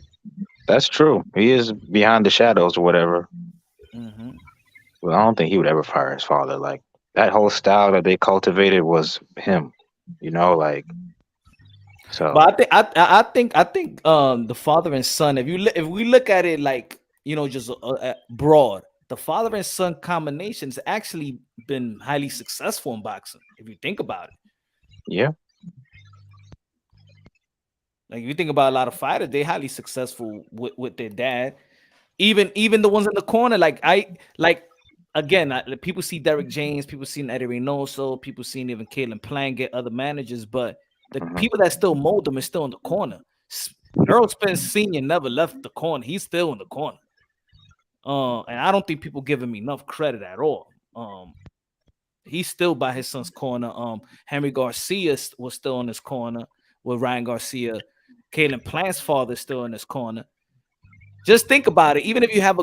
Speaker 16: That's true. He is behind the shadows or whatever.
Speaker 3: Mm-hmm.
Speaker 16: Well, I don't think he would ever fire his father. Like, that whole style that they cultivated was him. So.
Speaker 3: But I think the father and son. If we look at it like just broad, the father and son combination's actually been highly successful in boxing. If you think about it,
Speaker 16: yeah.
Speaker 3: Like if you think about a lot of fighters, they're highly successful with their dad. Even the ones in the corner, people see Derek James, people see Eddie Reynoso, people seen even Kalen Plant get other managers, but the people that still mold them is still in the corner. Earl Spence Sr. never left the corner. He's still in the corner. And I don't think people give him enough credit at all. He's still by his son's corner. Henry Garcia was still in his corner with Ryan Garcia. Kalen Plant's father is still in his corner. Just think about it. Even if you have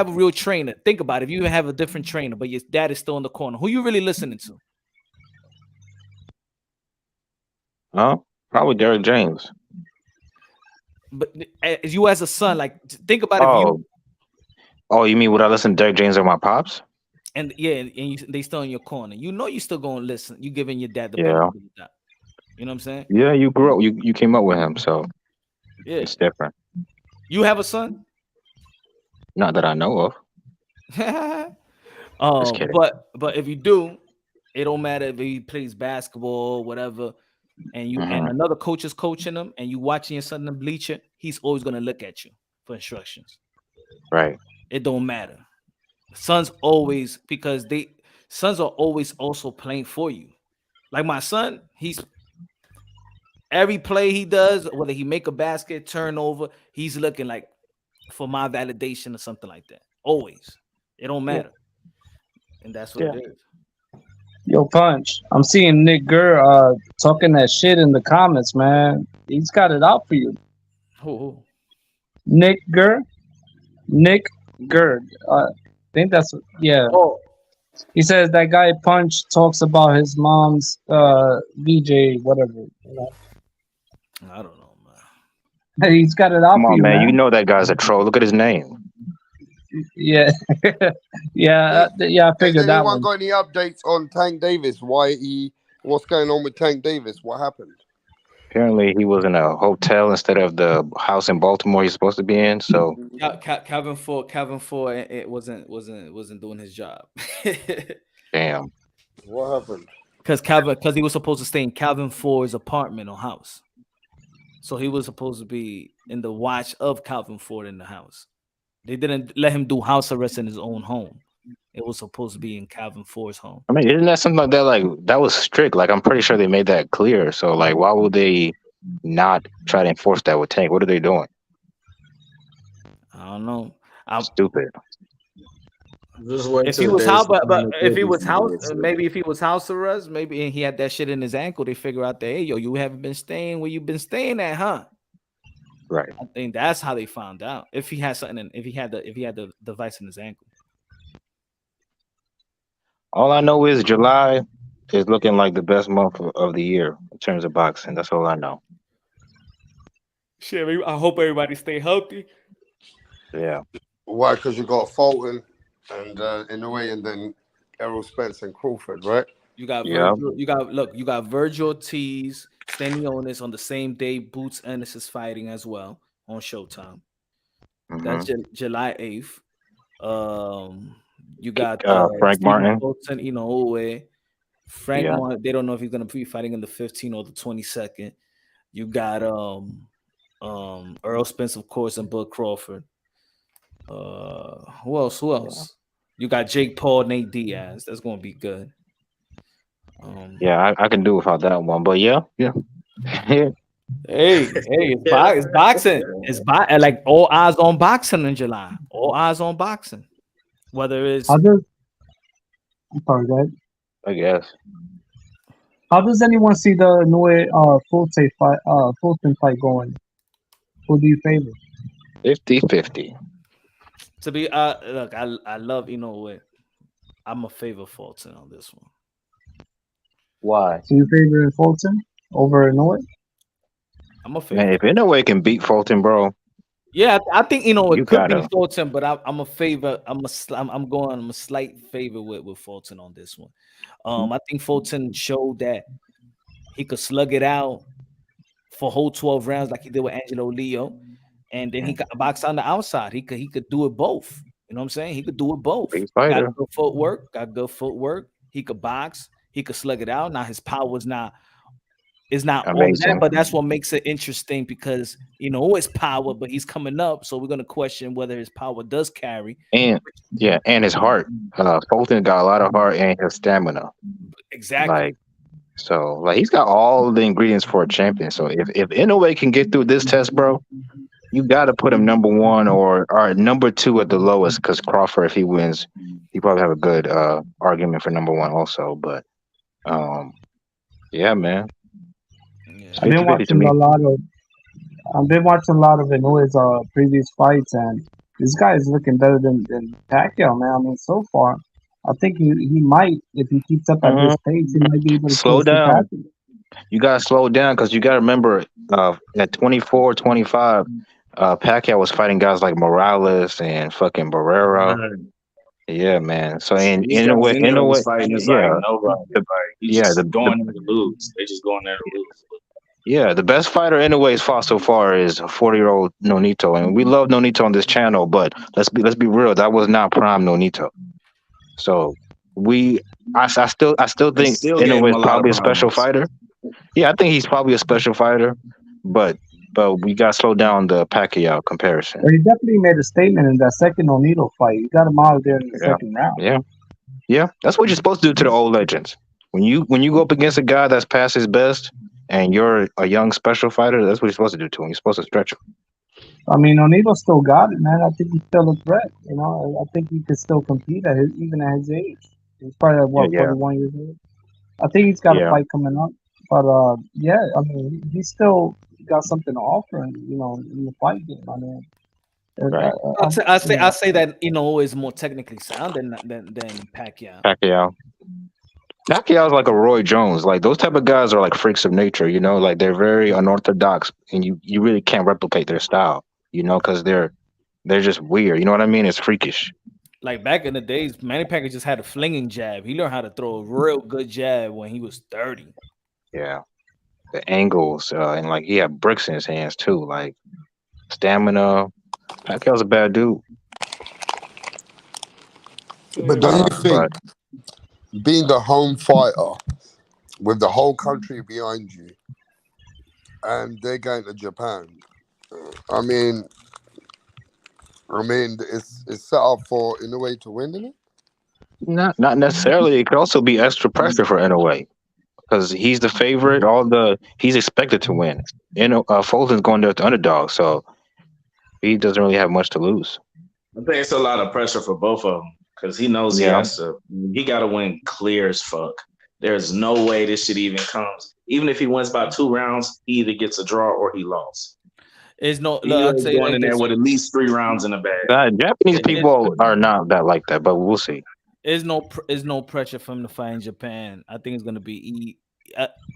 Speaker 3: a real trainer, think about it. If you have a different trainer, but your dad is still in the corner, who you really listening to?
Speaker 16: Probably Derek James.
Speaker 3: But as you as a son, like think about it.
Speaker 16: You mean would I listen to Derek James or my pops?
Speaker 3: And they still in your corner. You still gonna listen. You giving your dad the benefit of the doubt. You know what I'm saying?
Speaker 16: Yeah, you grew up. You came up with him, so it's different.
Speaker 3: You have a son?
Speaker 16: Not that I know of. Just kidding.
Speaker 3: But if you do, it don't matter if he plays basketball, whatever, and and another coach is coaching him, and you watching your son in the bleacher, he's always gonna look at you for instructions.
Speaker 16: Right.
Speaker 3: It don't matter. Sons always sons are always also playing for you. Like my son, every play he does, whether he make a basket, turnover, he's looking like for my validation or something like that. Always. It don't matter. And that's what it is.
Speaker 14: Yo, Punch. I'm seeing Nick Gurr talking that shit in the comments, man. He's got it out for you.
Speaker 3: Who?
Speaker 14: Nick Gurr. Nick Gurr. I think that's He says that guy Punch talks about his mom's VJ, whatever.
Speaker 3: I don't know, man.
Speaker 14: He's got it out
Speaker 16: Come
Speaker 14: for
Speaker 16: on,
Speaker 14: you,
Speaker 16: man. You know that guy's a troll. Look at his name.
Speaker 14: Yeah. I figured that one.
Speaker 7: Anyone got any updates on Tank Davis? What's going on with Tank Davis? What happened?
Speaker 16: Apparently, he was in a hotel instead of the house in Baltimore he's supposed to be in. So
Speaker 3: Calvin Ford, it wasn't doing his job.
Speaker 16: Damn.
Speaker 7: What happened?
Speaker 3: Because he was supposed to stay in Calvin Ford's apartment or house, so he was supposed to be in the watch of Calvin Ford in the house. They didn't let him do house arrest in his own home. It was supposed to be in Calvin Ford's home.
Speaker 16: I mean, isn't that something like that? Like, that was strict. Like, I'm pretty sure they made that clear. So, like, why would they not try to enforce that with Tank? What are they doing?
Speaker 3: I don't know.
Speaker 16: Stupid.
Speaker 3: If he was house, if he was house arrest, maybe and he had that shit in his ankle, they figure out that, hey, yo, you haven't been staying where you've been staying at, huh?
Speaker 16: Right.
Speaker 3: I think that's how they found out. If he had something, if he had the device in his ankle.
Speaker 16: All I know is July is looking like the best month of the year in terms of boxing. That's all I know.
Speaker 3: Shit, I hope everybody stay healthy.
Speaker 16: Yeah.
Speaker 7: Why? Because you got Fulton and Inoue, and then Errol Spence and Crawford, right?
Speaker 3: You got Virgil, you got Virgil Ortiz, Stanionis on the same day. Boots Ennis is fighting as well on Showtime. That's July 8th. You got
Speaker 16: Frank Martin.
Speaker 3: Fulton, Inoue. Frank Martin, they don't know if he's gonna be fighting in the 15th or the 22nd. You got Earl Spence, of course, and Bud Crawford. Who else? You got Jake Paul, Nate Diaz. That's gonna be good.
Speaker 16: I can do without that one, but yeah.
Speaker 3: Hey, it's boxing. Like all eyes on boxing in July. All eyes on boxing. Whether it's
Speaker 14: How does I'm sorry, go ahead.
Speaker 16: I guess.
Speaker 14: How does anyone see the Inoue Fulton fight going? Who do you favor?
Speaker 16: 50-50.
Speaker 3: to be look, I love Inoue. I'm a favor Fulton on this one.
Speaker 16: Why?
Speaker 14: So you favor Fulton over Inoue?
Speaker 3: I'm a favor.
Speaker 16: Man, if Inoue can beat Fulton, bro.
Speaker 3: Yeah, I think
Speaker 16: you
Speaker 3: it could be
Speaker 16: gotta.
Speaker 3: Fulton, but I'm a favor. I'm a slight favor with Fulton on this one. I think Fulton showed that he could slug it out for whole 12 rounds like he did with Angelo Leo, and then he got box on the outside. He could do it both. You know what I'm saying? He could do it both.
Speaker 16: Big fighter.
Speaker 3: Got good footwork. He could box. He could slug it out. Now his power is not on that, but that's what makes it interesting because it's power, but he's coming up, so we're gonna question whether his power does carry.
Speaker 16: And and his heart. Fulton got a lot of heart and his stamina.
Speaker 3: Exactly.
Speaker 16: Like he's got all the ingredients for a champion. So if Inoue can get through this test, bro, you got to put him number 1 or number 2 at the lowest. Because Crawford, if he wins, he probably have a good argument for number 1 also. But yeah, man.
Speaker 14: I've been watching a lot of Inoue's previous fights, and this guy is looking better than Pacquiao, man. I mean, so far, I think he might, if he keeps up at this pace, he might be able to
Speaker 16: slow down.
Speaker 14: Pacquiao.
Speaker 16: You gotta slow down because you gotta remember at 24, 25, Pacquiao was fighting guys like Morales and fucking Barrera. Right. Yeah, man. So in a way,
Speaker 17: fighting is like nobody. Going there to lose. They just going there to lose.
Speaker 16: Yeah, the best fighter Inoue's fought so far is 40-year-old Nonito, and we love Nonito on this channel, but let's be real, that was not prime Nonito. So I still think Inoue is probably a special fighter. Yeah, I think he's probably a special fighter, but we got to slow down the Pacquiao comparison.
Speaker 14: Well, he definitely made a statement in that second Nonito fight. He got him out there in the second round.
Speaker 16: Yeah, that's what you're supposed to do to the old legends. When you go up against a guy that's past his best, and you're a young special fighter, that's what you're supposed to do to him. You're supposed to stretch him.
Speaker 14: I mean, Nonito still got it, man. I think he's still a threat. I think he could still compete even at his age. He's probably 41 years old. I think he's got a fight coming up. But I mean, he's still got something to offer, in the fight game. I mean,
Speaker 16: right.
Speaker 3: I say that Inoue is more technically sound than Pacquiao.
Speaker 16: Pacquiao's like a Roy Jones. Like those type of guys are like freaks of nature, like they're very unorthodox and you really can't replicate their style, because they're just weird. You know what I mean? It's freakish.
Speaker 3: Like back in the days, Manny Pacquiao just had a flinging jab. He learned how to throw a real good jab when he was 30.
Speaker 16: Yeah. The angles, and like he had bricks in his hands too, like stamina. Pacquiao's a bad dude.
Speaker 7: But don't you think being the home fighter with the whole country behind you and they're going to Japan, I mean it's set up for Inoue to win, isn't it?
Speaker 16: Not necessarily. It could also be extra pressure for Inoue because he's the favorite. He's expected to win. Fulton's going there with the underdog, so he doesn't really have much to lose.
Speaker 17: I think it's a lot of pressure for both of them. Because he knows he got to win clear as fuck. There's no way this shit even comes. Even if he wins by 2 rounds, he either gets a draw or he lost.
Speaker 3: He's
Speaker 17: going in there with at least 3 rounds in the bag.
Speaker 16: Japanese people are not that like that, but we'll see.
Speaker 3: There's no pressure for him to fight in Japan. I think it's going to be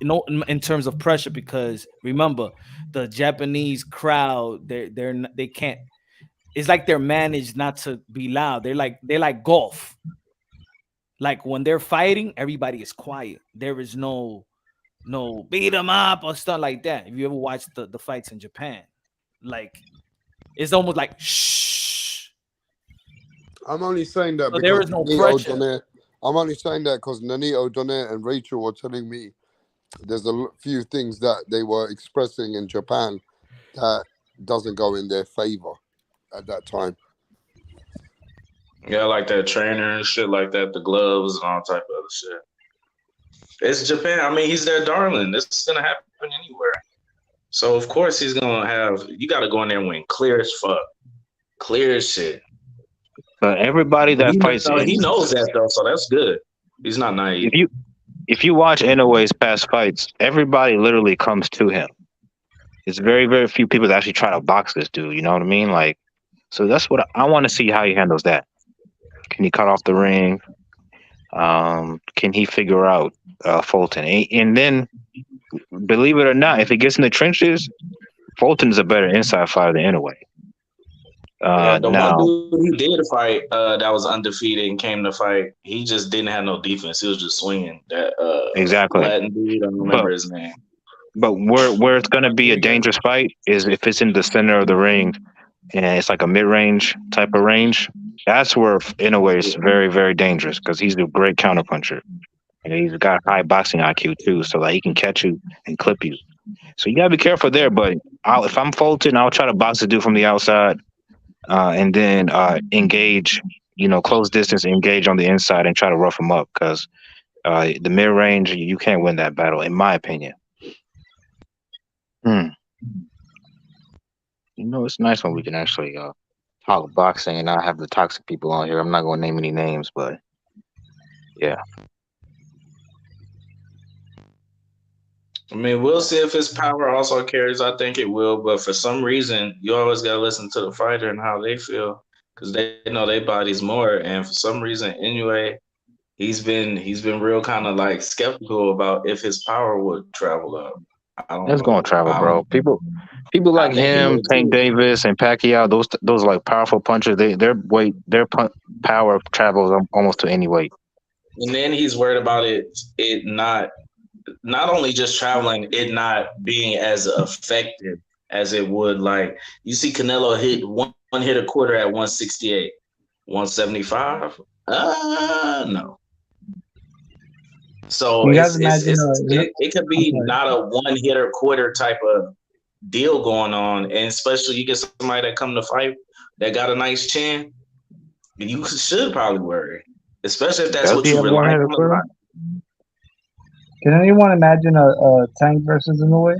Speaker 3: in terms of pressure because remember the Japanese crowd they can't. It's like they're managed not to be loud. They're like golf. Like when they're fighting, everybody is quiet. There is no beat them up or stuff like that. If you ever watch the fights in Japan, like it's almost like shh.
Speaker 7: I'm only saying that
Speaker 3: so
Speaker 7: because
Speaker 3: there is no pressure.
Speaker 7: I'm only saying that because Nonito, Donet, and Rachel were telling me there's a few things that they were expressing in Japan that doesn't go in their favor at that time.
Speaker 17: Yeah, like that trainer and shit like that, the gloves and all type of other shit. It's Japan. I mean, he's their darling. This is gonna happen anywhere. So of course he's gonna have. You got to go in there and win clear as fuck, clear as shit.
Speaker 16: But everybody that fights,
Speaker 17: He knows that though, so that's good. He's not naive.
Speaker 16: If you watch Inoue's past fights, everybody literally comes to him. It's very, very few people that actually try to box this dude. You know what I mean? Like, so that's what I want to see how he handles that. Can he cut off the ring? Can he figure out Fulton? And then, believe it or not, if he gets in the trenches, Fulton is a better inside fighter than Inoue.
Speaker 17: The
Speaker 16: now,
Speaker 17: one dude he did fight that was undefeated and came to fight, he just didn't have no defense. He was just swinging. That
Speaker 16: exactly.
Speaker 17: Latin dude, I don't remember his name.
Speaker 16: But where it's going to be a dangerous fight is if it's in the center of the ring and it's like a mid-range type of range. That's where Inoue is very, very dangerous because he's a great counterpuncher. And he's got high boxing IQ too, so that he can catch you and clip you. So you got to be careful there. But if I'm Fulton, I'll try to box the dude from the outside and then engage, close distance, engage on the inside and try to rough him up because the mid-range, you can't win that battle, in my opinion. It's nice when we can actually talk boxing and not have the toxic people on here. I'm not going to name any names, but yeah.
Speaker 17: I mean, we'll see if his power also carries. I think it will, but for some reason, you always got to listen to the fighter and how they feel because they know their bodies more. And for some reason, Inoue, he's been real kind of like skeptical about if his power would travel up.
Speaker 16: It's going to travel, bro. People like him, Tank Davis, and Pacquiao. Those like powerful punchers. Their power travels almost to any weight.
Speaker 17: And then he's worried about it not only just traveling, it not being as effective as it would. Like you see, Canelo hit one hit a quarter at 168, 175. No. So it could be not a one hitter quarter type of deal going on, and especially you get somebody that come to fight that got a nice chin, you should probably worry, especially if that's what you rely on.
Speaker 14: Can anyone imagine a Tank versus Inoue?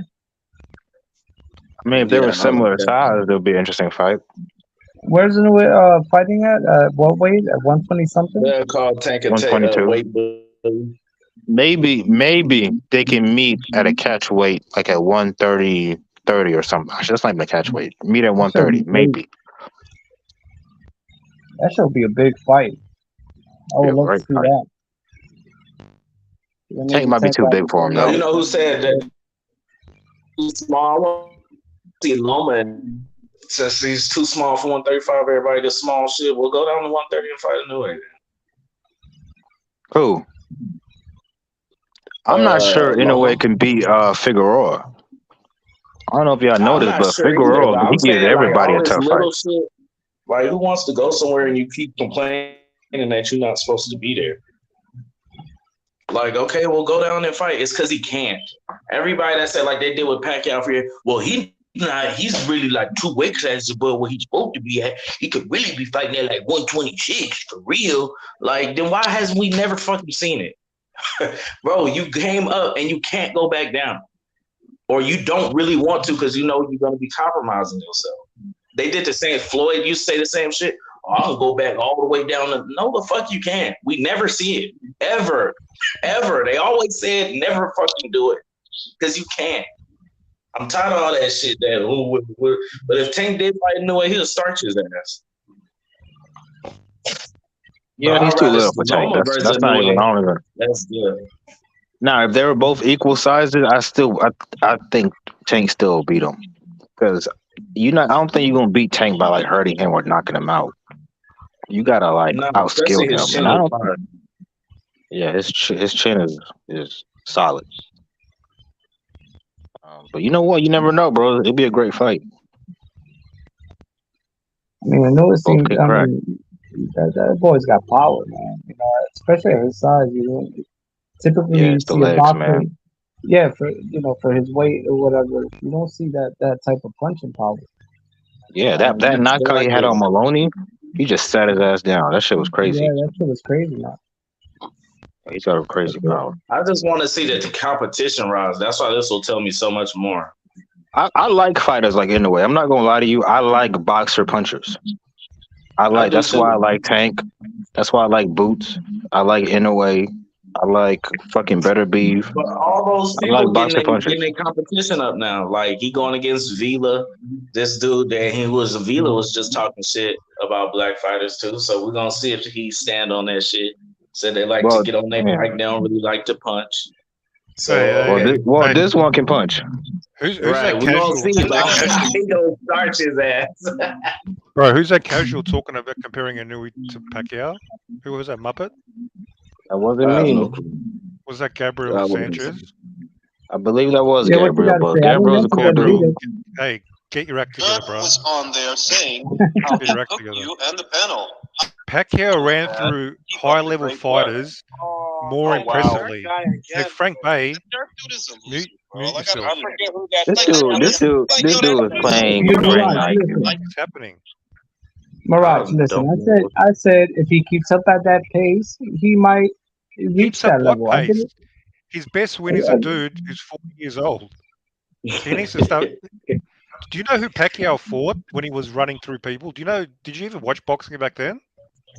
Speaker 16: I mean, if they were similar size, it would be an interesting fight.
Speaker 14: Where's Inoue fighting at? What weight? At 120 something?
Speaker 17: They're called Tank and
Speaker 16: 122. Maybe they can meet at a catch weight, like at 130 or something. That's not even a catch weight. Meet at 130, maybe.
Speaker 14: That should be a big fight. I would love to see that.
Speaker 16: Tank might be too big for him, though.
Speaker 17: You know who said that? Too small. See Loma says he's too small for 135. Everybody gets small shit. We'll go down to 130 and fight Inoue.
Speaker 16: Who? I'm not sure Inoue can beat Figueroa. I don't know if y'all noticed, but Figueroa, he gives everybody a tough fight.
Speaker 17: Shit, like, who wants to go somewhere and you keep complaining that you're not supposed to be there? Like, okay, we'll go down and fight. It's because he can't. Everybody that said, like they did with Pacquiao for here, well, he's really like 2 weight classes above where he's supposed to be at. He could really be fighting at like 126 for real. Like, then why hasn't we never fucking seen it? Bro, you came up and you can't go back down. Or you don't really want to because you know you're going to be compromising yourself. They did the same. Floyd used to say the same shit. Oh, I'll go back all the way down. No, the fuck you can't. We never see it. Ever. They always said never fucking do it because you can't. I'm tired of all that shit. But if Tank did fight Inoue, he'll start his ass.
Speaker 16: Yeah, he's too little for Tank. That's not even on.
Speaker 17: That's good.
Speaker 16: Now, if they were both equal sizes, I think Tank still beat him because I don't think you're gonna beat Tank by like hurting him or knocking him out. You gotta outskill him. And I don't. Yeah, his chin is solid. But you know what? You never know, bro. It'll be a great fight.
Speaker 14: I mean, I know it seems. That boy's got power, man. Especially at his size. Typically you see a boxer. Man. Yeah, for his weight or whatever, you don't see that type of punching power.
Speaker 16: Yeah, that knockout he had on Maloney, he just sat his ass down. That shit was crazy.
Speaker 14: Yeah, that shit was crazy, man.
Speaker 16: He's got a crazy power.
Speaker 17: I just want to see that the competition rise. That's why this will tell me so much more.
Speaker 16: I like fighters like Inoue. I'm not gonna lie to you. I like boxer punchers. That's why I like Tank. That's why I like Boots. I like Inoue. I like fucking Better Beef.
Speaker 17: But all those
Speaker 16: I
Speaker 17: people
Speaker 16: like boxer
Speaker 17: getting
Speaker 16: punchers.
Speaker 17: their competition up now. Like he going against Vila. This dude that Vila was just talking shit about black fighters too. So we're gonna see if he stand on that shit. Said they like to get on their bike. They don't really like to punch. So
Speaker 16: this one can punch.
Speaker 18: Who's
Speaker 17: right,
Speaker 18: that
Speaker 17: we're gonna
Speaker 18: casual?
Speaker 17: see. Like, he gonna starch his ass.
Speaker 18: Bro, who's that casual talking about comparing Inoue to Pacquiao? Who was that, Muppet?
Speaker 16: That wasn't me.
Speaker 18: Was that Gabriel Sanchez?
Speaker 16: I believe that was Gabriel, but Gabriel's a cool dude.
Speaker 18: Hey, get your act together, bro.
Speaker 11: was on there saying how he took you and the panel.
Speaker 18: Pacquiao ran through high-level fighters more impressively. Hey, Frank Bay, mute yourself.
Speaker 16: This dude is playing great.
Speaker 18: What's happening?
Speaker 19: Mirage, listen. I said if he keeps up at that pace, he might reach that level. I get it.
Speaker 18: His best win is a dude who's 40 years old. He needs to start. Do you know who Pacquiao fought when he was running through people? Did you ever watch boxing back then?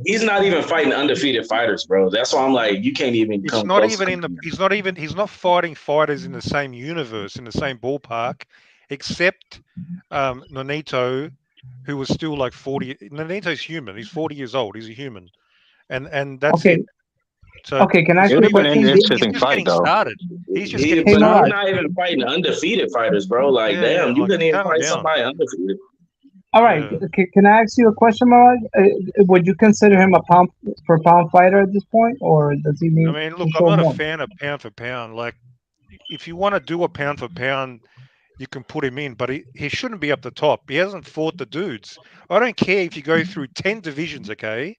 Speaker 17: He's not even fighting undefeated fighters, bro. That's why I'm like, you can't even come close.
Speaker 18: He's not fighting fighters in the same universe, in the same ballpark, except Nonito, who was still like 40. Nonito's human. He's 40 years old. He's a human. And that's it. So,
Speaker 19: can I ask you a question?
Speaker 18: He's just getting started. He's just getting started.
Speaker 17: He's not even fighting undefeated fighters, bro. Like, damn, you couldn't even fight somebody undefeated.
Speaker 19: All right, can I ask you a question, Mirage? Would you consider him a pound for pound fighter at this point, or does he need?
Speaker 18: I mean, look, I'm not a fan of pound for pound. Like, if you want to do a pound for pound, you can put him in, but he shouldn't be up the top. He hasn't fought the dudes. I don't care if you go through 10 divisions, okay?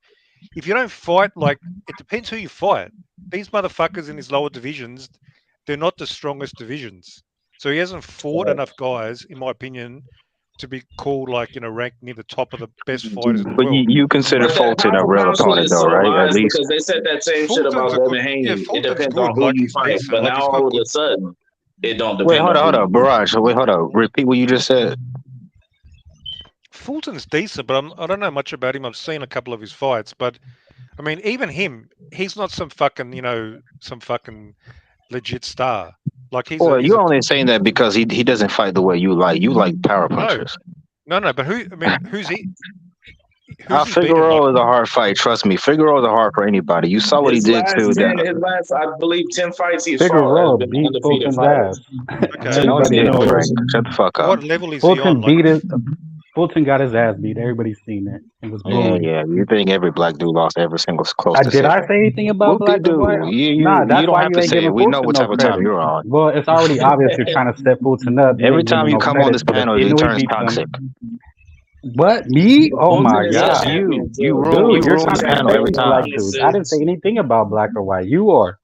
Speaker 18: If you don't fight, like, it depends who you fight. These motherfuckers in these lower divisions, they're not the strongest divisions. So he hasn't fought enough guys, in my opinion, to be called, like, ranked near the top of the best fighters in the world.
Speaker 16: But you consider Fulton a real opponent, though, right? At least
Speaker 17: because they said that same shit about Devin Haney. It depends on who you fight, but now all of a sudden, it don't depend.
Speaker 16: Wait, hold up, Barrage. Wait, hold up. Repeat what you just said.
Speaker 18: Fulton's decent, but I don't know much about him. I've seen a couple of his fights, but I mean, even him, he's not some fucking legit star. Like
Speaker 16: you're only saying that because he doesn't fight the way you like. You like power punchers.
Speaker 18: No, but who's he?
Speaker 16: Figueroa is a hard fight. Trust me, Figueroa is hard for anybody. You saw what he did too.
Speaker 17: His last, I believe, 10 fights he's
Speaker 20: Figueroa
Speaker 17: fought.
Speaker 20: beat Fulton's ass.
Speaker 16: Shut the fuck up.
Speaker 18: What level is he on?
Speaker 20: Fulton got his ass beat. Everybody's seen it. It was
Speaker 16: yeah. You think every black dude lost every single close?
Speaker 20: Did I say anything about black dude?
Speaker 16: You don't have to say it. We know what type of time you're on.
Speaker 20: Well, it's already obvious you're trying to set Fulton up.
Speaker 16: Every time you come on this panel, it turns toxic.
Speaker 20: What? Me? Oh my God!
Speaker 16: You ruin the panel every time.
Speaker 20: I didn't say anything about black or white. You are.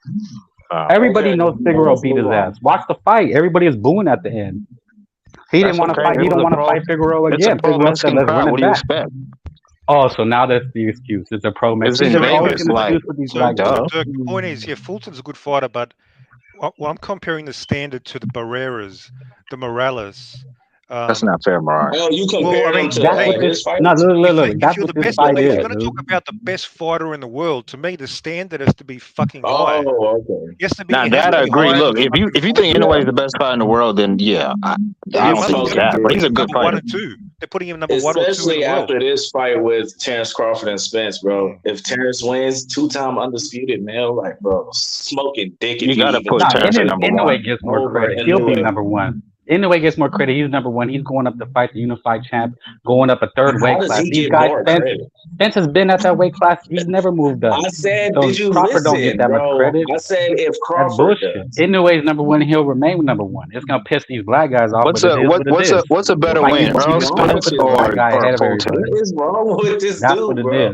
Speaker 20: Everybody knows Figueroa beat his ass. Watch the fight. Everybody is booing at the end. He didn't want to fight. He don't want to fight Figueroa again.
Speaker 16: What do you expect?
Speaker 20: Oh, so now that's the excuse. It's a pro match.
Speaker 18: The point is, Fulton's a good fighter, but I'm comparing the standard to the Barreras, the Morales.
Speaker 16: That's not fair, Mirage.
Speaker 17: Well, you compare him to his fight.
Speaker 20: No, look. That's what this fight is.
Speaker 18: If you're going to talk about the best fighter in the world, to me, the standard has to be fucking high.
Speaker 17: Oh, okay.
Speaker 16: Now that I agree. Look, if you think Inoue is the best fighter in the world, then yeah, I don't think that. But he's a good fighter.
Speaker 18: They're putting him number 1 or 2 in the world.
Speaker 17: Especially after this fight with Terrence Crawford and Spence, bro. If Terrence wins, 2-time undisputed male, like, bro, smoking dick.
Speaker 16: You gotta put Terrence at number 1.
Speaker 20: Inoue gets more credit. He'll be number 1. Inoue gets more credit. He's number 1. He's going up to fight the unified champ, going up a third weight class. These guys, Spence has been at that weight class. He's never moved up.
Speaker 17: I said,
Speaker 20: so
Speaker 17: did you
Speaker 20: Crawford
Speaker 17: listen,
Speaker 20: don't get that
Speaker 17: bro?
Speaker 20: much credit.
Speaker 17: I said, if Crawford
Speaker 20: bullshit. Inoue's number 1, he'll remain number 1. It's gonna piss these black guys off.
Speaker 16: What's a better win, bro? Spence or
Speaker 17: What is wrong with this dude, bro?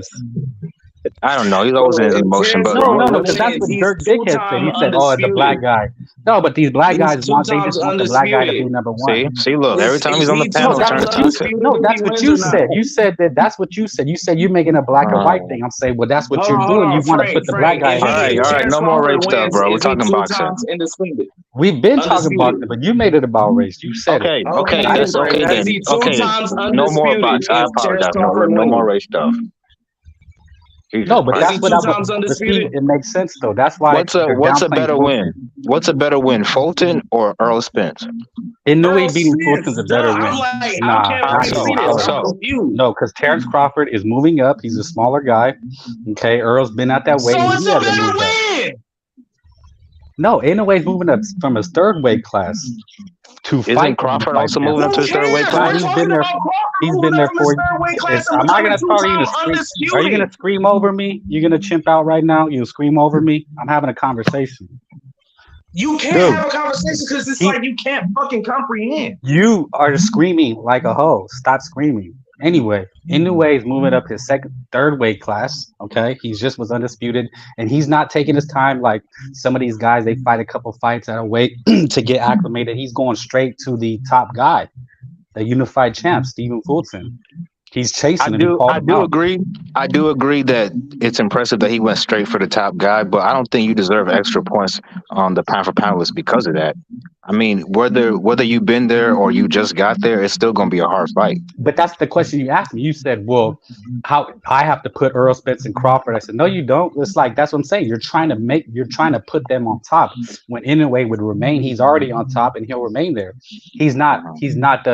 Speaker 16: I don't know. He's always in his emotion, but
Speaker 20: No, because that's what Dirk Dickhead said. He said, "Oh, it's the black guy." No, but these black guys want they just want the black guy to be number one.
Speaker 16: See, look. Every time he's on the panel,
Speaker 20: that's what you said. No, that's what you said. You said that's what you said. You said you're making a black and white thing. I'm saying, well, that's what you're doing. You want to put the black guy.
Speaker 16: All right. No more race stuff, bro. We're talking boxing.
Speaker 20: We've been talking boxing, but you made it about race. You said
Speaker 16: it. Okay,
Speaker 20: I
Speaker 16: that's okay then. Okay, no more boxing. I apologize. No more race stuff.
Speaker 20: No, but that's what I'm saying. It makes sense though. That's why.
Speaker 16: What's a better win? What's a better win, Fulton or Earl Spence?
Speaker 20: Inoue beating Fulton's a better win.
Speaker 16: Nah,
Speaker 20: no, because Terrence Crawford is moving up. He's a smaller guy. Okay, Earl's been at that weight.
Speaker 17: So it's a better win.
Speaker 20: No, Inoue's moving up from his third weight class to fight.
Speaker 16: Isn't Crawford also moving up to his third weight class?
Speaker 20: He's been there for years. I'm not gonna tell you to scream. Are you gonna scream over me? You gonna chimp out right now? You scream over me? I'm having a conversation.
Speaker 17: You can't have a conversation because it's like you can't fucking comprehend.
Speaker 20: You are screaming like a hoe. Stop screaming. Anyway, Inoue is moving up his third weight class. Okay, he's just was undisputed, and he's not taking his time like some of these guys. They fight a couple fights at a weight to get acclimated. He's going straight to the top guy, the unified champ, Stephen Fulton. He's chasing him.
Speaker 16: I do agree that it's impressive that he went straight for the top guy, but I don't think you deserve extra points on the pound for pound list because of that. I mean, whether you've been there or you just got there, it's still going to be a hard fight.
Speaker 20: But that's the question you asked me. You said, well, how I have to put Earl Spence and Crawford. I said, no, you don't. It's like, that's what I'm saying. You're trying to put them on top when Inoue would remain. He's already on top and he'll remain there. He's not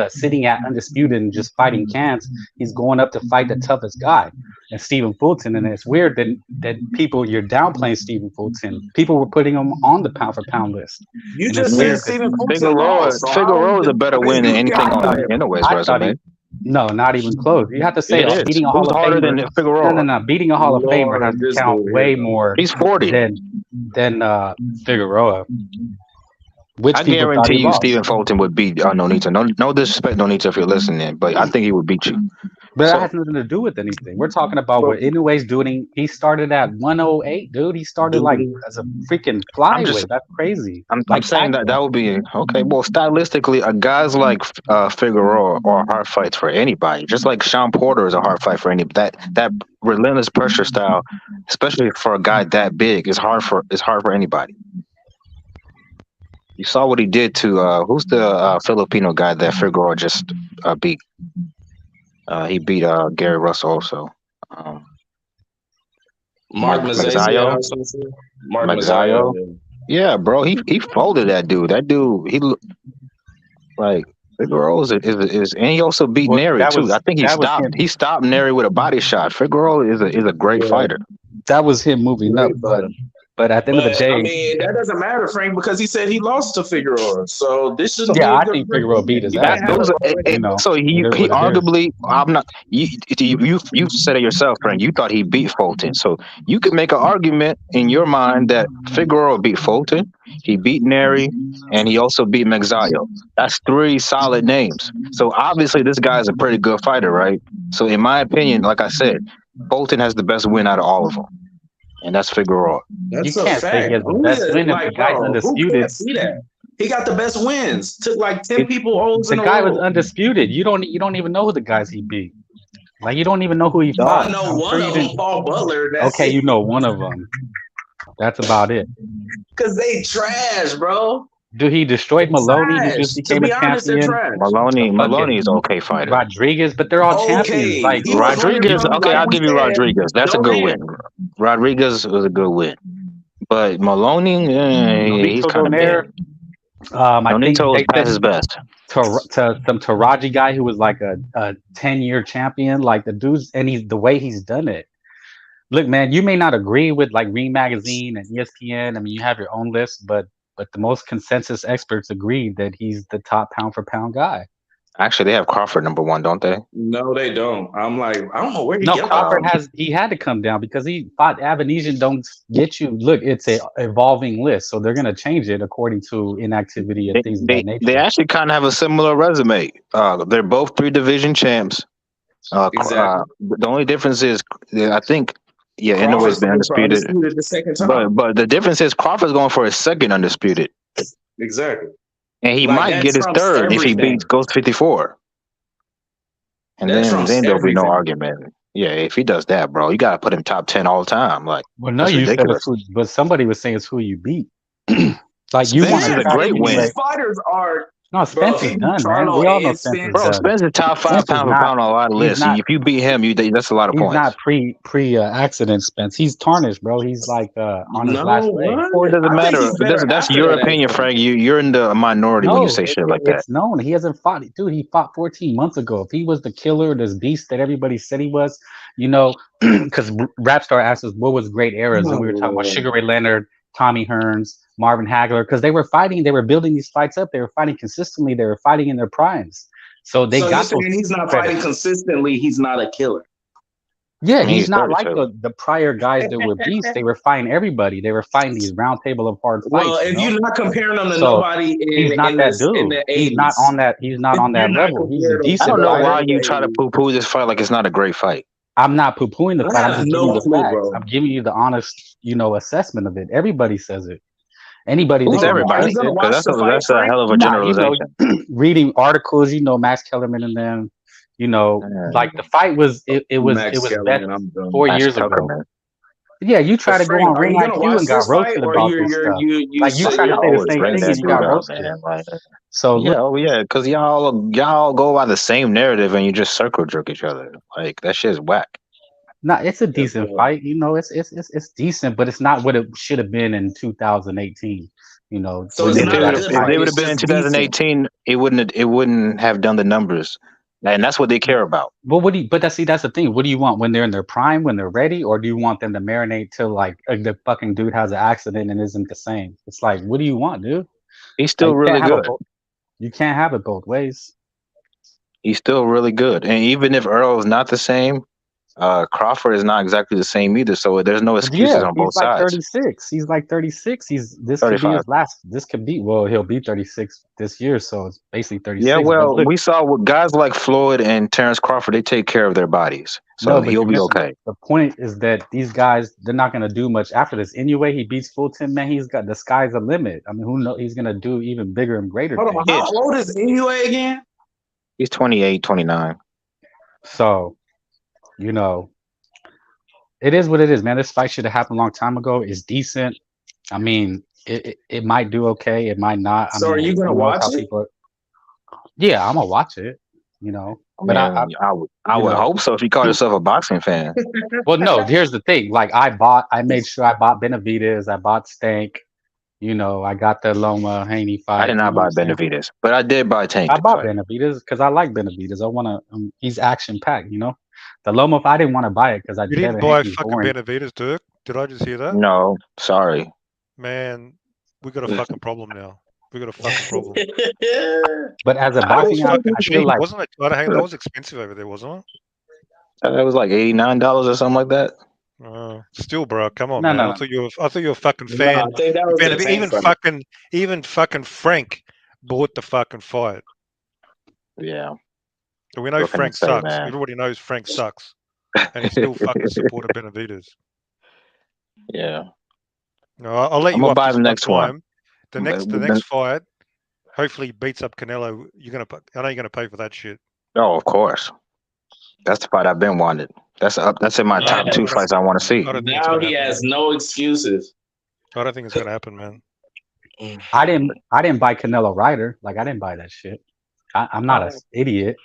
Speaker 20: sitting at undisputed and just fighting cans. He's going up to fight the toughest guy. And Stephen Fulton, and it's weird that you're downplaying Stephen Fulton. People were putting him on the pound for pound list.
Speaker 17: You just said Stephen Fulton.
Speaker 16: Figueroa is a better win than anything on Inoue's resume.
Speaker 20: No, not even close. You have to say beating a Hall of Famer.
Speaker 16: Than Figueroa.
Speaker 20: No. Beating a Hall of Famer has to count way more.
Speaker 16: He's 40
Speaker 20: than Figueroa.
Speaker 16: I guarantee you, Stephen Fulton would beat Nonita. No disrespect, Nonita, if you're listening, but I think he would beat you.
Speaker 20: But that has nothing to do with anything. We're talking about what Inoue's doing. He started at 108, dude. He started like as a freaking flyweight. That's crazy.
Speaker 16: I'm saying that would be okay. Well, stylistically, guys like Figueroa are hard fights for anybody. Just like Sean Porter is a hard fight for anybody. That relentless pressure style, especially for a guy that big, is hard for anybody. You saw what he did to who's the Filipino guy that Figueroa just beat? He beat Gary Russell also.
Speaker 17: Mark Mazzaio. Mark Mazzaio.
Speaker 16: Yeah, bro. He folded that dude. That dude, he like Figueroa is and he also beat Neri too. I think he stopped Neri with a body shot. Figueroa is a great fighter.
Speaker 20: That was him moving up, but at the end of the day,
Speaker 17: I mean, that doesn't matter, Frank, because he said he lost to Figueroa. So this should
Speaker 20: I think Figueroa beat his ass.
Speaker 16: So he arguably, I'm not. You said it yourself, Frank. You thought he beat Fulton, so you could make an argument in your mind that Figueroa beat Fulton, he beat Neri, and he also beat Mazzaio. That's 3 solid names. So obviously, this guy is a pretty good fighter, right? So in my opinion, like I said, Fulton has the best win out of all of them. And that's Figueroa.
Speaker 17: You can't say he has the best win if the guy's undisputed. He got the best wins. Took like 10 people holds in a row.
Speaker 20: The guy was undisputed. You don't even know who the guys he beat. Like you don't even know who he fought.
Speaker 17: I know one of them, Paul Butler.
Speaker 20: Okay, you know one of them. That's about it.
Speaker 17: Because they trash, bro.
Speaker 20: Dude, he destroyed Maloney, who just became a champion.
Speaker 16: Maloney is okay fighter.
Speaker 20: Rodriguez, but they're all champions. Like
Speaker 16: Rodriguez, okay, I'll give you Rodriguez. That's a good win. Rodriguez was a good win. But Maloney, he's kind of there.
Speaker 20: I think
Speaker 16: they past his best.
Speaker 20: To some Taraji guy who was like a 10-year champion, like the dude's, and the way he's done it. Look, man, you may not agree with like Ring Magazine and ESPN. I mean, you have your own list, but the most consensus experts agree that he's the top pound for pound guy.
Speaker 16: Actually, they have Crawford number 1, don't they?
Speaker 17: No, they don't. I'm like, I don't know where he
Speaker 20: Crawford he had to come down because he fought Avanesian. Don't get you. Look, it's a evolving list, so they're gonna change it according to inactivity and things of that nature.
Speaker 16: They actually kind of have a similar resume. They're both 3 division champs.
Speaker 17: Exactly.
Speaker 16: The only difference is, I think Yeah, Inoue's
Speaker 17: Crawford's
Speaker 16: been
Speaker 17: fighting for
Speaker 16: undisputed.
Speaker 17: undisputed the second time.
Speaker 16: But the difference is Crawford's going for his second undisputed.
Speaker 17: Exactly.
Speaker 16: And he
Speaker 17: Like,
Speaker 16: might
Speaker 17: that
Speaker 16: get his
Speaker 17: trumps
Speaker 16: third if he
Speaker 17: everything.
Speaker 16: beats Ghost 54. And
Speaker 17: That trumps
Speaker 16: then there'll be no
Speaker 17: everything.
Speaker 16: argument. Yeah, if he does that, bro, you gotta put him top 10 all the time. Like,
Speaker 20: Well, no,
Speaker 16: that's
Speaker 20: you said
Speaker 16: ridiculous.
Speaker 20: it's who, but somebody was saying it's who you beat. Like you want
Speaker 16: Spence
Speaker 20: to
Speaker 16: is a
Speaker 20: track
Speaker 16: great win.
Speaker 17: These fighters are,
Speaker 20: No,
Speaker 17: bro,
Speaker 20: Spence
Speaker 17: if
Speaker 20: is
Speaker 17: he beat
Speaker 20: done, man.
Speaker 17: Charlo
Speaker 20: We all know
Speaker 17: and
Speaker 20: Spence is
Speaker 17: Spence,
Speaker 16: Bro,
Speaker 20: done.
Speaker 16: Spence is top 5
Speaker 20: Spence is
Speaker 16: pound for
Speaker 20: not.
Speaker 16: pound on a lot of
Speaker 20: He's
Speaker 16: lists.
Speaker 20: not.
Speaker 16: If you beat him, that's a lot of
Speaker 20: He's
Speaker 16: points.
Speaker 20: not pre accident Spence. He's tarnished, bro. He's like on his
Speaker 17: no,
Speaker 20: last leg.
Speaker 17: what?
Speaker 16: Well, it doesn't
Speaker 17: I think
Speaker 16: matter.
Speaker 17: he's better
Speaker 16: That's
Speaker 17: after
Speaker 16: your
Speaker 17: that
Speaker 16: opinion,
Speaker 17: accident.
Speaker 16: Frank. You're in the minority when you
Speaker 20: No,
Speaker 16: say shit like that.
Speaker 20: it's known. He hasn't fought. Dude, he fought 14 months ago. If he was the killer, this beast that everybody said he was, because Rapstar asked us what was great eras, and we were talking about Sugar Ray Leonard, Tommy Hearns, Marvin Hagler, because they were fighting. They were building these fights up. They were fighting consistently. They were fighting in their primes. So they
Speaker 17: So you're
Speaker 20: got those
Speaker 17: saying he's not
Speaker 20: credits.
Speaker 17: fighting consistently, he's not a killer.
Speaker 20: Yeah,
Speaker 16: I mean,
Speaker 20: he's
Speaker 16: he's
Speaker 20: not like
Speaker 16: 32.
Speaker 20: the prior guys that were beasts. They were fighting everybody. They were fighting these round table of hard fights.
Speaker 17: Well, if you're not comparing him to
Speaker 20: So
Speaker 17: nobody
Speaker 20: he's not
Speaker 17: in
Speaker 20: that
Speaker 17: the
Speaker 20: dude.
Speaker 17: 80s,
Speaker 20: He's not on that. He's not on
Speaker 17: you're
Speaker 20: that
Speaker 17: not
Speaker 20: level. He's a
Speaker 17: comparing him
Speaker 16: I
Speaker 20: decent
Speaker 16: don't know
Speaker 20: fighter.
Speaker 16: why you try to poo-poo this fight like it's not a great fight.
Speaker 20: I'm not poo-pooing the
Speaker 17: I
Speaker 20: fight. I'm
Speaker 17: have
Speaker 20: just giving
Speaker 17: no
Speaker 20: you the
Speaker 17: clue,
Speaker 20: facts.
Speaker 17: bro.
Speaker 20: I'm giving you the honest, assessment of it. Everybody says it. Anybody
Speaker 16: Who's
Speaker 20: that can
Speaker 16: everybody?
Speaker 20: assess it.
Speaker 16: Because that's a hell of a
Speaker 20: Nah,
Speaker 16: generalization.
Speaker 20: reading articles, Max Kellerman and them, like the fight was it was
Speaker 17: Max
Speaker 20: best
Speaker 17: Kellerman, I'm done.
Speaker 20: 4
Speaker 16: Max
Speaker 20: years ago.
Speaker 16: Kellerman.
Speaker 20: Yeah, you try to go
Speaker 17: Frank,
Speaker 20: on
Speaker 17: are
Speaker 20: Ring
Speaker 17: you gonna
Speaker 20: IQ
Speaker 17: watch
Speaker 20: and got
Speaker 17: this fight,
Speaker 20: roasted
Speaker 17: or
Speaker 20: about this stuff. Like you try to say the
Speaker 16: always
Speaker 20: same
Speaker 16: bring
Speaker 20: thing
Speaker 16: that
Speaker 20: and you got
Speaker 16: dude up,
Speaker 20: roasted.
Speaker 16: man. Like,
Speaker 20: So
Speaker 16: yeah, because y'all go by the same narrative and you just circle jerk each other. Like that shit's whack.
Speaker 20: nah, it's a decent fight. It's decent, but it's not what it should have been in 2018.
Speaker 17: So
Speaker 20: when
Speaker 17: it's
Speaker 20: they
Speaker 17: not
Speaker 20: were
Speaker 17: a
Speaker 20: at
Speaker 17: good
Speaker 20: a
Speaker 16: If
Speaker 20: fight.
Speaker 16: they would
Speaker 17: It's
Speaker 16: have been in
Speaker 17: just decent.
Speaker 16: 2018, it wouldn't have done the numbers. And that's what they care about.
Speaker 20: But that's the thing. What do you want when they're in their prime, when they're ready, or do you want them to marinate till like the fucking dude has an accident and isn't the same? It's like, what do you want, dude?
Speaker 16: He's still
Speaker 20: Like,
Speaker 16: really good.
Speaker 20: you can't have it both ways.
Speaker 16: He's still really good. And even if Earl is not the same, Crawford is not exactly the same either. So there's no excuses on both
Speaker 20: he's like
Speaker 16: sides.
Speaker 20: 36. He's like 36. This could be
Speaker 16: 35.
Speaker 20: his last. This could be. Well, he'll be 36 this year, so it's basically 36.
Speaker 16: Yeah, well,
Speaker 20: but look,
Speaker 16: we saw with guys like Floyd and Terrence Crawford, they take care of their bodies. So
Speaker 20: but
Speaker 16: he'll be okay.
Speaker 20: The point is that these guys, they're not going to do much after this. Anyway, he beats Fulton, man. He's got the sky's the limit. I mean, who knows? He's going to do even bigger and greater
Speaker 17: Hold
Speaker 20: things.
Speaker 17: on, how old is Inoue again?
Speaker 16: He's 28, 29.
Speaker 20: So, it is what it is, man. This fight should have happened a long time ago. It's decent. I mean, it might do okay. It might not.
Speaker 17: So are you going to watch it?
Speaker 20: Yeah, I'm gonna watch it. But
Speaker 16: I would hope so if you call yourself a boxing fan.
Speaker 20: Well, no. Here's the thing. Like I made sure I bought Benavidez. I bought Stank. I got the Loma Haney fight.
Speaker 16: I did not buy Benavidez, but I did buy Tank.
Speaker 20: I bought Benavidez because I like Benavidez. I want to. He's action packed. The Loma, I didn't want to buy it because I
Speaker 18: You didn't buy fucking Benavidez, Dirk? Did I just hear that?
Speaker 16: No, sorry.
Speaker 18: Man, we got a fucking problem now. We got a fucking problem.
Speaker 20: But as a boxing, I feel like
Speaker 18: wasn't it? That was expensive over there, wasn't it?
Speaker 16: That was like $89 or something like that.
Speaker 18: Still, bro, come on,
Speaker 20: No,
Speaker 18: man.
Speaker 20: no.
Speaker 18: I thought you were a fucking fan.
Speaker 17: I think that was
Speaker 18: Even fucking Frank bought the fucking fight.
Speaker 16: Yeah.
Speaker 18: So we know
Speaker 16: What can I
Speaker 18: Frank
Speaker 16: say,
Speaker 18: sucks.
Speaker 16: man?
Speaker 18: Everybody knows Frank sucks, and he still fucking supported Benavidez.
Speaker 16: Yeah.
Speaker 18: No, I'll let
Speaker 16: I'm
Speaker 18: you
Speaker 16: gonna
Speaker 18: up
Speaker 16: buy
Speaker 18: this
Speaker 16: the next one.
Speaker 18: time. The next fight, hopefully he beats up Canelo. I know you're gonna pay for that shit.
Speaker 16: Oh, of course. That's the fight I've been wanted. That's in my top 2 fights I want to see.
Speaker 17: Now he has no excuses.
Speaker 18: I don't think it's gonna happen, man.
Speaker 20: I didn't buy Canelo Ryder. Like I didn't buy that shit. I'm not an idiot.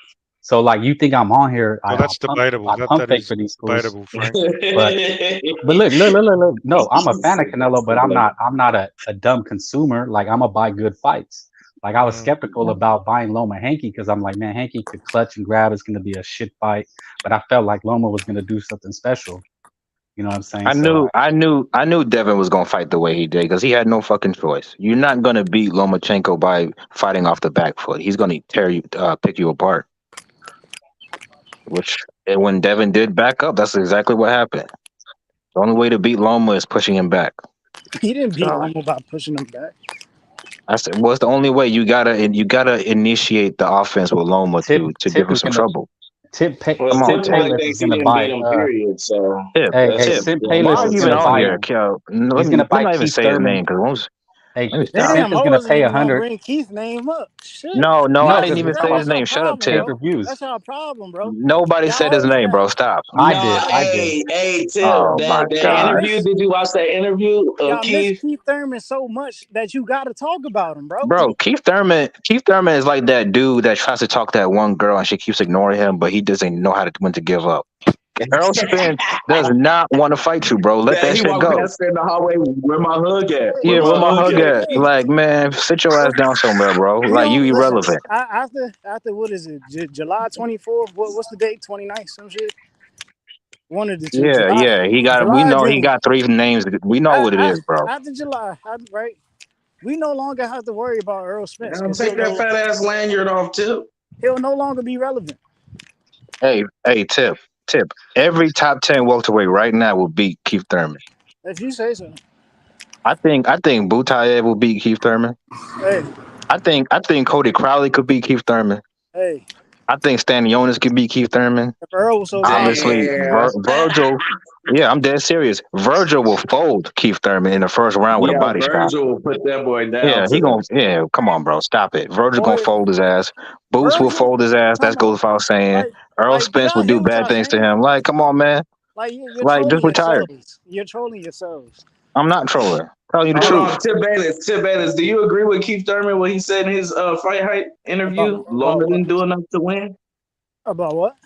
Speaker 20: So like you think I'm on here?
Speaker 18: Well, that's debatable. That is
Speaker 20: for these
Speaker 18: debatable, Frank.
Speaker 20: But look. No, I'm a fan of Canelo, but I'm not a dumb consumer. Like I'm gonna buy good fights. Like I was skeptical about buying Loma Hankey because I'm like, man, Hankey could clutch and grab. It's gonna be a shit fight. But I felt like Loma was gonna do something special. You know what I'm saying?
Speaker 16: I knew Devin was gonna fight the way he did because he had no fucking choice. You're not gonna beat Lomachenko by fighting off the back foot. He's gonna pick you apart. And when Devin did back up, that's exactly what happened. The only way to beat Loma is pushing him back.
Speaker 10: He didn't beat Loma by pushing him back.
Speaker 16: I said, what's the only way? You gotta initiate the offense with Loma to give him some trouble.
Speaker 20: Tip
Speaker 17: Well, Tip probably
Speaker 20: Payless is
Speaker 17: thinks he
Speaker 20: gonna
Speaker 17: didn't beat
Speaker 20: buy.
Speaker 17: him, period. So
Speaker 16: Tip,
Speaker 20: Hey,
Speaker 17: that's
Speaker 16: Tip.
Speaker 20: Simp
Speaker 17: going
Speaker 16: Why
Speaker 20: Payless
Speaker 16: are
Speaker 20: is
Speaker 16: you even
Speaker 20: gonna
Speaker 16: on
Speaker 20: buy
Speaker 16: here,
Speaker 20: him.
Speaker 16: Kel? No,
Speaker 20: He's gonna
Speaker 16: let's
Speaker 20: buy
Speaker 16: not even
Speaker 20: Keith
Speaker 16: say his name
Speaker 20: Thurman.
Speaker 16: because
Speaker 20: Hey,
Speaker 16: let me stop.
Speaker 20: Simp
Speaker 10: Damn,
Speaker 20: is
Speaker 10: I
Speaker 20: gonna
Speaker 10: wasn't
Speaker 20: pay
Speaker 10: even gonna
Speaker 20: 100.
Speaker 10: bring Keith's name up. Shit.
Speaker 16: No, I
Speaker 20: No,
Speaker 16: didn't
Speaker 20: because we're
Speaker 16: even
Speaker 20: talking
Speaker 16: say
Speaker 10: Bro,
Speaker 16: his
Speaker 20: about
Speaker 10: that's
Speaker 16: name.
Speaker 10: our
Speaker 16: Shut up,
Speaker 10: problem,
Speaker 16: Tip.
Speaker 10: bro.
Speaker 20: pay-per-views.
Speaker 10: That's our problem, bro.
Speaker 16: Nobody
Speaker 10: Y'all
Speaker 16: said his
Speaker 10: hold
Speaker 16: name, bro.
Speaker 10: back.
Speaker 16: Stop.
Speaker 17: Nah,
Speaker 20: I did.
Speaker 17: hey, Tip,
Speaker 16: Oh my
Speaker 17: that
Speaker 10: Y'all
Speaker 16: God,
Speaker 17: interview,
Speaker 10: miss
Speaker 17: did you watch that interview of
Speaker 10: y'all miss
Speaker 17: Keith?
Speaker 10: Keith Thurman so much that you got to talk about him, bro.
Speaker 16: bro. Keith Thurman. Keith Thurman is like that dude that tries to talk to that one girl and she keeps ignoring him, but he doesn't know how to when to give up. Errol Spence does not want to fight you, bro. Let
Speaker 17: That
Speaker 16: that
Speaker 17: he
Speaker 16: shit
Speaker 17: walked
Speaker 16: go.
Speaker 17: past her in the hallway, where my hug at? Where
Speaker 16: Yeah,
Speaker 17: my
Speaker 16: where my
Speaker 17: hug
Speaker 16: hug
Speaker 17: at?
Speaker 16: at? Like, man, sit your ass down somewhere, bro.
Speaker 10: We
Speaker 16: Like, you
Speaker 10: don't listen.
Speaker 16: irrelevant.
Speaker 10: After what is it? July 24th. What's the date? 29th, some shit. One of the two.
Speaker 16: Yeah,
Speaker 10: July,
Speaker 16: yeah. He got. We
Speaker 10: July or
Speaker 16: know he
Speaker 10: June.
Speaker 16: got 3 names. We know what it is, bro.
Speaker 10: After July, right? We no longer have to worry about Earl Spence because
Speaker 17: Take that fat ass lanyard off, Tip.
Speaker 10: he'll no longer be relevant.
Speaker 16: Hey, Tip. Every top 10 welterweight right now will beat Keith Thurman.
Speaker 10: If you say so.
Speaker 16: I think Butayev will beat Keith Thurman.
Speaker 10: Hey,
Speaker 16: I think Cody Crowley could beat Keith Thurman.
Speaker 10: hey.
Speaker 16: I think Stanionis could beat Keith Thurman.
Speaker 10: If Earl was so
Speaker 16: Obviously,
Speaker 10: popular,
Speaker 16: Virgil. Yeah, I'm dead serious. Virgil will fold Keith Thurman in the first round with a
Speaker 17: Yeah,
Speaker 16: body shot.
Speaker 17: Virgil will put that boy down
Speaker 16: Yeah, he
Speaker 17: to.
Speaker 16: gonna. Yeah, come on, bro, stop it. Virgil gonna
Speaker 10: boy,
Speaker 16: fold his ass. Boots will
Speaker 10: Virgil,
Speaker 16: fold his ass. That
Speaker 10: time out.
Speaker 16: goes without saying.
Speaker 10: Like,
Speaker 16: Earl
Speaker 10: do
Speaker 16: Spence
Speaker 10: y'all
Speaker 16: will do
Speaker 10: hear what
Speaker 16: bad
Speaker 10: y'all
Speaker 16: things to
Speaker 10: saying?
Speaker 16: him. Like, come on, man.
Speaker 10: Like, you're
Speaker 16: Like, just
Speaker 10: trolling
Speaker 16: retire.
Speaker 10: yourselves. You're trolling yourselves.
Speaker 16: I'm not trolling. Telling you the
Speaker 17: Hold
Speaker 16: truth.
Speaker 17: on, Tip Bayless, do you agree with Keith Thurman what he said in his fight hype interview?
Speaker 10: About
Speaker 17: Loma
Speaker 10: what?
Speaker 17: didn't do enough to win.
Speaker 10: About what?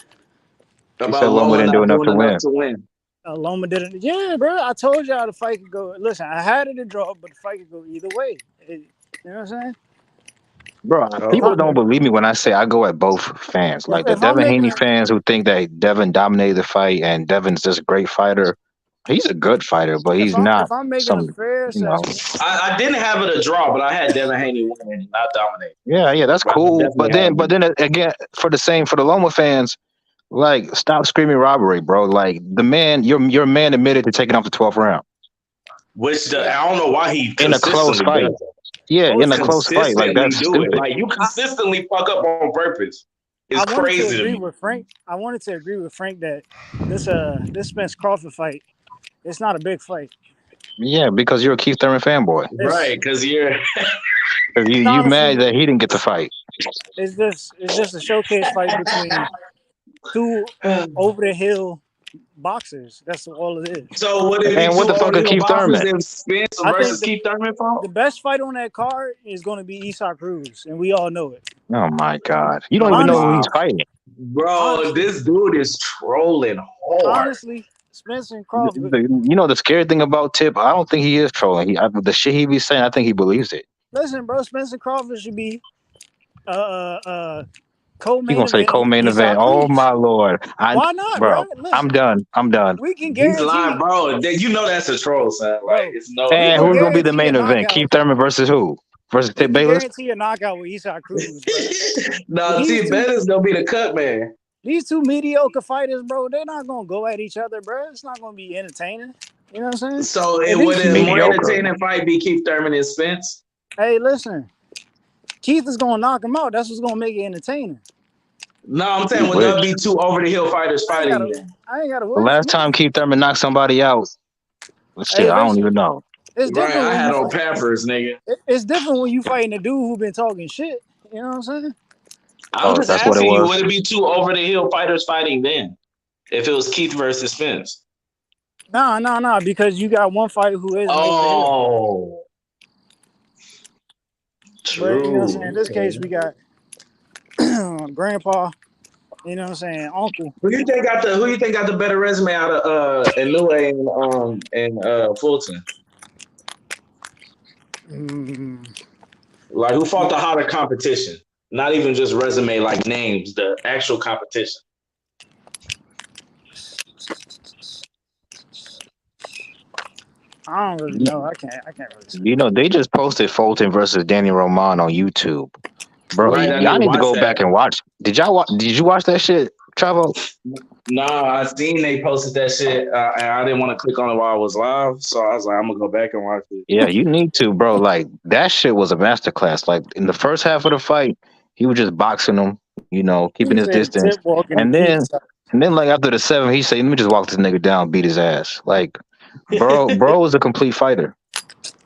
Speaker 16: He said
Speaker 17: About
Speaker 16: Loma
Speaker 17: Loma
Speaker 16: didn't do
Speaker 17: not
Speaker 16: enough
Speaker 17: doing
Speaker 16: to
Speaker 17: enough
Speaker 16: win.
Speaker 17: to win.
Speaker 10: Loma didn't. Yeah, bro. I told y'all the fight could go. Listen, I had it to draw, but the fight could go either way. You know what I'm saying?
Speaker 16: Bro,
Speaker 10: If,
Speaker 16: people don't believe me when I say I go at both fans. Like the
Speaker 10: if I'm
Speaker 16: Devin
Speaker 10: making
Speaker 16: Haney
Speaker 10: a,
Speaker 16: fans who think that Devin dominated the fight and Devin's just a great fighter. He's a good fighter, but he's not
Speaker 10: if I'm making a
Speaker 16: some,
Speaker 10: fair
Speaker 16: you know.
Speaker 10: assessment,
Speaker 17: I didn't have it a draw, but I had Devin Haney winning, not dominate.
Speaker 16: Yeah, that's
Speaker 17: But I
Speaker 16: cool.
Speaker 17: definitely had him.
Speaker 16: But then again, for the Loma fans, like stop screaming robbery, bro. Like the man, your man admitted to taking off the 12th round
Speaker 17: I don't know why he
Speaker 16: in a close
Speaker 17: consistently
Speaker 16: fight.
Speaker 17: does that.
Speaker 16: Yeah, in a close fight. Like
Speaker 17: Consistently
Speaker 16: that's
Speaker 17: do it.
Speaker 16: stupid.
Speaker 17: Like you consistently fuck up on purpose. It's
Speaker 10: I wanted to
Speaker 17: crazy to
Speaker 10: agree
Speaker 17: me.
Speaker 10: with Frank. I wanted to agree with Frank that this Spence Crawford fight, it's not a big fight.
Speaker 16: Yeah, because you're a Keith Thurman fanboy.
Speaker 17: Right, because you're
Speaker 16: you
Speaker 10: honestly,
Speaker 16: mad that he didn't get the fight.
Speaker 10: it's just a showcase fight between two over the hill boxers. That's all it is.
Speaker 17: So would it be
Speaker 16: And what
Speaker 17: two
Speaker 16: the fuck
Speaker 17: over
Speaker 16: is
Speaker 17: the hill
Speaker 16: Keith
Speaker 17: boxers
Speaker 16: Thurman?
Speaker 17: if Spence
Speaker 10: I
Speaker 17: versus
Speaker 10: think
Speaker 17: Keith Thurman fought?
Speaker 10: the best fight on that card is going to be Isak Cruz, and we all know it.
Speaker 16: Oh my God! You don't even know who he's
Speaker 10: Honestly,
Speaker 16: fighting.
Speaker 17: Bro, this dude is trolling hard.
Speaker 10: honestly, Spence and Crawford.
Speaker 16: You know the scary thing about Tip? I don't think he is trolling. The shit he be saying, I think he believes it.
Speaker 10: Listen, bro, Spence and Crawford should be
Speaker 16: You
Speaker 10: co-main
Speaker 16: gonna say
Speaker 10: event
Speaker 16: co-main event?
Speaker 10: Isak
Speaker 16: Oh
Speaker 10: Cruz.
Speaker 16: my Lord!
Speaker 10: Why not,
Speaker 16: Bro,
Speaker 10: bro? Listen,
Speaker 16: I'm done.
Speaker 10: we can
Speaker 17: He's lying,
Speaker 10: guarantee,
Speaker 17: bro. You know that's a troll, son. Like
Speaker 10: bro.
Speaker 17: it's no,
Speaker 10: We
Speaker 17: it
Speaker 16: And
Speaker 10: can
Speaker 17: don't
Speaker 16: who's gonna be the
Speaker 10: guarantee a
Speaker 16: main event?
Speaker 10: knockout.
Speaker 16: Keith Thurman versus who? Versus
Speaker 10: We
Speaker 16: Tip
Speaker 10: can
Speaker 16: Bayless?
Speaker 10: guarantee a knockout with Isak Cruz, bro.
Speaker 17: No,
Speaker 10: These
Speaker 17: T.
Speaker 10: two,
Speaker 17: Bennett's gonna be the cut man.
Speaker 10: these two mediocre fighters, bro, they're not gonna go at each other, bro. It's not gonna be entertaining. You know what I'm saying?
Speaker 17: So it
Speaker 10: If
Speaker 17: would
Speaker 10: these
Speaker 17: a more
Speaker 16: Mediocre.
Speaker 17: entertaining fight be Keith Thurman and Spence?
Speaker 10: Hey, listen, Keith is gonna knock him out. That's what's gonna make it entertaining.
Speaker 17: No, I'm saying would there
Speaker 16: Which
Speaker 17: be two over the hill fighters
Speaker 10: I ain't
Speaker 17: fighting
Speaker 10: gotta,
Speaker 17: then?
Speaker 10: I ain't gotta
Speaker 16: the
Speaker 10: worry for
Speaker 16: last
Speaker 10: me.
Speaker 16: time Keith Thurman knocked somebody out, shit,
Speaker 10: Hey,
Speaker 16: I don't
Speaker 10: listen,
Speaker 16: even know.
Speaker 10: it's
Speaker 17: Right,
Speaker 10: different
Speaker 17: I
Speaker 10: when
Speaker 17: had
Speaker 10: you
Speaker 17: on
Speaker 10: fight.
Speaker 17: Pampers, nigga.
Speaker 10: It's different when you fighting a dude who been talking shit. You know what I'm saying?
Speaker 17: I'm
Speaker 16: Oh,
Speaker 17: just
Speaker 16: that's what it
Speaker 17: asking you, would
Speaker 16: was.
Speaker 17: it be two over the hill fighters fighting then? If it was Keith versus Spence?
Speaker 10: Nah, because you got one fighter who isn't over the hill.
Speaker 17: Oh,
Speaker 10: But you know what I'm saying?
Speaker 17: true.
Speaker 10: In this case, we got grandpa, you know what I'm saying, uncle.
Speaker 17: Who you think got the better resume out of Inoue and Fulton? Like who fought the hotter competition? Not even just resume, like names, the actual competition.
Speaker 10: I don't really know. I can't really say.
Speaker 16: You know, they just posted Fulton versus Danny Roman on YouTube. Bro,
Speaker 17: Right, I
Speaker 16: y'all
Speaker 17: didn't
Speaker 16: need to
Speaker 17: watch
Speaker 16: go back
Speaker 17: that.
Speaker 16: and watch. Did you watch that shit, Travo?
Speaker 17: No, I seen they posted that shit, and I didn't want to click on it while I was live, so I was like, I'm gonna go back and watch it.
Speaker 16: Yeah, you need to, bro. Like that shit was a masterclass. Like in the first half of the fight, he was just boxing him, keeping his distance. And then like after the 7th, he said, "Let me just walk this nigga down, beat his ass." Like, bro is a complete fighter.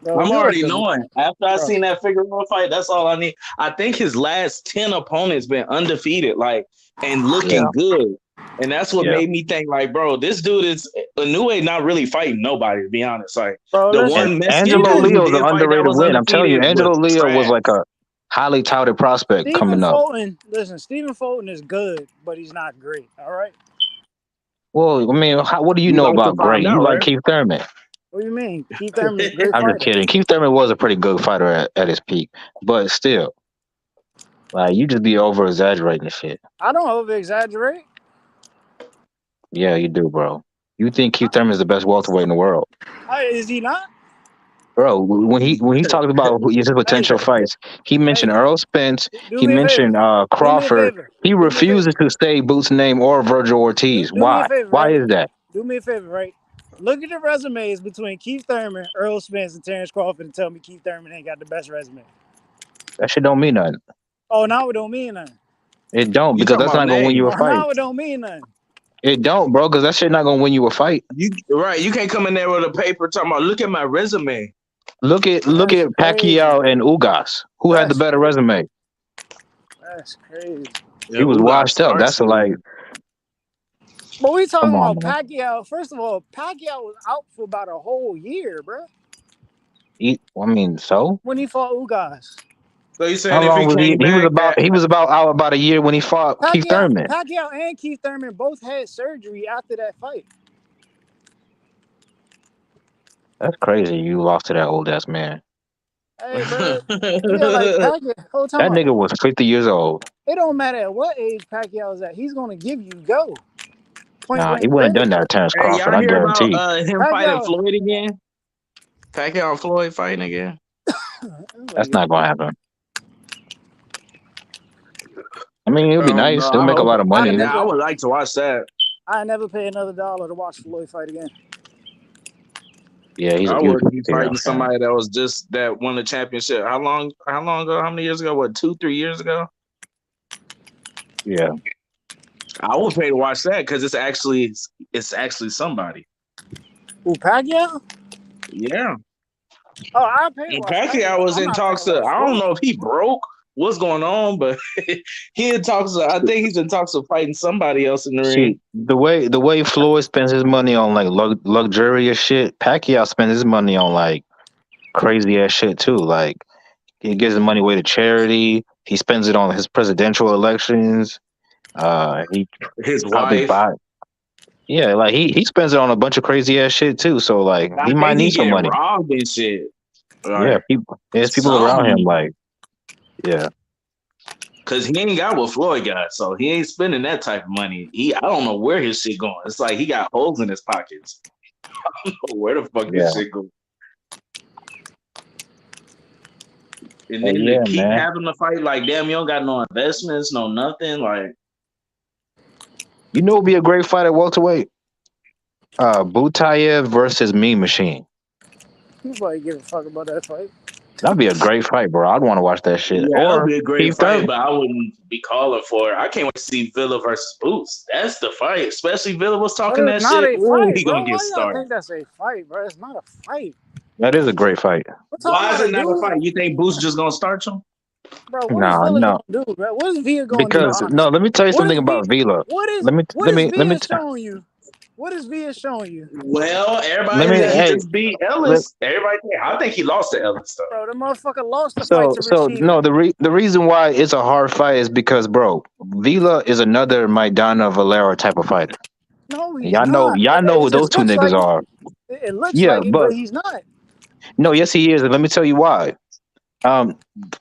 Speaker 10: Bro,
Speaker 17: I'm already knowing. After I seen that Figueroa fight, that's all I need. I think his last 10 opponents been undefeated, and looking good. And that's what made me think, bro, this dude is Inoue not really fighting nobody, to be honest.
Speaker 16: Angelo Leo's an underrated win. I'm telling you, Angelo
Speaker 17: was
Speaker 16: Leo was
Speaker 17: trash.
Speaker 16: like a highly touted prospect coming up.
Speaker 10: Stephen Fulton is good, but he's not great. All right.
Speaker 16: Well, I mean, what do you know about great? You like Keith Thurman.
Speaker 10: What do you mean? Keith Thurman is a great
Speaker 16: I'm
Speaker 10: fighter.
Speaker 16: just kidding. Keith Thurman was a pretty good fighter at his peak, but still, you just be over exaggerating the shit.
Speaker 10: I don't over exaggerate.
Speaker 16: Yeah, you do, bro. You think Keith Thurman is the best welterweight in the world?
Speaker 10: Is he not?
Speaker 16: Bro, when he talked about his potential fights, he mentioned Earl Spence. He mentioned Crawford. He refuses to say Boot's name or Virgil Ortiz. Why? Why is that?
Speaker 10: Do me a favor, right? Look at the resumes between Keith Thurman, Earl Spence, and Terrence Crawford, and tell me Keith Thurman ain't got the best resume.
Speaker 16: That shit don't mean nothing.
Speaker 10: Oh, now it don't mean nothing.
Speaker 16: It don't, because that's not gonna win you a fight.
Speaker 10: Now it don't mean nothing.
Speaker 16: It don't, bro, because that shit not gonna win you a fight.
Speaker 17: You can't come in there with a paper talking about, look at my resume.
Speaker 16: Look at Pacquiao and Ugas. Who had the better resume?
Speaker 10: That's crazy.
Speaker 16: He was washed up. That's like.
Speaker 10: But we talking about Pacquiao. First of all, Pacquiao was out for about a whole year, bro.
Speaker 16: So?
Speaker 10: When he fought Ugas.
Speaker 17: So you saying
Speaker 16: how long was he? He was out about a year when he fought Keith Thurman.
Speaker 10: Pacquiao and Keith Thurman both had surgery after that fight.
Speaker 16: That's crazy. You lost to that old ass man.
Speaker 10: Hey, bro. Pacquiao,
Speaker 16: that nigga was 50 years old.
Speaker 10: It don't matter at what age Pacquiao is at. He's gonna give you go.
Speaker 16: He wouldn't have done that to Terrence Crawford. I guarantee.
Speaker 17: About, him fighting Floyd again? Pacquiao and Floyd fighting again?
Speaker 16: That's not gonna happen. I mean, it would be nice. They'll make a lot of money.
Speaker 17: I would like to watch that.
Speaker 10: I never pay another $1 to watch Floyd fight again.
Speaker 16: Yeah, he's.
Speaker 17: I would be fighting somebody that was just that won the championship. How long ago? How many years ago? What, 2-3 years ago?
Speaker 16: Yeah.
Speaker 17: I would pay to watch that because it's actually somebody.
Speaker 10: Who, Pacquiao?
Speaker 17: Yeah.
Speaker 10: Oh, I pay to watch
Speaker 17: Pacquiao was in talks to. I don't know if he broke. What's going on, but he in talks. I think he's in talks of fighting somebody else in the ring.
Speaker 16: The way Floyd spends his money on like luxurious shit, Pacquiao spends his money on like crazy ass shit too. Like he gives his money away to charity. He spends it on his presidential elections.
Speaker 17: His wife.
Speaker 16: Yeah, like he spends it on a bunch of crazy ass shit too. So like he might need some money.
Speaker 17: Robbed and shit.
Speaker 16: Like, yeah, there's people around him like. Yeah,
Speaker 17: because he ain't got what Floyd got, so he ain't spending that type of money. I don't know where his shit going. It's like he got holes in his pockets. I don't know where the fuck his shit going. And then they keep having to fight like, damn, you don't got no investments, no nothing. Like,
Speaker 16: you know, it'd be a great fight at welterweight. Butayev versus Mean Machine.
Speaker 10: Nobody give a fuck about that fight.
Speaker 16: That'd be a great fight, bro. I'd want to watch that shit.
Speaker 17: Yeah, that'd be a great fight, but I wouldn't be calling for it. I can't wait to see Villa versus Boots. That's the fight. Especially Villa was talking that shit. Ooh, he gonna get started.
Speaker 10: I think that's a fight, bro. It's not a fight.
Speaker 16: That is a great fight.
Speaker 17: Why is it not a fight? You think Boots just gonna start you?
Speaker 10: Bro, what is Villa gonna do, bro? What is Villa gonna do?
Speaker 16: Because let me tell you something about Villa.
Speaker 10: What is Villa showing you? What is Villa showing you?
Speaker 17: Well, everybody just beat Ellis. I think he lost to Ellis, though.
Speaker 10: Bro, the motherfucker lost the fight to Rashid.
Speaker 16: No, the reason why it's a hard fight is because, bro, Villa is another Maidana Valera type of fighter.
Speaker 10: No, he's
Speaker 16: y'all know who those two niggas are.
Speaker 10: It looks like it, but he's not.
Speaker 16: No, yes, he is, and let me tell you why.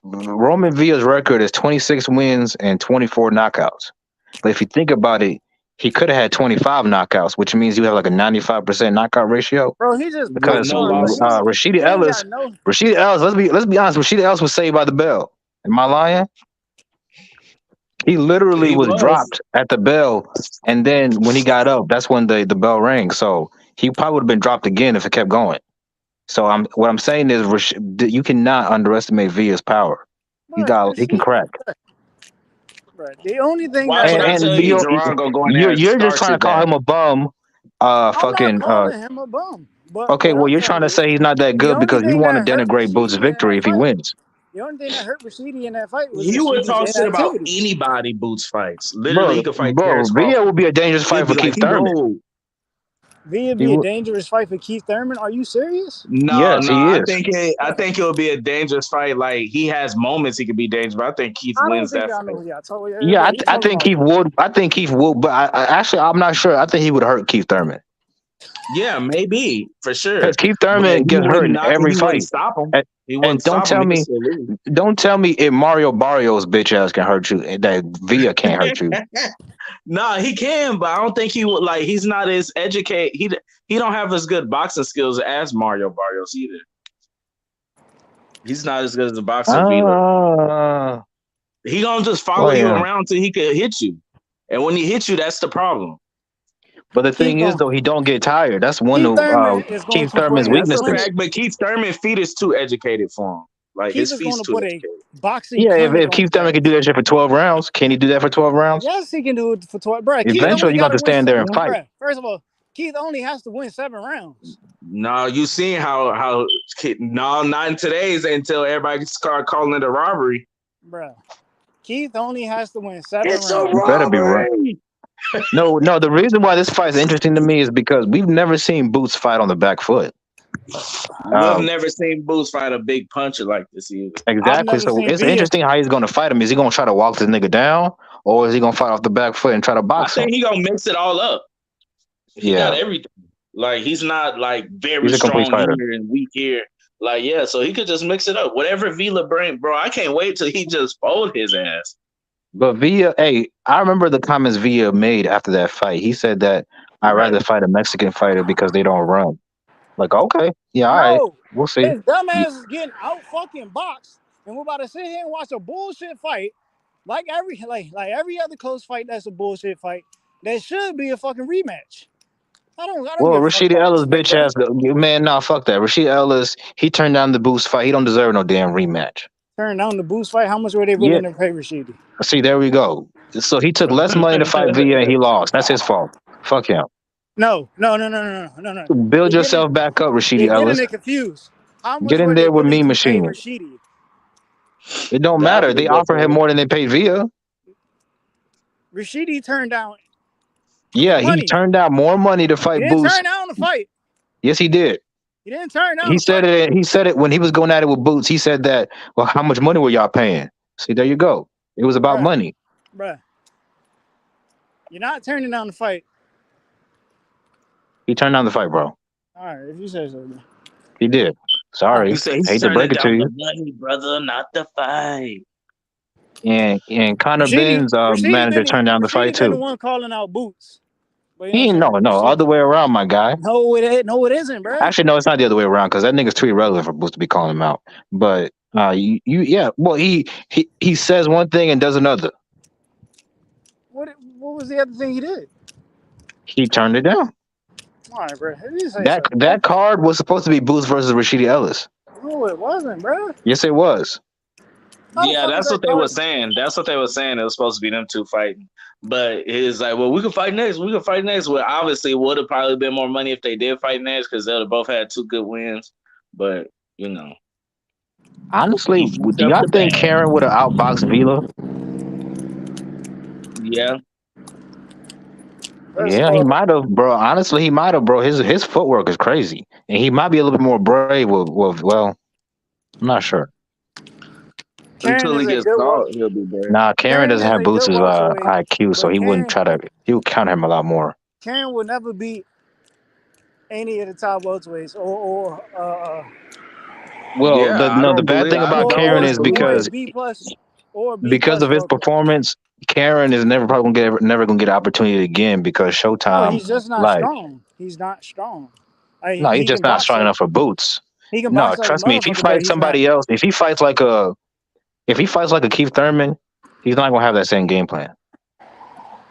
Speaker 16: Roman Villa's record is 26 wins and 24 knockouts. But if you think about it, he could have had 25 knockouts, which means you have like a 95% knockout ratio.
Speaker 10: Bro, he just
Speaker 16: because Rashida Ellis. Let's be honest. Rashida Ellis was saved by the bell. Am I lying? He literally was dropped at the bell, and then when he got up, that's when the bell rang. So he probably would have been dropped again if it kept going. So what I'm saying is you cannot underestimate Villa's power. He can crack.
Speaker 15: Right. The only thing
Speaker 17: Watch
Speaker 15: that
Speaker 17: what I
Speaker 16: And
Speaker 17: tell you. Jerron gonna go in there and
Speaker 16: you're just
Speaker 17: starch
Speaker 16: trying to
Speaker 17: his
Speaker 16: call
Speaker 17: ass.
Speaker 16: him a bum.
Speaker 15: I'm not calling him a bum. But
Speaker 16: Okay,
Speaker 15: what
Speaker 16: well,
Speaker 15: I'm
Speaker 16: you're
Speaker 15: saying
Speaker 16: trying to
Speaker 15: is
Speaker 16: say he's not that
Speaker 15: the
Speaker 16: good
Speaker 15: only
Speaker 16: because you
Speaker 15: thing
Speaker 16: want to
Speaker 15: that hurt
Speaker 16: denigrate Boots'
Speaker 15: Rashidi in
Speaker 16: victory
Speaker 15: that
Speaker 16: if he
Speaker 15: fight,
Speaker 16: wins.
Speaker 15: the only thing that hurt Rashidi in that fight was
Speaker 17: He would
Speaker 15: Rashidi's
Speaker 17: talk shit about
Speaker 15: inactivity.
Speaker 17: anybody Boots fights. Literally, he
Speaker 16: Bro,
Speaker 17: could fight Terrence
Speaker 16: Villa
Speaker 17: Crawford.
Speaker 16: would be a dangerous
Speaker 17: He'd
Speaker 16: fight
Speaker 17: be
Speaker 16: for
Speaker 17: like,
Speaker 16: Keith
Speaker 17: he's
Speaker 16: Thurman.
Speaker 17: old.
Speaker 15: Villa be a dangerous fight for Keith Thurman. Are you serious?
Speaker 17: No,
Speaker 16: Yes,
Speaker 17: no,
Speaker 16: he
Speaker 17: I
Speaker 16: is.
Speaker 17: think it'll be a dangerous fight. Like he has moments he could be dangerous, but I think Keith
Speaker 15: I don't
Speaker 17: wins
Speaker 15: think
Speaker 17: that
Speaker 15: I
Speaker 17: fight.
Speaker 15: know. Yeah, I told you.
Speaker 16: Yeah,
Speaker 15: You
Speaker 16: I
Speaker 15: talking
Speaker 16: think
Speaker 15: about?
Speaker 16: Keith would. I think Keith would, but actually, I'm not sure. I think he would hurt Keith Thurman
Speaker 17: Yeah, maybe for sure.
Speaker 16: because Keith
Speaker 17: But
Speaker 16: Thurman
Speaker 17: he
Speaker 16: gets hurt
Speaker 17: wouldn't
Speaker 16: in
Speaker 17: not.
Speaker 16: every
Speaker 17: He wouldn't
Speaker 16: fight.
Speaker 17: stop him. He
Speaker 16: And
Speaker 17: wouldn't
Speaker 16: don't
Speaker 17: stop him.
Speaker 16: tell
Speaker 17: He could
Speaker 16: me,
Speaker 17: still lose.
Speaker 16: don't tell me if Mario Barrios bitch ass can hurt you, and that Villa can't hurt you.
Speaker 17: Nah, he can, but I don't think he would. Like he's not as educated. He don't have as good boxing skills as Mario Barrios either. He's not as good as a boxer, Vila. He gonna just follow you around till he could hit you, and when he hits you, that's the problem.
Speaker 16: But the thing is, though, he don't get tired. That's one
Speaker 15: Keith
Speaker 16: of
Speaker 15: Thurman is going
Speaker 16: Keith
Speaker 15: to
Speaker 16: Thurman's
Speaker 15: put
Speaker 17: That's a
Speaker 16: weaknesses.
Speaker 17: fact, but Keith Thurman's feet is too educated for him. Like
Speaker 15: Keith
Speaker 17: his
Speaker 15: is going
Speaker 17: feet's
Speaker 15: to
Speaker 17: too
Speaker 15: put a
Speaker 17: educated.
Speaker 15: boxing
Speaker 16: Yeah,
Speaker 15: clinic
Speaker 16: if
Speaker 15: on
Speaker 16: Keith
Speaker 15: his
Speaker 16: Thurman
Speaker 15: ass.
Speaker 16: can do that shit for 12 rounds, can he do that for 12 rounds?
Speaker 15: Yes, he can do it for 12. Bro, Keith
Speaker 16: Eventually,
Speaker 15: only
Speaker 16: you're
Speaker 15: got
Speaker 16: going to
Speaker 15: to win.
Speaker 16: stand there and fight.
Speaker 15: Bro, first of all, Keith only has to win 7 rounds.
Speaker 17: No, you seen how no, not in today's until everybody start calling it a robbery.
Speaker 15: Bro, Keith only has to win 7
Speaker 17: It's
Speaker 15: rounds.
Speaker 17: a
Speaker 16: You better be right.
Speaker 17: robbery.
Speaker 16: No, the reason why this fight is interesting to me is because we've never seen Boots fight on the back foot.
Speaker 17: We've never seen Boots fight a big puncher like this either.
Speaker 16: Exactly. So it's interesting how he's going to fight him. Is he going to try to walk this nigga down, or is he going to fight off the back foot and try to
Speaker 17: I
Speaker 16: box him?
Speaker 17: think he gonna mix it all up. He
Speaker 16: Yeah.
Speaker 17: got everything. Like he's not like very
Speaker 16: He's a complete
Speaker 17: strong
Speaker 16: fighter.
Speaker 17: here and weak here. Like yeah, so he could just mix it up. Whatever Vila bring, bro. I can't wait till he just fold his ass.
Speaker 16: But Villa, hey, I remember the comments Villa made after that fight. He said that I'd rather fight a Mexican fighter because they don't run. Like, okay, yeah, all right, we'll see.
Speaker 15: His dumbass is getting out fucking boxed, and we're about to sit here and watch a bullshit fight, like every other close fight. That's a bullshit fight. That should be a fucking rematch. I don't
Speaker 16: Well,
Speaker 15: give a fuck
Speaker 16: Rashidi
Speaker 15: about
Speaker 16: Ellis,
Speaker 15: this
Speaker 16: bitch
Speaker 15: nigga.
Speaker 16: ass, man, nah, fuck that. Rashidi Ellis, he turned down the Boost fight. He don't deserve no damn rematch.
Speaker 15: Turn down the boost fight. How much were they willing to pay Rashidi?
Speaker 16: See, there we go. So he took less money to fight Villa and he lost. That's his fault. Fuck him.
Speaker 15: No.
Speaker 16: Build yourself back up, Rashidi
Speaker 15: You're
Speaker 16: Ellis.
Speaker 15: getting it confused. How much
Speaker 16: Get in
Speaker 15: were
Speaker 16: there
Speaker 15: they
Speaker 16: with
Speaker 15: willing
Speaker 16: Mean
Speaker 15: to
Speaker 16: Machine.
Speaker 15: pay Rashidi?
Speaker 16: It don't matter. They offer him more than they paid Villa.
Speaker 15: Rashidi turned down.
Speaker 16: Yeah,
Speaker 15: money.
Speaker 16: he turned down more money to fight
Speaker 15: He didn't
Speaker 16: Boots.
Speaker 15: turn down the fight.
Speaker 16: Yes, he did.
Speaker 15: He didn't turn down.
Speaker 16: He said it. He said it when he was going at it with Boots. He said that. Well, how much money were y'all paying? See, there you go. It was about money.
Speaker 15: Bruh. You're not turning down the fight.
Speaker 16: He turned down the fight, bro.
Speaker 15: All right, if you say so. Then.
Speaker 16: He did. Sorry,
Speaker 17: You say he's
Speaker 16: hate to break it to
Speaker 17: turning
Speaker 16: you.
Speaker 17: down the money, brother, not the fight.
Speaker 16: And Conor Ben's manager turned down the fight
Speaker 15: been the
Speaker 16: too.
Speaker 15: one calling out Boots. But,
Speaker 16: He no, other way around, my guy.
Speaker 15: No, it isn't, bro.
Speaker 16: Actually, no, it's not the other way around because that nigga's too irrelevant for Boots to be calling him out. But yeah. Well, he says one thing and does another.
Speaker 15: What was the other thing he did?
Speaker 16: He turned it down.
Speaker 15: All right, bro.
Speaker 16: That card was supposed to be Boots versus Rashidi Ellis.
Speaker 15: No, it wasn't, bro.
Speaker 16: Yes, it was.
Speaker 17: Yeah, that's what they were saying. That's what they were saying. It was supposed to be them two fighting. But it's like, well, we can fight next. We can fight next. Well, obviously, it would have probably been more money if they did fight next because they would have both had 2 good wins. But, you know.
Speaker 16: Honestly, do y'all think Karen would have outboxed Vila?
Speaker 17: Yeah.
Speaker 16: Yeah, he might have, bro. Honestly, he might have, bro. His footwork is crazy. And he might be a little bit more brave with well, I'm not sure.
Speaker 17: Until he gets caught, he'll be brave.
Speaker 16: Nah, Karen doesn't have Boots' IQ, so he wouldn't he would counter him a lot more.
Speaker 15: Karen will never beat any of the top welterweights
Speaker 16: Well, the bad thing about Karen is because of his performance, Karen is never gonna get an opportunity again because Showtime.
Speaker 15: He's just not strong. He's not strong.
Speaker 16: No, he's just not strong enough for Boots.
Speaker 15: He can
Speaker 16: no,
Speaker 15: box like
Speaker 16: trust
Speaker 15: a
Speaker 16: me. If he
Speaker 15: motherfucker,
Speaker 16: fights
Speaker 15: but he's
Speaker 16: somebody else, if he fights like a Keith Thurman, he's not gonna have that same game plan.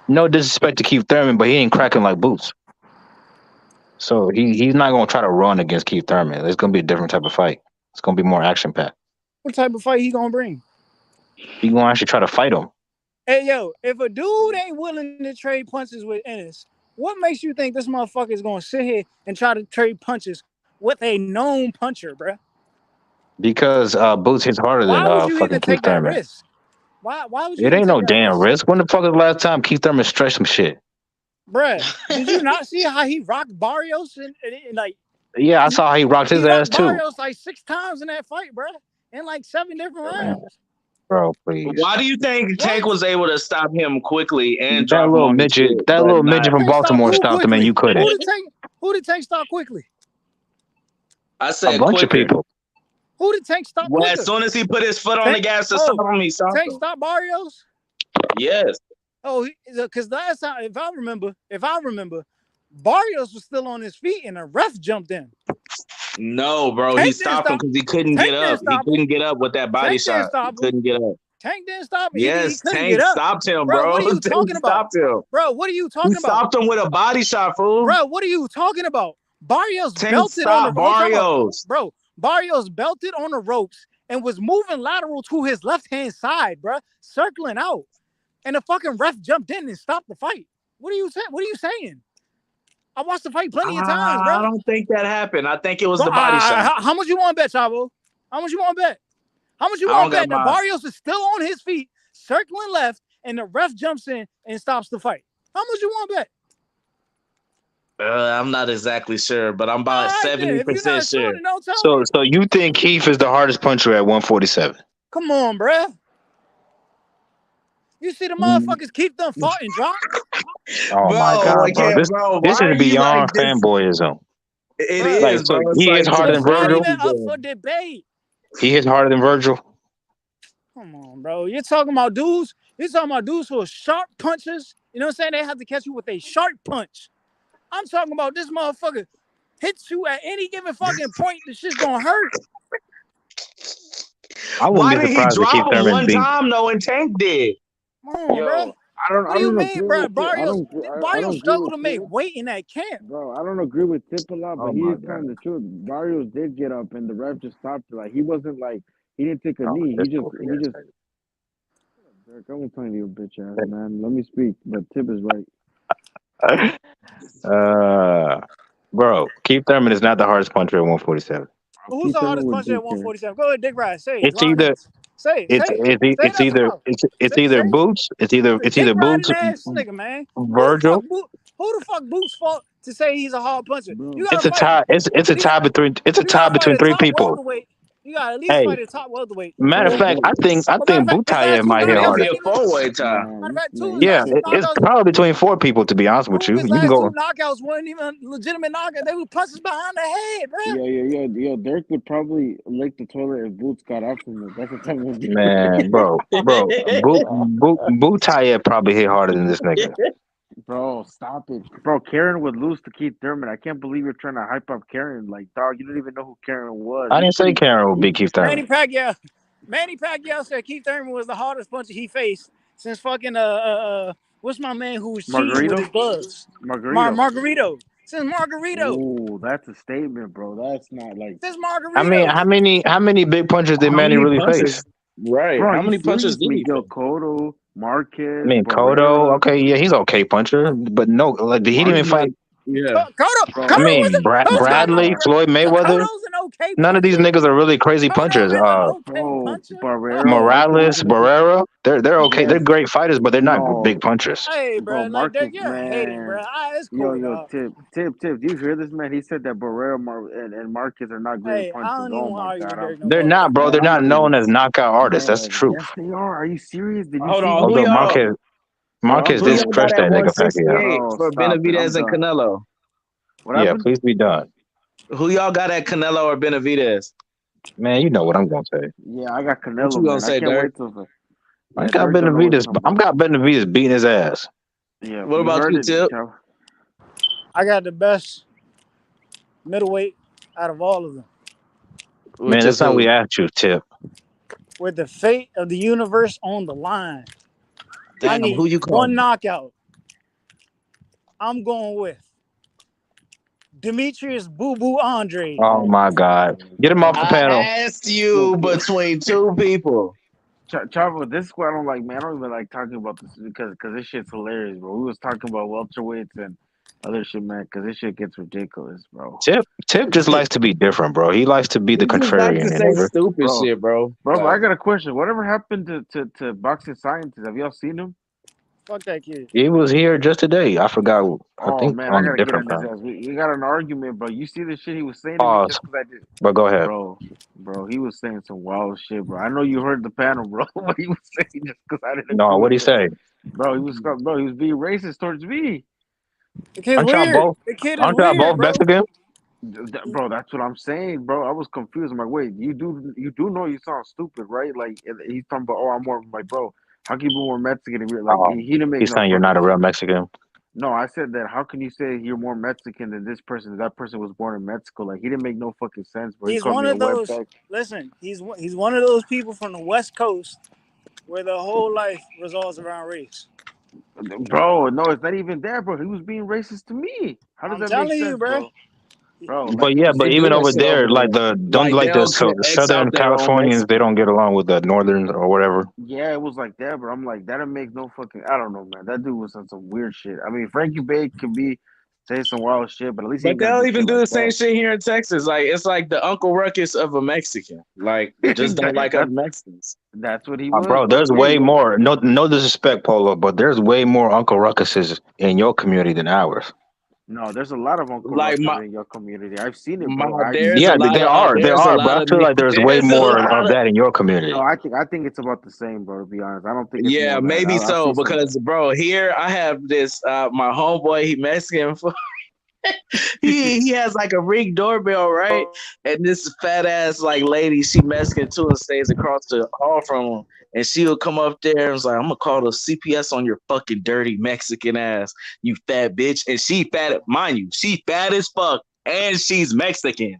Speaker 16: No disrespect to Keith Thurman, but he ain't cracking like Boots. So he's not gonna try to run against Keith Thurman. It's gonna be a different type of fight. It's gonna be more action packed.
Speaker 15: What type of fight he gonna bring?
Speaker 16: He gonna actually try to fight him.
Speaker 2: Hey, yo, if a dude ain't willing to trade punches with Ennis, what makes you think this motherfucker is going to sit here and try to trade punches with a known puncher, bruh?
Speaker 16: Because Boots hits harder than
Speaker 2: Why would you
Speaker 16: fucking
Speaker 2: even
Speaker 16: Keith
Speaker 2: take that
Speaker 16: Thurman.
Speaker 2: risk? Why would you
Speaker 16: It
Speaker 2: even
Speaker 16: ain't
Speaker 2: take
Speaker 16: no
Speaker 2: that
Speaker 16: damn
Speaker 2: risk?
Speaker 16: risk. When the fuck is the last time Keith Thurman stretched some shit?
Speaker 2: Bruh, did you not see how he rocked Barrios and like
Speaker 16: Yeah, I saw how he rocked
Speaker 2: he
Speaker 16: his ass
Speaker 2: rocked
Speaker 16: too.
Speaker 2: Barrios like 6 times in that fight, bruh, in like 7 different
Speaker 16: Man,
Speaker 2: rounds.
Speaker 16: bro, please.
Speaker 17: Why do you think Tank was able to stop him quickly and
Speaker 16: That
Speaker 17: drop him
Speaker 16: little
Speaker 17: on his
Speaker 16: midget,
Speaker 17: shit,
Speaker 16: that
Speaker 17: but
Speaker 16: little
Speaker 17: not?
Speaker 16: midget from
Speaker 2: Tank stopped
Speaker 16: Baltimore
Speaker 2: who
Speaker 16: stopped him, and
Speaker 2: quickly?
Speaker 16: you couldn't.
Speaker 2: Who did Tank stop quickly?
Speaker 17: I
Speaker 16: A
Speaker 17: said
Speaker 16: bunch of
Speaker 17: quicker.
Speaker 16: people.
Speaker 2: Who did Tank stop
Speaker 17: Well,
Speaker 2: quicker?
Speaker 17: as soon as he put his foot on the
Speaker 2: Tank,
Speaker 17: gas to stop him, he stopped
Speaker 2: Tank
Speaker 17: him.
Speaker 2: stopped Barrios?
Speaker 17: Yes.
Speaker 2: Oh, because last time, if I remember, Barrios was still on his feet and a ref jumped in.
Speaker 17: No, bro,
Speaker 2: Tank
Speaker 17: he
Speaker 2: didn't
Speaker 17: stopped him
Speaker 2: stop.
Speaker 17: because he couldn't
Speaker 2: Tank
Speaker 17: get
Speaker 2: didn't
Speaker 17: up. He
Speaker 2: stop him.
Speaker 17: couldn't get up with that body
Speaker 2: Tank didn't
Speaker 17: shot. He
Speaker 2: stop him.
Speaker 17: couldn't get up.
Speaker 2: Tank didn't stop him. He
Speaker 17: Yes,
Speaker 2: couldn't
Speaker 17: Tank
Speaker 2: get up.
Speaker 17: stopped him,
Speaker 2: Bro,
Speaker 17: bro.
Speaker 2: what are you
Speaker 17: Tank
Speaker 2: talking about?
Speaker 17: stopped him.
Speaker 2: Bro, what are you
Speaker 17: He
Speaker 2: talking about?
Speaker 17: stopped him with a body shot, fool.
Speaker 2: Bro, what are you talking about? Barrios
Speaker 17: Tank
Speaker 2: belted on the
Speaker 17: stopped
Speaker 2: ropes.
Speaker 17: Barrios.
Speaker 2: Bro, Barrios belted on the ropes and was moving lateral to his left-hand side, bro, circling out. And the fucking ref jumped in and stopped the fight. What are you saying? What are you saying? I watched the fight plenty of times, bro.
Speaker 17: I don't think that happened. I think it was the body shot.
Speaker 2: How much you want to bet, Chavo? How much you want to bet? How much you
Speaker 17: I
Speaker 2: want
Speaker 17: don't
Speaker 2: to bet
Speaker 17: got
Speaker 2: that
Speaker 17: my-
Speaker 2: Barrios is still on his feet, circling left, and the ref jumps in and stops the fight? How much you want to bet?
Speaker 17: I'm not exactly sure, but I'm about
Speaker 2: All right, then. If you're
Speaker 17: 70%
Speaker 2: not sure,
Speaker 17: sure.
Speaker 2: then don't tell me.
Speaker 16: So you think Keith is the hardest puncher at 147?
Speaker 2: Come on, bruh. You see the motherfuckers keep them fought and drop?
Speaker 16: Oh
Speaker 17: Bro,
Speaker 16: my god,
Speaker 17: I
Speaker 16: bro!
Speaker 17: can't,
Speaker 16: This
Speaker 17: bro.
Speaker 16: this
Speaker 17: Why are
Speaker 16: is
Speaker 17: you
Speaker 16: beyond
Speaker 17: like this?
Speaker 16: fanboyism.
Speaker 17: It
Speaker 2: Bruh.
Speaker 16: Like,
Speaker 17: is,
Speaker 16: so
Speaker 17: bro. It's
Speaker 16: he
Speaker 17: like
Speaker 16: is harder than
Speaker 2: It's not
Speaker 16: Virgil.
Speaker 2: even up for debate.
Speaker 16: He hits harder than Virgil.
Speaker 2: Come on, bro. You're talking about dudes. You're talking about dudes who are sharp punchers. You know what I'm saying? They have to catch you with a sharp punch. I'm talking about this motherfucker hits you at any given fucking point. The shit's gonna hurt.
Speaker 16: I wouldn't
Speaker 17: Why
Speaker 16: be
Speaker 17: did he
Speaker 16: surprised if Keith
Speaker 17: drop him
Speaker 16: Thurman
Speaker 17: one
Speaker 16: beat.
Speaker 17: time though and Tank did?
Speaker 2: Come on, bro.
Speaker 1: I don't
Speaker 2: What do you
Speaker 1: agree
Speaker 2: mean, bro?
Speaker 1: with Tip. I
Speaker 2: Barrios
Speaker 1: don't agree
Speaker 2: struggled
Speaker 1: with
Speaker 2: to make
Speaker 1: Tip.
Speaker 2: weight in that camp.
Speaker 1: Bro, I don't agree with Tip a lot, but
Speaker 16: Oh
Speaker 1: he
Speaker 16: my
Speaker 1: is
Speaker 16: god!
Speaker 1: telling the truth. Barrios did get up, and the ref just stopped it. Like he wasn't like he didn't take a
Speaker 16: Oh,
Speaker 1: knee.
Speaker 16: this
Speaker 1: He just
Speaker 16: goofy ass nigga.
Speaker 1: Derek, I'm gonna tell you, bitch ass man. Let me speak, but Tip is right.
Speaker 16: Bro, Keith Thurman is not the hardest puncher at 147.
Speaker 2: Who's the hardest puncher at 147? Go ahead, Dick Ride. Say it.
Speaker 16: It's either
Speaker 2: Say it.
Speaker 16: it's
Speaker 2: Say it.
Speaker 16: it's
Speaker 2: Say it
Speaker 16: it's
Speaker 2: out your
Speaker 16: either
Speaker 2: mouth.
Speaker 16: it's either Boots, it's either
Speaker 2: Dick
Speaker 16: Boots,
Speaker 2: riding ass nigga, man.
Speaker 16: Virgil.
Speaker 2: Who the fuck Boots fought to say he's a hard puncher? You
Speaker 16: It's
Speaker 2: gotta
Speaker 16: a
Speaker 2: fight.
Speaker 16: tie. It's a tie between
Speaker 2: fight a
Speaker 16: three
Speaker 2: top
Speaker 16: people.
Speaker 2: welterweight. You gotta at least
Speaker 16: Hey,
Speaker 2: fight a top welterweight.
Speaker 16: matter of fact, I think
Speaker 2: Matter of fact, it's
Speaker 16: Boutayev
Speaker 2: actually
Speaker 16: might
Speaker 2: not
Speaker 16: hit
Speaker 17: It'll
Speaker 2: even.
Speaker 17: be
Speaker 16: harder.
Speaker 17: a 4-way tie.
Speaker 2: Matter of fact, two
Speaker 16: Yeah,
Speaker 2: last two
Speaker 16: it's
Speaker 2: knockouts.
Speaker 16: probably between 4 people. To be honest with you,
Speaker 2: His
Speaker 16: you can
Speaker 2: last
Speaker 16: go.
Speaker 2: 2 knockouts weren't even legitimate knockouts. They were punches behind the head, bro.
Speaker 1: Yo, Dirk would probably lick the toilet if Boots got off from it. That's the type of
Speaker 16: Man, bro, Boutayev probably hit harder than this nigga.
Speaker 1: Bro, stop it. Bro, Karen would lose to Keith Thurman. I can't believe you're trying to hype up Karen. Like, dog, you don't even know who Karen was.
Speaker 16: I didn't say Karen would beat Keith Thurman.
Speaker 2: Manny Pacquiao said Keith Thurman was the hardest puncher he faced since fucking what's my man who was cheating with his gloves? Margarito. Since Margarito.
Speaker 1: Oh, that's a statement, bro. That's not like
Speaker 2: since Margarito.
Speaker 16: I mean, how many big punches did Manny really face?
Speaker 17: Right.
Speaker 1: Bro,
Speaker 17: how many punches did he
Speaker 1: Miguel
Speaker 17: face?
Speaker 1: Cotto, Marquez.
Speaker 16: I mean, Cotto. Okay, yeah, he's okay puncher, but no, like he didn't even fight.
Speaker 17: Yeah.
Speaker 2: Cotto
Speaker 16: I mean, Bradley, Floyd Mayweather. None of these niggas are really crazy punchers. Morales, Barrera, they're okay. They're great fighters, but they're not big punchers.
Speaker 2: Hey, bro, like that, you're hating, bro. It's cool.
Speaker 1: Tip. Do you hear this, man? He said that Barrera and Marquez are not great punchers.
Speaker 2: I don't even want to argue with Dirk.
Speaker 16: They're not, bro. They're not known as knockout artists. That's the truth.
Speaker 1: Yes, they are. Are you serious? Did you
Speaker 17: Hold
Speaker 1: see
Speaker 17: on,
Speaker 16: Although
Speaker 17: who
Speaker 16: Marquez
Speaker 17: y'all
Speaker 16: did
Speaker 17: got
Speaker 16: stretch
Speaker 17: at
Speaker 16: that nigga
Speaker 17: 168 for Benavidez and Canelo?
Speaker 16: Yeah, please be done.
Speaker 17: Who y'all got at Canelo or Benavidez?
Speaker 16: Man, you know what I'm gonna say.
Speaker 1: Yeah, I got Canelo.
Speaker 17: What you gonna say, Dirk?
Speaker 16: I got Benavidez beating his ass.
Speaker 1: Yeah.
Speaker 17: What about you, Tip?
Speaker 2: I got the best middleweight out of all of them.
Speaker 16: Man, that's not what we asked you, Tip.
Speaker 2: With the fate of the universe on the line.
Speaker 17: Damn,
Speaker 2: I need
Speaker 17: who you calling?
Speaker 2: one knockout. I'm going with Demetrius Boo Boo Andre.
Speaker 16: Oh my God. Get him off the panel.
Speaker 17: I asked you between 2 people.
Speaker 1: Chavo, this is what I don't like, man. I don't even like talking about this because this shit's hilarious, bro. We was talking about welterweights and other shit, man, because this shit gets ridiculous, bro.
Speaker 16: Tip just likes to be different, bro. He likes to be the
Speaker 2: He just like to
Speaker 16: contrarian,
Speaker 2: say
Speaker 16: nigga.
Speaker 2: stupid shit, bro.
Speaker 1: Bro, but I
Speaker 2: Like,
Speaker 1: got a question. Whatever happened to boxing scientists? Have y'all seen him?
Speaker 10: Fuck that kid.
Speaker 16: He was here just today. I forgot. I
Speaker 1: Oh
Speaker 16: think
Speaker 1: man, I
Speaker 16: on a
Speaker 1: gotta get
Speaker 16: different
Speaker 1: on his
Speaker 16: time.
Speaker 1: ass. We got an argument, bro. You see the shit he was saying to me
Speaker 16: Pause.
Speaker 1: just because I did,
Speaker 16: But go ahead.
Speaker 1: bro. He was saying some wild shit, bro. I know you heard the panel, bro. What he was saying just because I didn't
Speaker 16: No,
Speaker 1: agree
Speaker 16: what'd he
Speaker 1: with him,
Speaker 16: say?
Speaker 1: bro. He was being racist towards me.
Speaker 10: The kid's
Speaker 16: Aren't y'all
Speaker 10: weird.
Speaker 16: both?
Speaker 10: The kid is
Speaker 16: Aren't y'all
Speaker 10: weird,
Speaker 16: both
Speaker 10: bro.
Speaker 16: Mexican?
Speaker 1: Bro, that's what I'm saying, bro. I was confused. I'm like, wait, you do know you sound stupid, right? Like, and he's talking about, oh, I'm more like, bro, how can you be more Mexican? And like,
Speaker 16: Oh,
Speaker 1: he didn't make
Speaker 16: he's
Speaker 1: no
Speaker 16: saying you're
Speaker 1: fucking
Speaker 16: not a real
Speaker 1: sense.
Speaker 16: Mexican.
Speaker 1: No, I said that. How can you say you're more Mexican than this person? That person was born in Mexico. Like, he didn't make no fucking sense, bro. He
Speaker 10: He's
Speaker 1: called
Speaker 10: one
Speaker 1: me a
Speaker 10: of those.
Speaker 1: wetback.
Speaker 10: Listen, he's one of those people from the West Coast where their whole life revolves around race.
Speaker 1: Bro, no, it's not even that, bro. He was being racist to me. How does
Speaker 10: I'm
Speaker 1: that make
Speaker 10: telling you,
Speaker 1: sense,
Speaker 10: bro.
Speaker 1: bro? Like,
Speaker 16: But yeah,
Speaker 2: they
Speaker 16: but
Speaker 2: do
Speaker 16: even
Speaker 2: that
Speaker 16: over
Speaker 2: shit
Speaker 16: there,
Speaker 2: over
Speaker 16: like
Speaker 2: there. Like they'll X
Speaker 16: Southern
Speaker 2: out their own
Speaker 16: Californians, they
Speaker 2: Mexican.
Speaker 16: don't get along with the Northern or whatever.
Speaker 1: yeah, it was like that, but I'm like, that makes no fucking. I don't know, man. That dude was on some weird shit. I mean, Frankie Bay can say some wild shit, but at least he
Speaker 2: But
Speaker 1: ain't gonna
Speaker 2: they'll
Speaker 1: do
Speaker 2: even
Speaker 1: shit
Speaker 2: do
Speaker 1: like
Speaker 2: the same
Speaker 1: that.
Speaker 2: shit here in Texas. Like it's like the Uncle Ruckus of a Mexican. Like just don't like other Mexicans.
Speaker 1: That's what he was,
Speaker 16: Bro,
Speaker 1: bro.
Speaker 16: there's way more. No disrespect, Polo, but there's way more Uncle Ruckuses in your community than ours.
Speaker 1: No, there's a lot of Uncle
Speaker 2: Like
Speaker 1: Ruckus in your community. I've seen it,
Speaker 2: my
Speaker 1: bro. I've
Speaker 2: there's
Speaker 1: seen
Speaker 2: a
Speaker 16: Yeah,
Speaker 1: it.
Speaker 2: lot
Speaker 16: there
Speaker 2: of
Speaker 16: are,
Speaker 2: there's a
Speaker 16: but
Speaker 2: lot
Speaker 16: I
Speaker 2: of
Speaker 16: feel like there's way
Speaker 2: there's a
Speaker 16: more
Speaker 2: lot
Speaker 16: of
Speaker 2: of
Speaker 16: that in your
Speaker 1: No,
Speaker 16: community.
Speaker 1: I think it's about the same, bro. To be honest, I don't think it's
Speaker 2: yeah,
Speaker 1: more that.
Speaker 2: maybe
Speaker 1: I
Speaker 2: so
Speaker 1: see some of that.
Speaker 2: because bro, here I have this my homeboy, he Mexican. he has like a ring doorbell, right? And this fat ass like lady, she Mexican too, and stays across the hall from him. And she'll come up there and was like, I'm gonna call the CPS on your fucking dirty Mexican ass, you fat bitch. And she fat, mind you, she fat as fuck, and she's Mexican.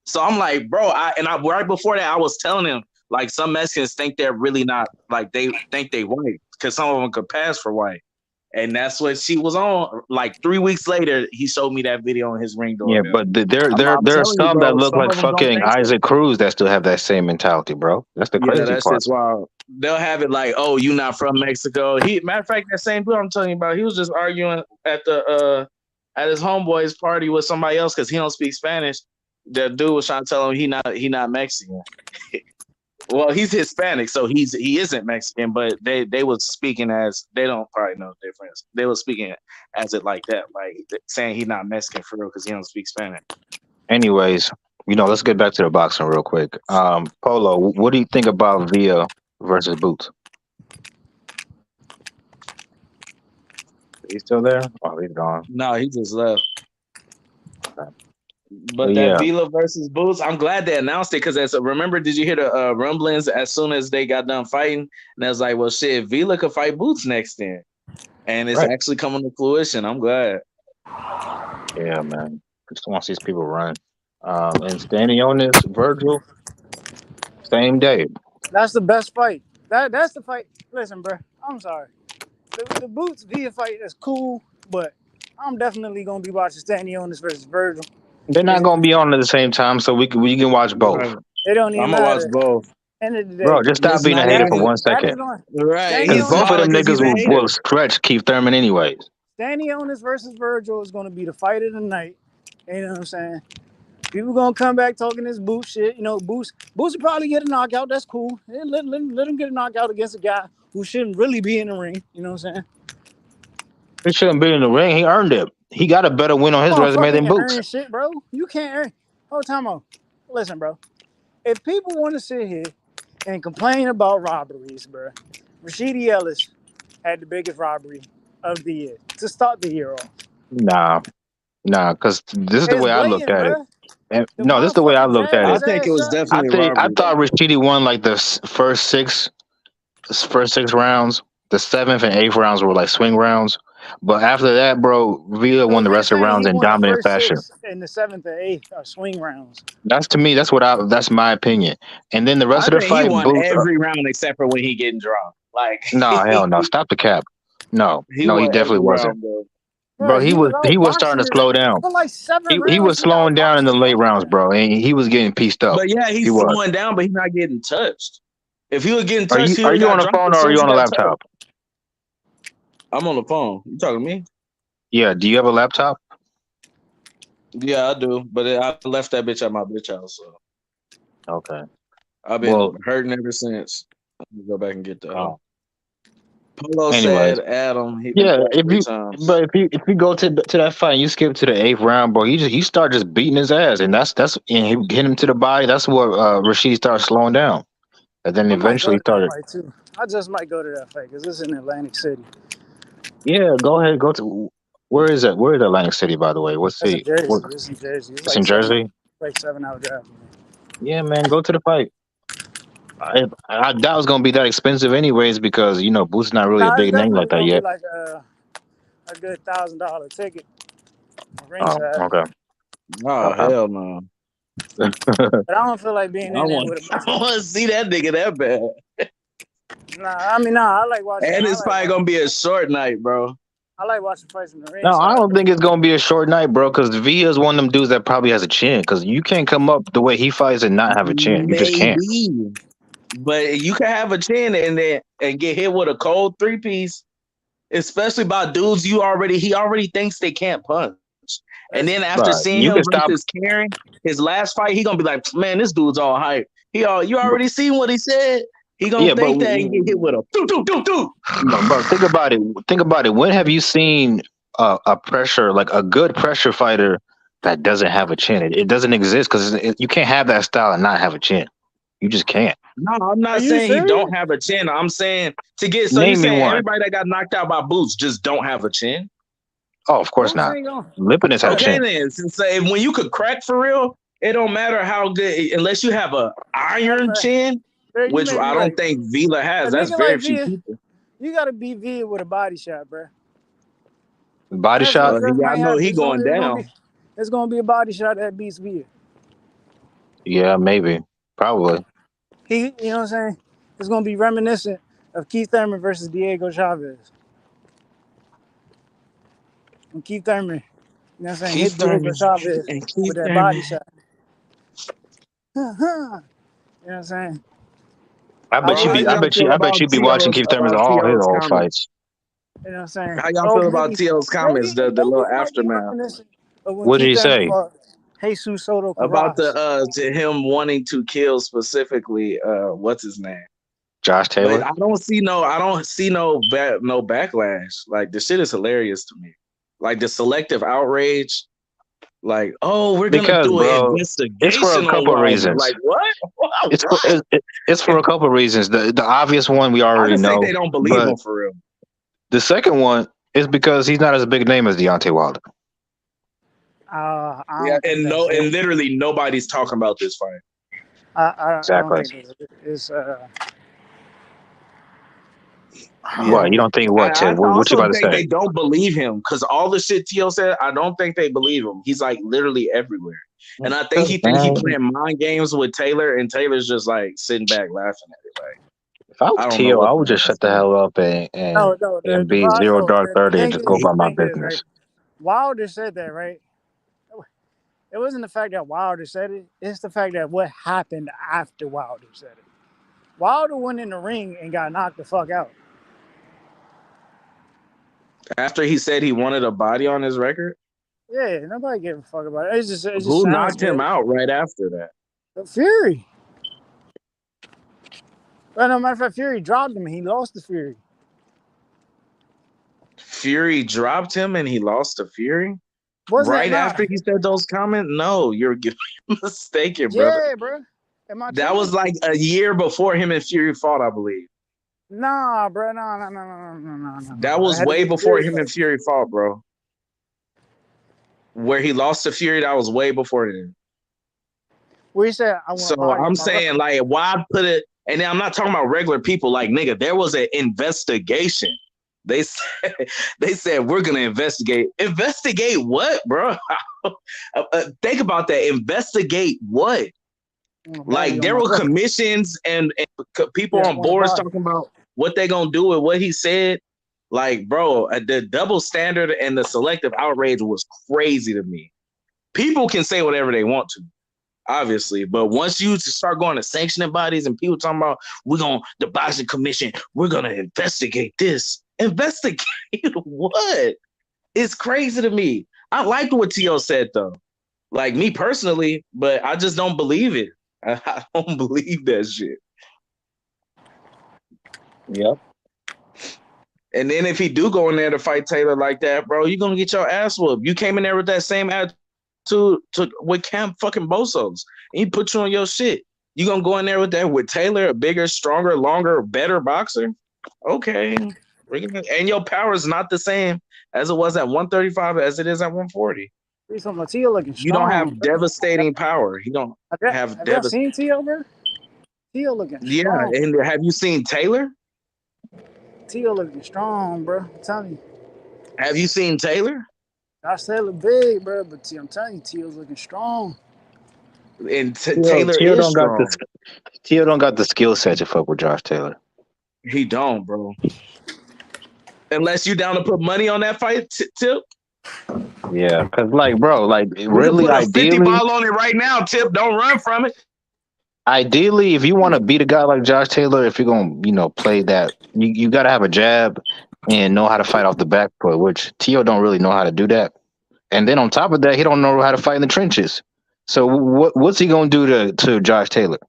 Speaker 2: So I'm like, bro, right before that, I was telling him like some Mexicans think they're really not like they think they white because some of them could pass for white. And that's what she was on. Like 3 weeks later, he showed me that video on his ring
Speaker 16: Yeah,
Speaker 2: doorbell.
Speaker 16: but there
Speaker 2: I'm
Speaker 16: are
Speaker 2: telling you,
Speaker 16: some that
Speaker 2: bro.
Speaker 16: look
Speaker 2: Some
Speaker 16: like
Speaker 2: of them don't
Speaker 16: fucking
Speaker 2: think so.
Speaker 16: Isaac Cruz that still have that same mentality, bro. That's the
Speaker 2: Yeah,
Speaker 16: crazy
Speaker 2: that's
Speaker 16: part.
Speaker 2: just wild. They'll have it like, oh, you not from Mexico. Matter of fact, that same dude I'm telling you about, he was just arguing at his homeboy's party with somebody else because he don't speak Spanish. The dude was trying to tell him he not Mexican. Well, he's Hispanic, so he isn't Mexican, but they was speaking as they don't probably know the difference. They was speaking as it like that, like saying he not Mexican for real because he don't speak Spanish.
Speaker 16: Anyways, let's get back to the boxing real quick. Polo, what do you think about Villa versus Boots? He's still there? Oh, he's gone.
Speaker 2: No, he just left.
Speaker 16: Okay.
Speaker 2: But that Villa versus Boots, I'm glad they announced it because remember, did you hear the rumblings as soon as they got done fighting? And I was like, well, shit, Villa could fight Boots next then. And it's actually coming to fruition. I'm glad.
Speaker 16: Yeah, man. Just want to see these people run. And standing on this, Virgil, same day.
Speaker 10: That's the best fight. That's the fight. Listen, bro. I'm sorry. The Boots Via fight is cool, but I'm definitely gonna be watching Stanionis versus Virgil.
Speaker 16: They're not going to be on at the same time, so we can watch both.
Speaker 10: It don't even
Speaker 2: I'm
Speaker 10: matter.
Speaker 2: gonna watch both.
Speaker 10: End of the day,
Speaker 16: Bro, just stop being a hater for 1 second.
Speaker 2: Right.
Speaker 16: Because both of them niggas will stretch Keith Thurman anyways.
Speaker 10: Stanionis versus Virgil is gonna be the fight of the night. You know what I'm saying? People gonna come back talking this Boots shit. Boots will probably get a knockout. That's cool. Let him get a knockout against a guy who shouldn't really be in the ring. You know what I'm saying?
Speaker 16: He shouldn't be in the ring. He earned it. He got a better win on his resume than Boots.
Speaker 10: Earn shit, bro. You can't earn. Hold time on. Listen, bro. If people want to sit here and complain about robberies, bro, Rashidi Ellis had the biggest robbery of the year to start the year off.
Speaker 16: Nah, because this is the way I looked at it. And, this is the way I looked at it.
Speaker 2: I think it was definitely
Speaker 16: I thought Rashidi won like the first six rounds. The 7th and 8th rounds were like swing rounds. But after that, bro, Villa won the rest of the rounds in dominant fashion.
Speaker 10: In the 7th and 8th are swing rounds.
Speaker 16: That's my opinion. And then the rest of the fight,
Speaker 2: he won every round except for when he getting drawn. Like
Speaker 16: no, hell no, stop the cap. No, he definitely wasn't. Bro, he was starting to slow down.
Speaker 10: Like
Speaker 16: he was slowing down in the late rounds, bro, and he was getting pieced up.
Speaker 2: But yeah, he's slowing down, but he's not getting touched.
Speaker 17: If he would get in
Speaker 16: Are
Speaker 17: touch,
Speaker 16: you
Speaker 17: he
Speaker 16: are
Speaker 17: would have
Speaker 16: you
Speaker 17: got
Speaker 16: on the
Speaker 17: dropped
Speaker 16: phone
Speaker 17: as
Speaker 16: or are
Speaker 17: soon as
Speaker 16: you
Speaker 17: he
Speaker 16: on a
Speaker 17: got touched.
Speaker 16: laptop?
Speaker 17: I'm on the phone. You talking to me?
Speaker 16: Yeah. Do you have a laptop?
Speaker 17: Yeah, I do. But I left that bitch at my bitch house. So
Speaker 16: Okay.
Speaker 17: I've been
Speaker 16: Well,
Speaker 17: hurting ever since. I'm gonna go back and get the.
Speaker 16: oh,
Speaker 17: Polo
Speaker 16: anyways.
Speaker 17: said Adam. He been
Speaker 16: Yeah,
Speaker 17: touched 3 times.
Speaker 16: but if you go to that fight and you skip to the 8th round, bro, you start just beating his ass, and that's and he hit him to the body. That's what Rashid started slowing down, and then
Speaker 2: I might go
Speaker 16: eventually
Speaker 2: to that
Speaker 16: started.
Speaker 2: fight too. I just might go to that fight because it's in Atlantic City.
Speaker 16: Yeah, go ahead, go to where is it? Where is Atlantic City, by the way? What's
Speaker 2: That's in
Speaker 16: the
Speaker 2: Jersey.
Speaker 16: what?
Speaker 2: It's in Jersey. It's
Speaker 16: It's
Speaker 2: like
Speaker 16: in Jersey.
Speaker 2: 7 hour drive.
Speaker 16: Yeah, man, go to the fight. I doubt it's gonna be that expensive, anyways, because Boot's not really a
Speaker 2: Nah, it's
Speaker 16: big name like
Speaker 2: definitely
Speaker 16: that
Speaker 2: gonna be
Speaker 16: yet.
Speaker 2: like a good $1,000 ticket
Speaker 16: Oh,
Speaker 2: ringside.
Speaker 16: okay,
Speaker 17: Oh
Speaker 16: okay.
Speaker 17: hell no!
Speaker 2: But I don't feel like being
Speaker 17: I
Speaker 2: in there
Speaker 17: want.
Speaker 2: with a
Speaker 17: I
Speaker 2: bunch of.
Speaker 17: want to see that nigga that bad.
Speaker 2: Nah. I like watching.
Speaker 17: And it's probably gonna be a short night, bro.
Speaker 2: I like watching fights from the
Speaker 16: No, I
Speaker 2: ringside.
Speaker 16: don't think it's gonna be a short night, bro. Because Villa is one of them dudes that probably has a chin. Because you can't come up the way he fights and not have a chin. You just can't.
Speaker 17: Maybe, but you can have a chin and get hit with a cold 3-piece, especially by dudes he already thinks they can't punch. And then after
Speaker 16: Right.
Speaker 17: seeing
Speaker 16: You
Speaker 17: him
Speaker 16: can stop.
Speaker 17: versus Karen, his last fight, he gonna be like, man, this dude's all hype. You already seen what he said. He gonna
Speaker 16: Yeah, but
Speaker 17: think that and get hit with a do.
Speaker 16: bro, think about it. Think about it. When have you seen a pressure, like a good pressure fighter that doesn't have a chin? It doesn't exist because you can't have that style and not have a chin. You just can't.
Speaker 17: No, I'm
Speaker 2: Are
Speaker 17: not
Speaker 2: you
Speaker 17: saying he
Speaker 2: serious?
Speaker 17: don't have a chin. I'm saying to get. So you
Speaker 16: Name me
Speaker 17: saying
Speaker 16: one.
Speaker 17: everybody that got knocked out by Boots just don't have a chin?
Speaker 16: Oh, of course
Speaker 2: Boots
Speaker 16: not.
Speaker 2: ain't going.
Speaker 16: Lipinus had a
Speaker 17: Okay,
Speaker 16: chin.
Speaker 17: then. Since when you could crack for real, it don't matter how good unless you have a iron chin,
Speaker 2: Bro, you
Speaker 17: which
Speaker 2: may be
Speaker 17: I don't
Speaker 2: right.
Speaker 17: think Vila
Speaker 2: A
Speaker 17: has. That's
Speaker 2: nigga like
Speaker 17: very few
Speaker 2: Villa,
Speaker 17: people.
Speaker 2: you gotta beat Villa with a body shot, bro.
Speaker 16: Body
Speaker 2: That's what
Speaker 16: shot.
Speaker 2: just
Speaker 17: I
Speaker 2: might
Speaker 17: know
Speaker 2: happen.
Speaker 17: he going down.
Speaker 2: It's gonna be a body shot that beats Villa.
Speaker 16: Yeah, maybe. Probably.
Speaker 2: You know what I'm saying? It's gonna be reminiscent of Keith Thurman versus Diego Chavez. And Keith Thurman, you know what I'm saying, hit
Speaker 17: Keith
Speaker 2: Diego
Speaker 17: Thurman
Speaker 2: Chavez
Speaker 17: and Keith
Speaker 2: with that body
Speaker 17: Thurman.
Speaker 2: shot. You know what I'm saying?
Speaker 16: I bet you
Speaker 17: How
Speaker 16: be. I
Speaker 17: y'all
Speaker 16: bet you.
Speaker 17: feel
Speaker 16: I bet
Speaker 17: about
Speaker 16: you be watching
Speaker 17: Tio's
Speaker 16: Keith Thurman's all his old
Speaker 17: comments?
Speaker 16: fights.
Speaker 2: You know what I'm saying?
Speaker 17: How y'all
Speaker 2: Oh,
Speaker 17: feel about Tio's comments? The
Speaker 2: maybe
Speaker 17: little
Speaker 2: it might be
Speaker 17: aftermath
Speaker 2: reminiscent of when
Speaker 16: What did
Speaker 2: Keith
Speaker 16: he
Speaker 2: Thurman
Speaker 16: say?
Speaker 2: fought Jesus Soto
Speaker 17: about
Speaker 2: Karass.
Speaker 17: to him wanting to kill specifically what's his name?
Speaker 16: Josh Taylor.
Speaker 17: But I don't see no backlash. Like the shit is hilarious to me. Like the selective outrage. Like, oh, we're gonna
Speaker 16: Because,
Speaker 17: do an
Speaker 16: bro, it's for a
Speaker 17: investigation on
Speaker 16: couple of
Speaker 17: Wilder.
Speaker 16: reasons.
Speaker 17: Like what?
Speaker 16: It's for it's for a couple of reasons. The obvious one we
Speaker 17: I
Speaker 16: already
Speaker 17: just think
Speaker 16: know,
Speaker 17: they don't believe
Speaker 16: but
Speaker 17: him for real.
Speaker 16: the second one is because he's not as big a name as Deontay Wilder.
Speaker 2: I
Speaker 17: Yeah,
Speaker 2: don't think that's it.
Speaker 17: and literally nobody's talking about this fight.
Speaker 2: I don't
Speaker 16: Exactly.
Speaker 2: think it's
Speaker 16: What you don't think? What
Speaker 17: I
Speaker 16: Ted? What you
Speaker 17: also
Speaker 16: about to
Speaker 17: think
Speaker 16: say?
Speaker 17: they don't believe him because all the shit Tio said, I don't think they believe him. He's like literally everywhere. And I think he
Speaker 16: Man,
Speaker 17: playing mind games with Taylor, and Taylor's just like sitting back laughing at it. Like,
Speaker 16: if I was
Speaker 17: I don't know
Speaker 16: Tio, I
Speaker 17: what the
Speaker 16: would just shut the hell up and
Speaker 2: no.
Speaker 16: be zero dark
Speaker 2: The
Speaker 16: 30 and just go about my
Speaker 2: thing is, right?
Speaker 16: business.
Speaker 2: Wilder said that, right? It wasn't the fact that Wilder said it. It's the fact that what happened after Wilder said it. Wilder went in the ring and got knocked the fuck out.
Speaker 17: After he said he wanted a body on his record,
Speaker 2: Yeah, nobody gave a fuck about it. It just
Speaker 17: who
Speaker 2: sounds
Speaker 17: knocked him
Speaker 2: good.
Speaker 17: out right after that?
Speaker 2: Fury. But no matter of fact, Fury dropped him. He lost to Fury.
Speaker 17: Fury dropped him and he lost to Fury?
Speaker 2: Wasn't
Speaker 17: right
Speaker 2: that
Speaker 17: after he said those comments? No, you're mistaken, brother.
Speaker 2: Yeah, bro. Am I
Speaker 17: That
Speaker 2: tripping?
Speaker 17: was like a year before him and Fury fought, I believe.
Speaker 2: Nah, bro. No.
Speaker 17: That was way before him and Fury fought, bro. Where he lost to Fury, that was way before him.
Speaker 2: Where he said, I want
Speaker 17: So
Speaker 2: body
Speaker 17: I'm
Speaker 2: on my
Speaker 17: saying,
Speaker 2: record.
Speaker 17: like, why put it? And then I'm not talking about regular people. Like, nigga, there was an investigation. They said we're gonna investigate. Investigate what, bro? Think about that. Investigate what? Like there were commissions and people on boards talking about what they gonna do with what he said. Like, bro, the double standard and the selective outrage was crazy to me. People can say whatever they want to. obviously. But once you start going to sanctioning bodies and people talking about the boxing commission, we're gonna investigate this. Investigate what? It's crazy to me. I liked what Tio said though. Like me personally, but I just don't believe it. I don't believe that shit.
Speaker 16: Yep.
Speaker 17: And then if he do go in there to fight Taylor like that, bro, you're gonna get your ass whooped. You came in there with that same attitude with Cam fucking Bosos. And he put you on your shit. You gonna go in there with that with Taylor, a bigger, stronger, longer, better boxer? Okay. And your power is not the same as it was at 135 as it is at 140.
Speaker 10: Tio looking
Speaker 17: You don't
Speaker 10: strong.
Speaker 17: have devastating power. You don't have
Speaker 10: Have y'all seen Tio, bro? Tio looking
Speaker 17: Yeah,
Speaker 10: strong.
Speaker 17: and have you seen Taylor?
Speaker 10: Tio looking strong, bro. I'm telling you.
Speaker 17: Have you seen Taylor?
Speaker 10: Josh Taylor big, bro, but I'm telling you, Tio's looking strong.
Speaker 17: And Taylor
Speaker 16: Tio
Speaker 17: is
Speaker 16: don't got
Speaker 17: strong.
Speaker 16: Tio don't got the skill set to fuck with Josh Taylor.
Speaker 17: He don't, bro. Unless you down to put money on that fight, Tip.
Speaker 16: Yeah, because like, bro, like
Speaker 17: We
Speaker 16: really,
Speaker 17: can put a 50
Speaker 16: ideally,
Speaker 17: ball on it right now, Tip. Don't run from it.
Speaker 16: ideally, if you want to beat a guy like Josh Taylor, if you're gonna, play that, you got to have a jab and know how to fight off the back foot, which Tio don't really know how to do that. And then on top of that, he don't know how to fight in the trenches. So what's he gonna do to Josh Taylor?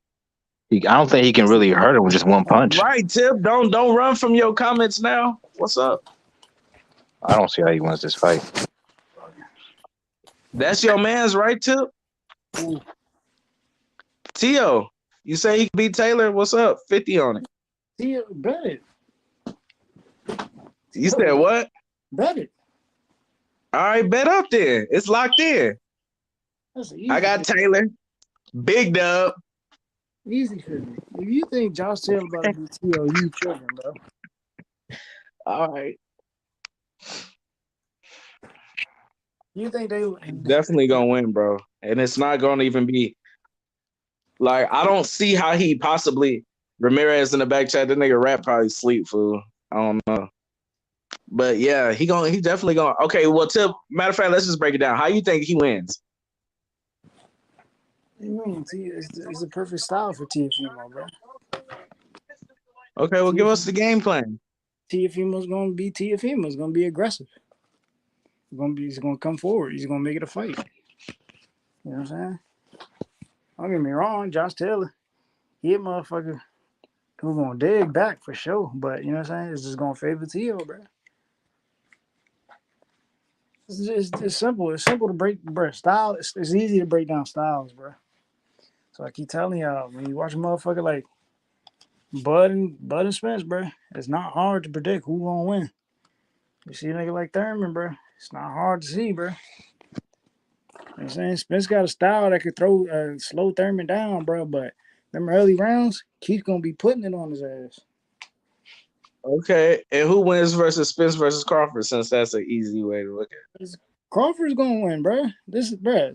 Speaker 16: I don't think he can really hurt him with just one punch.
Speaker 17: Right, Tip. Don't run from your comments now. What's up?
Speaker 16: I don't see how he wins this fight.
Speaker 17: That's your man's right, Tip. Tio, you say he can beat Taylor? What's up? 50 on it.
Speaker 10: Tio, bet it.
Speaker 17: You said what?
Speaker 10: Bet it.
Speaker 17: All right, bet up then. It's locked in. I got Taylor. Big dub.
Speaker 10: Easy for me. If you think Josh Taylor about to beat Tio, you tripping, bro.
Speaker 17: All right.
Speaker 10: You think they
Speaker 17: definitely gonna win, bro? And it's not gonna even be like I don't see how he possibly Ramirez in the back chat. That nigga rap probably sleep, fool. I don't know. But yeah, he definitely gonna. Okay, well, Tip. Matter of fact, let's just break it down. How you think he wins?
Speaker 10: You mean it's the perfect style for Teofimo, bro.
Speaker 17: Okay, well, give us the game plan.
Speaker 10: Teofimo's gonna be Teofimo. It's gonna be aggressive. He's gonna come forward. He's gonna make it a fight. You know what I'm saying? Don't get me wrong, Josh Taylor, he a motherfucker who's gonna dig back for sure. But you know what I'm saying? It's just gonna favor Tio, bro. It's simple. It's simple to break, bro. Style. It's easy to break down styles, bro. So I keep telling y'all, when you watch a motherfucker like Bud and Spence, bro, it's not hard to predict who gonna win. You see a nigga like Thurman, bro. It's not hard to see, bro. You know what I'm saying? Spence got a style that could slow Thurman down, bro. But them early rounds, Keith's gonna be putting it on his ass.
Speaker 17: Okay, and who wins versus Spence versus Crawford? Since that's an easy way to look at it.
Speaker 10: Crawford's gonna win, bro. This is bro.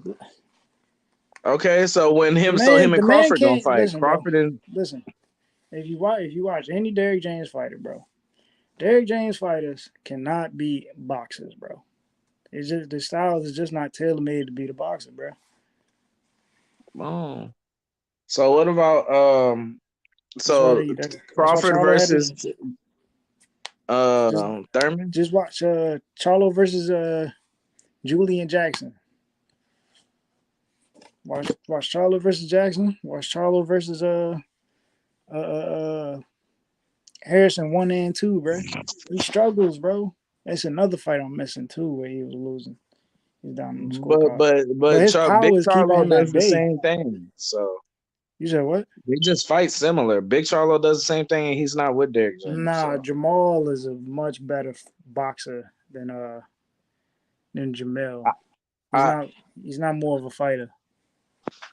Speaker 17: Okay, so him and Crawford gonna fight.
Speaker 10: Listen,
Speaker 17: Crawford
Speaker 10: bro.
Speaker 17: and
Speaker 10: Listen. If you watch any Derrick James fighter, bro, Derrick James fighters cannot be boxers, bro. It's just the styles is just not tailor made to be the boxer, bro.
Speaker 17: Oh. So what about Crawford versus Thurman?
Speaker 10: Just watch Charlo versus Julian Jackson. Watch Charlo versus Jackson. Watch Charlo versus Harrison 1 and 2, bro. He struggles, bro. That's another fight I'm missing too, where he was losing. He's down in the scorecard.
Speaker 17: But
Speaker 10: his power
Speaker 17: Big
Speaker 10: is keeping
Speaker 17: Charlo
Speaker 10: him
Speaker 17: does
Speaker 10: at
Speaker 17: the
Speaker 10: bay.
Speaker 17: same thing. So
Speaker 10: you said what?
Speaker 17: They just fight similar. Big Charlo does the same thing, and he's not with Derrick James.
Speaker 10: Nah,
Speaker 17: so.
Speaker 10: Jamal is a much better boxer than Jamil. He's not more of a fighter.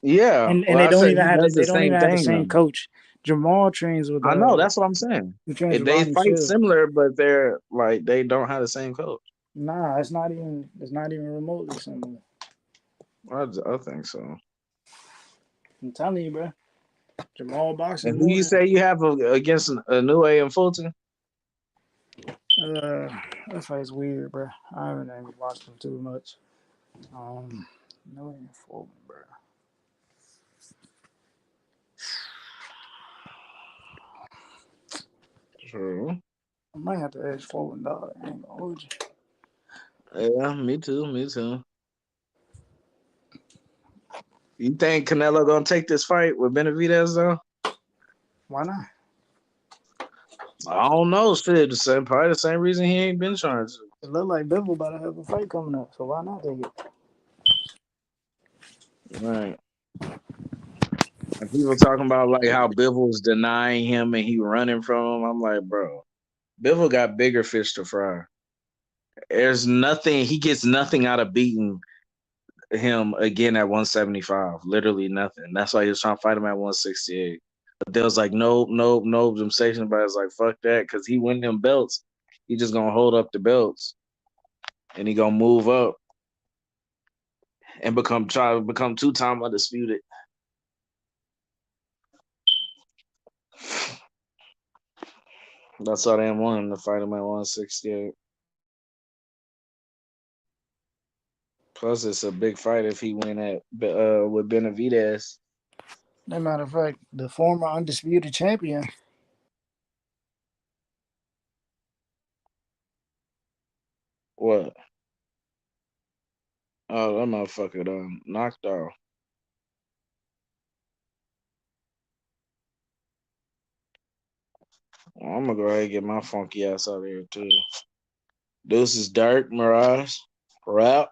Speaker 17: Yeah,
Speaker 10: and they don't even have the same coach. Jamal trains with.
Speaker 17: I know that's what I'm saying. They fight similar, but they don't have the same coach.
Speaker 10: Nah, it's not even remotely similar.
Speaker 17: I think so.
Speaker 10: I'm telling you, bro. Jamal boxing.
Speaker 17: And who you say you have against Inoue and Fulton?
Speaker 10: That fight's weird, bro. I haven't even watched him too much. Inoue and Fulton, bro.
Speaker 17: True.
Speaker 10: I might have to ask Fulton, dog. I ain't gonna hold you.
Speaker 17: Yeah, me too. Me too. You think Canelo gonna take this fight with Benavidez though?
Speaker 10: Why not?
Speaker 17: I don't know. Shit, probably the same reason he ain't been trying to.
Speaker 10: It look like Bivol about to have a fight coming up, so why not take it?
Speaker 17: Right. And people talking about like how Bivol's denying him and he running from him. I'm like, bro, Bivol got bigger fish to fry. There's nothing. He gets nothing out of beating him again at 175. Literally nothing. That's why he was trying to fight him at 168. But there was like, nope. Them saying about it's like, fuck that, because he win them belts. He just gonna hold up the belts, and he gonna move up and become 2-time undisputed. That's why they want him to fight him at 168. Plus, it's a big fight if he win at with Benavidez.
Speaker 10: As a matter of fact, the former undisputed champion.
Speaker 17: What? Oh, that motherfucker knocked out. Well, I'm gonna go ahead and get my funky ass out of here too. Deuces, Dirk, Mirage, Rap.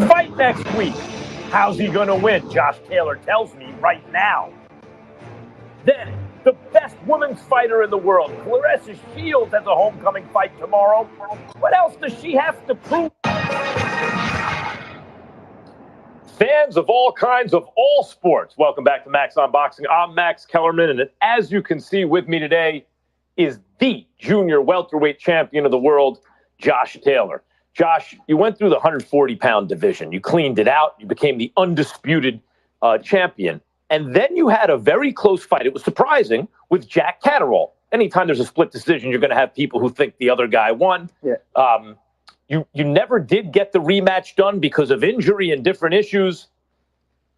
Speaker 21: Fight next week. How's he going to win? Josh Taylor tells me right now. Then, the best women's fighter in the world, Clarissa Shields, has a homecoming fight tomorrow. What else does she have to prove? Fans of all kinds of all sports, welcome back to Max on Boxing. I'm Max Kellerman, and as you can see with me today is the junior welterweight champion of the world, Josh Taylor. Josh, you went through the 140-pound division. You cleaned it out. You became the undisputed champion. And then you had a very close fight. It was surprising with Jack Catterall. Anytime there's a split decision, you're going to have people who think the other guy won.
Speaker 10: Yeah.
Speaker 21: You never did get the rematch done because of injury and different issues.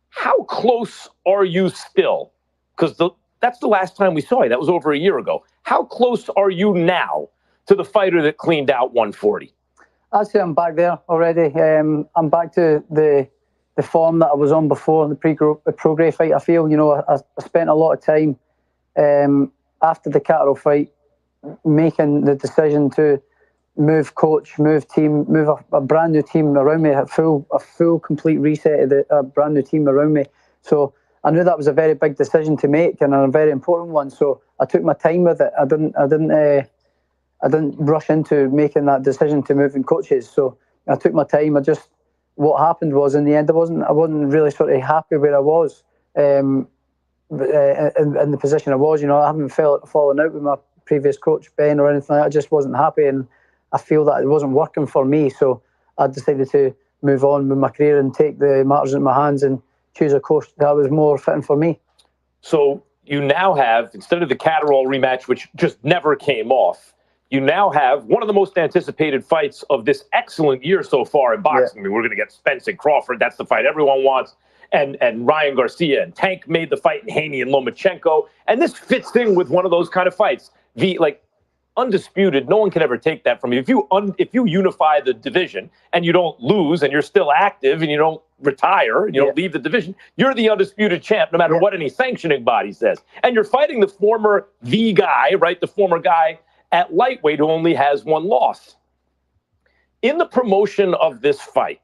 Speaker 21: How close are you still? Because that's the last time we saw you. That was over a year ago. How close are you now to the fighter that cleaned out 140?
Speaker 15: I'd say I'm back there already. I'm back to the form that I was on before the pro-grade fight. I feel, I spent a lot of time after the Catterall fight making the decision to move coach, move team, move a brand new team around me, a full complete reset of a brand new team around me. So I knew that was a very big decision to make and a very important one. So I took my time with it. I didn't rush into making that decision to moving coaches. So I took my time. What happened was in the end, I wasn't really sort of happy where I was in the position I was. I haven't fallen out with my previous coach Ben or anything like that. I just wasn't happy, and I feel that it wasn't working for me. So I decided to move on with my career and take the matters in my hands and choose a coach that was more fitting for me.
Speaker 21: So you now have, instead of the Catterall rematch, which just never came off, you now have one of the most anticipated fights of this excellent year so far in boxing. Yeah. I mean, we're going to get Spence and Crawford. That's the fight everyone wants. And Ryan Garcia and Tank made the fight, and Haney and Lomachenko. And this fits in with one of those kind of fights. undisputed. No one can ever take that from you. If you unify the division and you don't lose and you're still active and you don't retire and you don't leave the division, you're the undisputed champ no matter what any sanctioning body says. And you're fighting the former guy, right? The former guy at lightweight who only has one loss. In the promotion of this fight,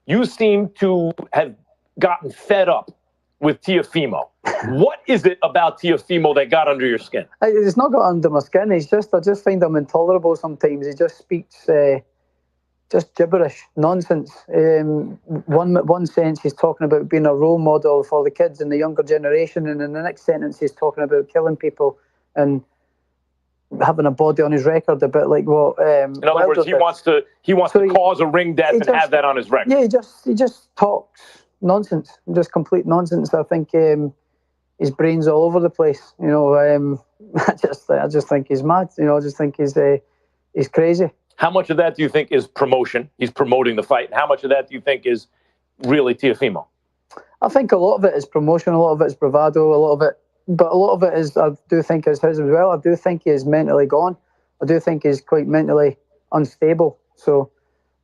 Speaker 21: you seem to have gotten fed up with Teofimo. What is it about Teofimo that got under your skin?
Speaker 15: It's not got under my skin. I just find him intolerable sometimes. He just speaks just gibberish, nonsense. One sense he's talking about being a role model for the kids and the younger generation, and in the next sentence he's talking about killing people and having a body on his record, a bit like what.
Speaker 21: In other words, he wants to cause a ring death and have that on his record.
Speaker 15: Yeah, he just talks nonsense, just complete nonsense. I think his brain's all over the place. You know, I just think he's mad. You know, I just think he's crazy.
Speaker 21: How much of that do you think is promotion? He's promoting the fight, and how much of that do you think is really Teofimo?
Speaker 15: I think a lot of it is promotion, a lot of it is bravado, but a lot of it is, I do think, is his as well. I do think he is mentally gone. I do think he's quite mentally unstable. So,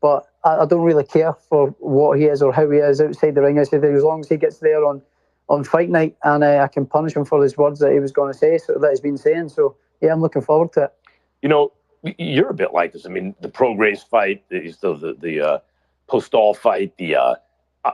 Speaker 15: but I don't really care for what he is or how he is outside the ring. I said as long as he gets there on fight night and I can punish him for his words that he was going to say, so that he's been saying. So, yeah, I'm looking forward to it.
Speaker 21: You know, you're a bit like this. I mean, the Prograis fight, the Postal fight, the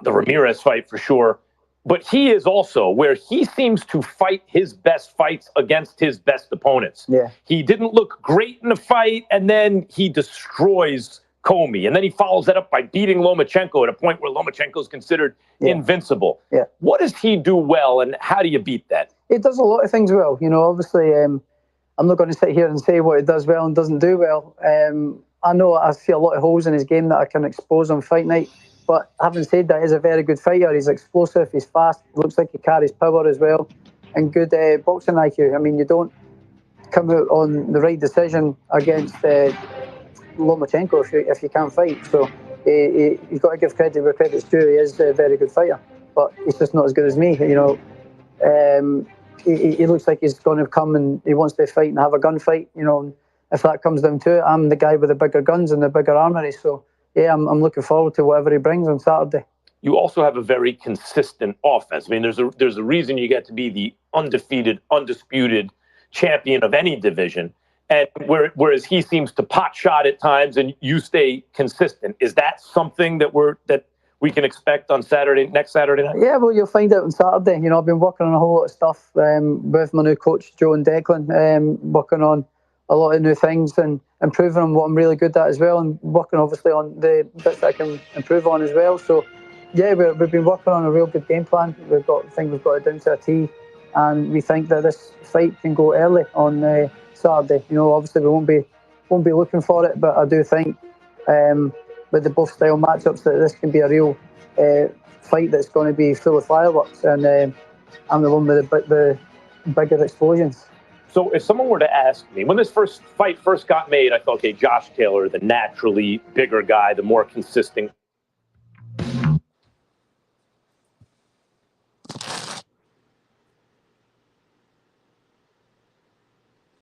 Speaker 21: Ramirez fight for sure. But he is also where he seems to fight his best fights against his best opponents.
Speaker 15: Yeah.
Speaker 21: He didn't look great in the fight, and then he destroys Comey. And then he follows that up by beating Lomachenko at a point where Lomachenko is considered invincible.
Speaker 15: Yeah.
Speaker 21: What does he do well, and how do you beat that?
Speaker 15: He does a lot of things well. You know, obviously, I'm not going to sit here and say what he does well and doesn't do well. I know I see a lot of holes in his game that I can expose on fight night. But having said that, he's a very good fighter. He's explosive, he's fast, looks like he carries power as well, and good boxing IQ. I mean, you don't come out on the right decision against Lomachenko if you can't fight. So you've got to give credit where credit's due. He is a very good fighter, but he's just not as good as me. You know, he looks like he's going to come and he wants to fight and have a gunfight. You know, if that comes down to it, I'm the guy with the bigger guns and the bigger armory. So. Yeah, I'm looking forward to whatever he brings on Saturday.
Speaker 21: You also have a very consistent offense. I mean, there's a reason you get to be the undefeated, undisputed champion of any division. And whereas he seems to pot shot at times and you stay consistent. Is that something that we can expect on next Saturday night?
Speaker 15: Yeah, well, you'll find out on Saturday. You know, I've been working on a whole lot of stuff with my new coach, Joe and Declan, working on a lot of new things and improving on what I'm really good at as well, and working obviously on the bits that I can improve on as well. So yeah, we've been working on a real good game plan. We've got it down to a T, and we think that this fight can go early on Saturday. You know, obviously we won't be looking for it, but I do think with the both style matchups that this can be a real fight that's going to be full of fireworks, and I'm the one with the bigger explosions.
Speaker 21: So if someone were to ask me, when this fight first got made, I thought, okay, Josh Taylor, the naturally bigger guy, the more consistent